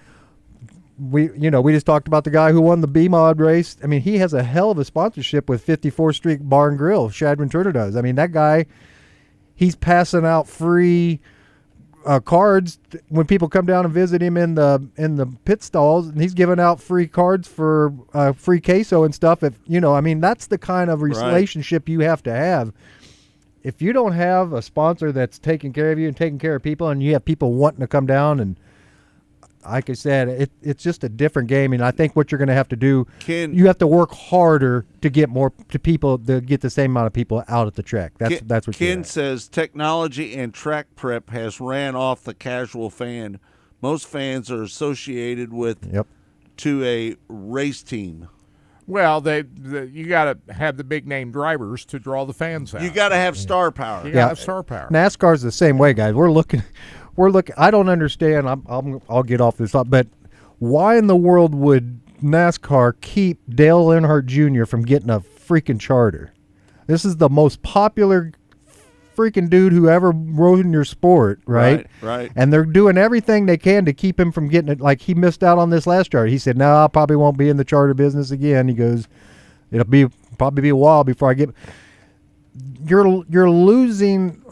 we just talked about the guy who won the B-mod race. I mean, he has a hell of a sponsorship with 54th Street Bar and Grill. Shadron Turner does. I mean, that guy, he's passing out free cards when people come down and visit him in the pit stalls, and he's giving out free cards for free queso and stuff. That's the kind of relationship you have to have. if you don't have a sponsor that's taking care of you and taking care of people, and you have people wanting to come down, and like I said, it's just a different game. And I think what you're going to have to do, you have to work harder to get people to get the same amount of people out at the track. That's what Ken says. Technology and track prep has ran off the casual fan. Most fans are associated with to a race team. Well, you got to have the big name drivers to draw the fans out. You got to have star power. You got to have star power. NASCAR's the same way, guys. We're looking. I don't understand. I'll get off this, but why in the world would NASCAR keep Dale Earnhardt Jr. from getting a freaking charter? This is the most popular freaking dude who ever rode in your sport, right? Right. And they're doing everything they can to keep him from getting it. Like, he missed out on this last charter. He said, "No, I probably won't be in the charter business again." He goes, "It'll probably be a while before I get." You're losing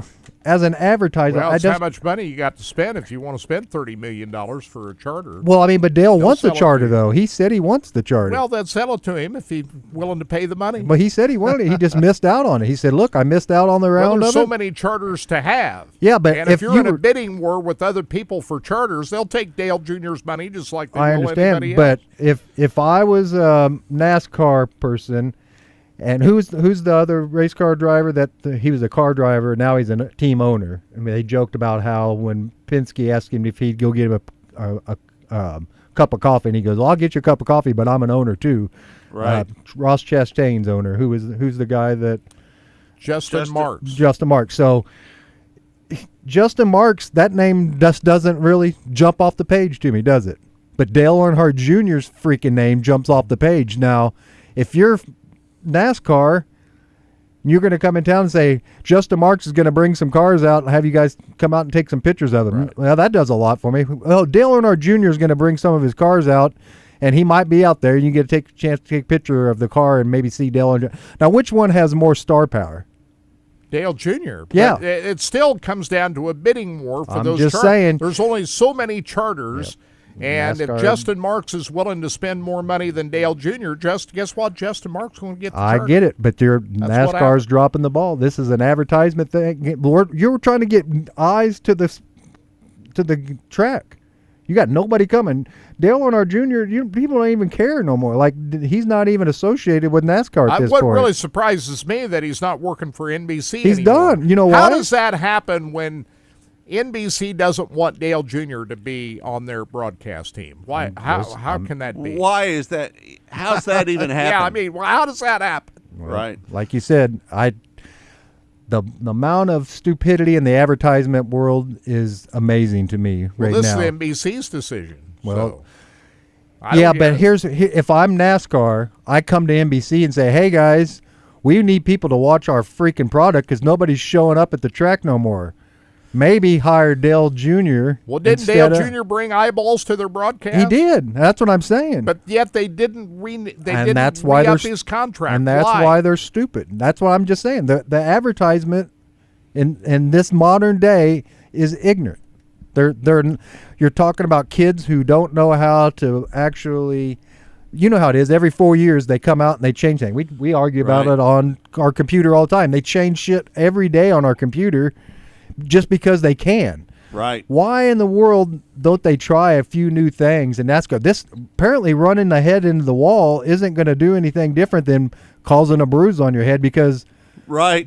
as an advertiser. Well, it's how much money you got to spend if you want to spend $30 million for a charter. Well, I mean, but Dale wants the charter, though. He said he wants the charter. Well, then sell it to him if he's willing to pay the money. But he said he wanted it. He just missed out on it. He said, "Look, I missed out on the round there's of so it." many charters to have. Yeah, but and if you're in a bidding war with other people for charters, they'll take Dale Jr.'s money just like they will anybody else. But if I was a NASCAR person, and who's the other race car driver he was a car driver, now he's a team owner. I mean, they joked about how when Penske asked him if he'd go get him a cup of coffee, and he goes, "Well, I'll get you a cup of coffee, but I'm an owner too." Right. Ross Chastain's owner, who's the guy that Justin Marks. Justin Marks. So Justin Marks, that name just doesn't really jump off the page to me, does it? But Dale Earnhardt Jr.'s freaking name jumps off the page. Now, if you're NASCAR, you're going to come in town and say, "Justin Marks is going to bring some cars out and have you guys come out and take some pictures of them." Right. Well, that does a lot for me. Well, Dale Earnhardt Jr. is going to bring some of his cars out, and he might be out there, and you get to take a chance to take a picture of the car and maybe see Dale Earnhardt. Now, which one has more star power? Dale Jr. Yeah. But it still comes down to a bidding war for those just saying. There's only so many charters. Yep. And NASCAR. If Justin Marks is willing to spend more money than Dale Jr., guess what? Justin Marks going to get the charter. I get it, but NASCAR's dropping the ball. This is an advertisement thing. Lord, you're trying to get eyes to the track. You got nobody coming. Dale Earnhardt Jr., people don't even care no more. Like, he's not even associated with NASCAR at this point. What really surprises me that he's not working for NBC He's anymore. done. You know why? How does that happen when NBC doesn't want Dale Jr. to be on their broadcast team? Why? How can that be? Why is that? How's that even happen? Yeah, I mean, how does that happen? Well, right. Like you said, the amount of stupidity in the advertisement world is amazing to me right now. This is NBC's decision. Well, yeah, but if I'm NASCAR, I come to NBC and say, "Hey guys, we need people to watch our freaking product because nobody's showing up at the track no more." Maybe hire Dale Jr. Well, didn't Dale Jr. bring eyeballs to their broadcast? He did. That's what I'm saying. But yet they didn't that's why re-up his contract. And that's why they're stupid. That's what I'm just saying. The advertisement in this modern day is ignorant. You're talking about kids who don't know how to actually. You know how it is. Every 4 years they come out and they change things. We argue about it on our computer all the time. They change shit every day on our computer. Just because they can. Right. Why in the world don't they try a few new things? And that's good. This apparently running the head into the wall isn't going to do anything different than causing a bruise on your head because right.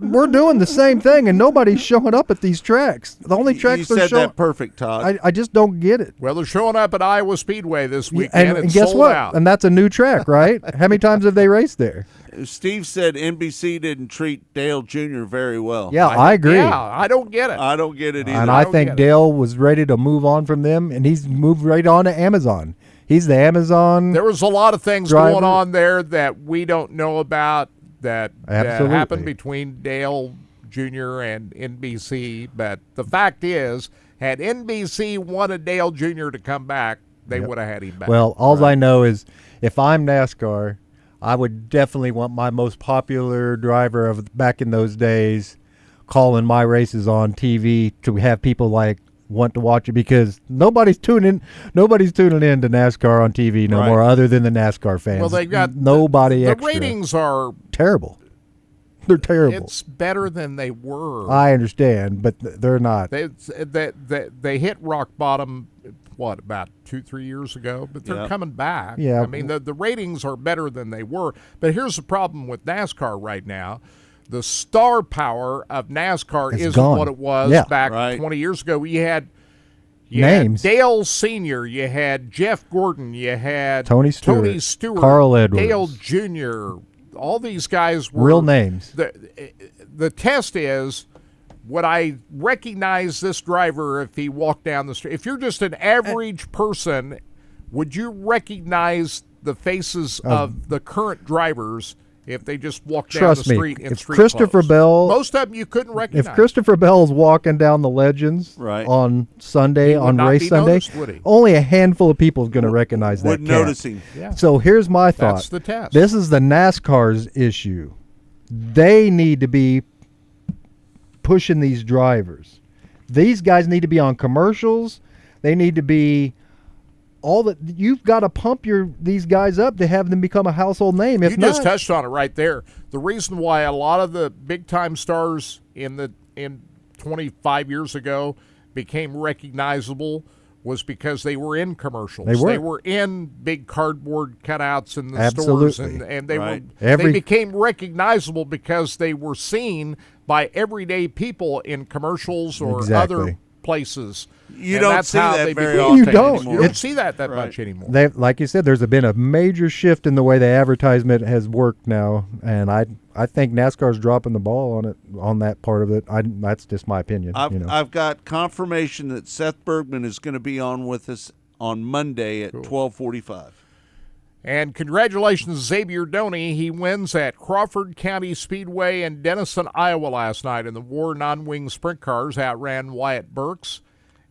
We're doing the same thing and nobody's showing up at these tracks. The only tracks they're showing. You said that perfect, Todd. I just don't get it. Well, they're showing up at Iowa Speedway this weekend and guess sold what? out. And that's a new track, right? How many times have they raced there? Steve said NBC didn't treat Dale Jr. very well. Yeah, I agree. Yeah, I don't get it. I don't get it either. And I think Dale was ready to move on from them, and he's moved right on to Amazon. He's the Amazon. There was a lot of things going on there that we don't know about that happened between Dale Jr. and NBC. But the fact is, had NBC wanted Dale Jr. to come back, they would have had him back. Well, all I know is if I'm NASCAR, I would definitely want my most popular driver of back in those days calling my races on TV to have people want to watch it because nobody's tuning in to NASCAR on TV no more other than the NASCAR fans. Well, they got nobody the extra. ratings are terrible. They're terrible. It's better than they were. I understand, but they're not. They hit rock bottom, what, about 2-3 years ago? But they're coming back. Yeah. I mean, the ratings are better than they were. But here's the problem with NASCAR right now. The star power of NASCAR isn't gone. what it was back 20 years ago. You had names. Dale Sr., you had Jeff Gordon, you had Tony Stewart, Carl Edwards, Dale Jr., all these guys were real names. The test is, would I recognize this driver if he walked down the street? If you're just an average person, would you recognize the faces of the current drivers if they just walked down the street in street Christopher clothes? Bell, most of them you couldn't recognize. If Christopher Bell's walking down the Legends on Sunday, on race Sunday, only a handful of people is going to recognize that. Would notice him. Yeah. So here's my thought. That's the test. This is the NASCAR's issue. They need to be pushing these drivers. These guys need to be on commercials. They need to be you've got to pump these guys up to have them become a household name. If you not, just touched on it right there. The reason why a lot of the big time stars in 25 years ago became recognizable was because they were in commercials. They were in big cardboard cutouts in the stores, and they became recognizable because they were seen by everyday people in commercials or other places. You don't see that very often. You don't. You don't see that much anymore. Like you said, there's been a major shift in the way the advertisement has worked now, and I think NASCAR's dropping the ball on that part of it. That's just my opinion. I've got confirmation that Seth Bergman is going to be on with us on Monday at 12:45. And congratulations to Xavier Doney. He wins at Crawford County Speedway in Denison, Iowa last night in the WAR non-wing sprint cars. Outran Wyatt Burks.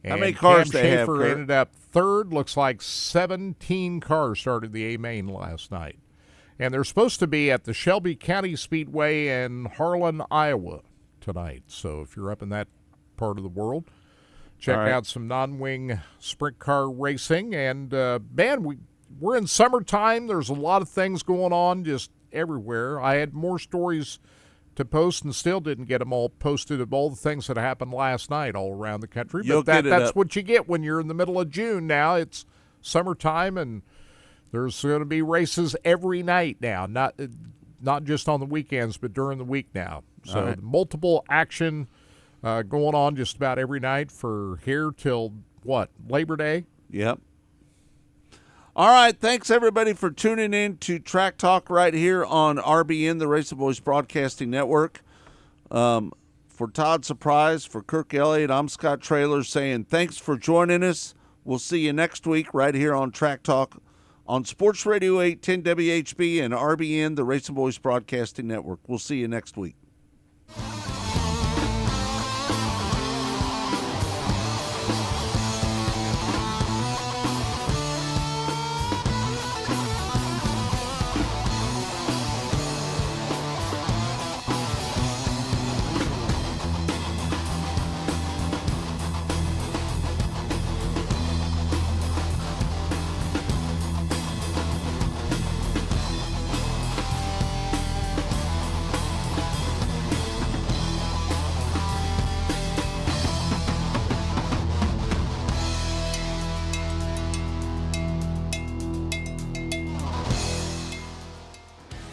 And how many cars Cam they have, Schaefer Kurt? ended up third. Looks like 17 cars started the A-Main last night. And they're supposed to be at the Shelby County Speedway in Harlan, Iowa tonight. So if you're up in that part of the world, check out some non-wing sprint car racing. And, man, we're in summertime. There's a lot of things going on just everywhere. I had more stories to post and still didn't get them all posted of all the things that happened last night all around the country. But that's what you get when you're in the middle of June now. It's summertime, and there's going to be races every night now, not just on the weekends, but during the week now. So multiple action going on just about every night for here till, Labor Day? Yep. All right, thanks everybody for tuning in to Track Talk right here on RBN, the Racing Boys Broadcasting Network. For Todd Surprise, for Kirk Elliott, I'm Scott Traylor saying thanks for joining us. We'll see you next week right here on Track Talk on Sports Radio 810 WHB and RBN, the Racing Boys Broadcasting Network. We'll see you next week.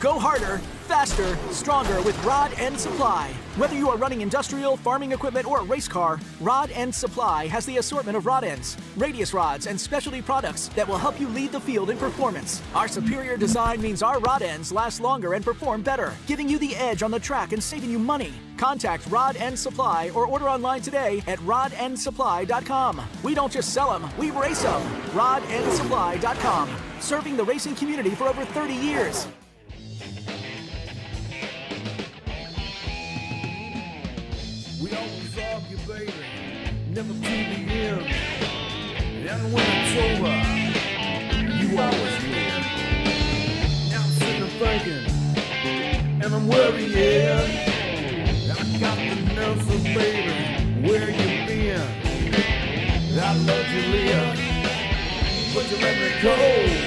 Go harder, faster, stronger with Rod End Supply. Whether you are running industrial, farming equipment, or a race car, Rod End Supply has the assortment of rod ends, radius rods, and specialty products that will help you lead the field in performance. Our superior design means our rod ends last longer and perform better, giving you the edge on the track and saving you money. Contact Rod End Supply or order online today at rodendsupply.com. We don't just sell them, we race them. rodendsupply.com. Serving the racing community for over 30 years. We always argue, baby, never to the end. And when it's over, you always win. Now I'm sitting thinking, and I'm worrying. I got the nerves of baby, where you been? I love you, Leah, but you let me go.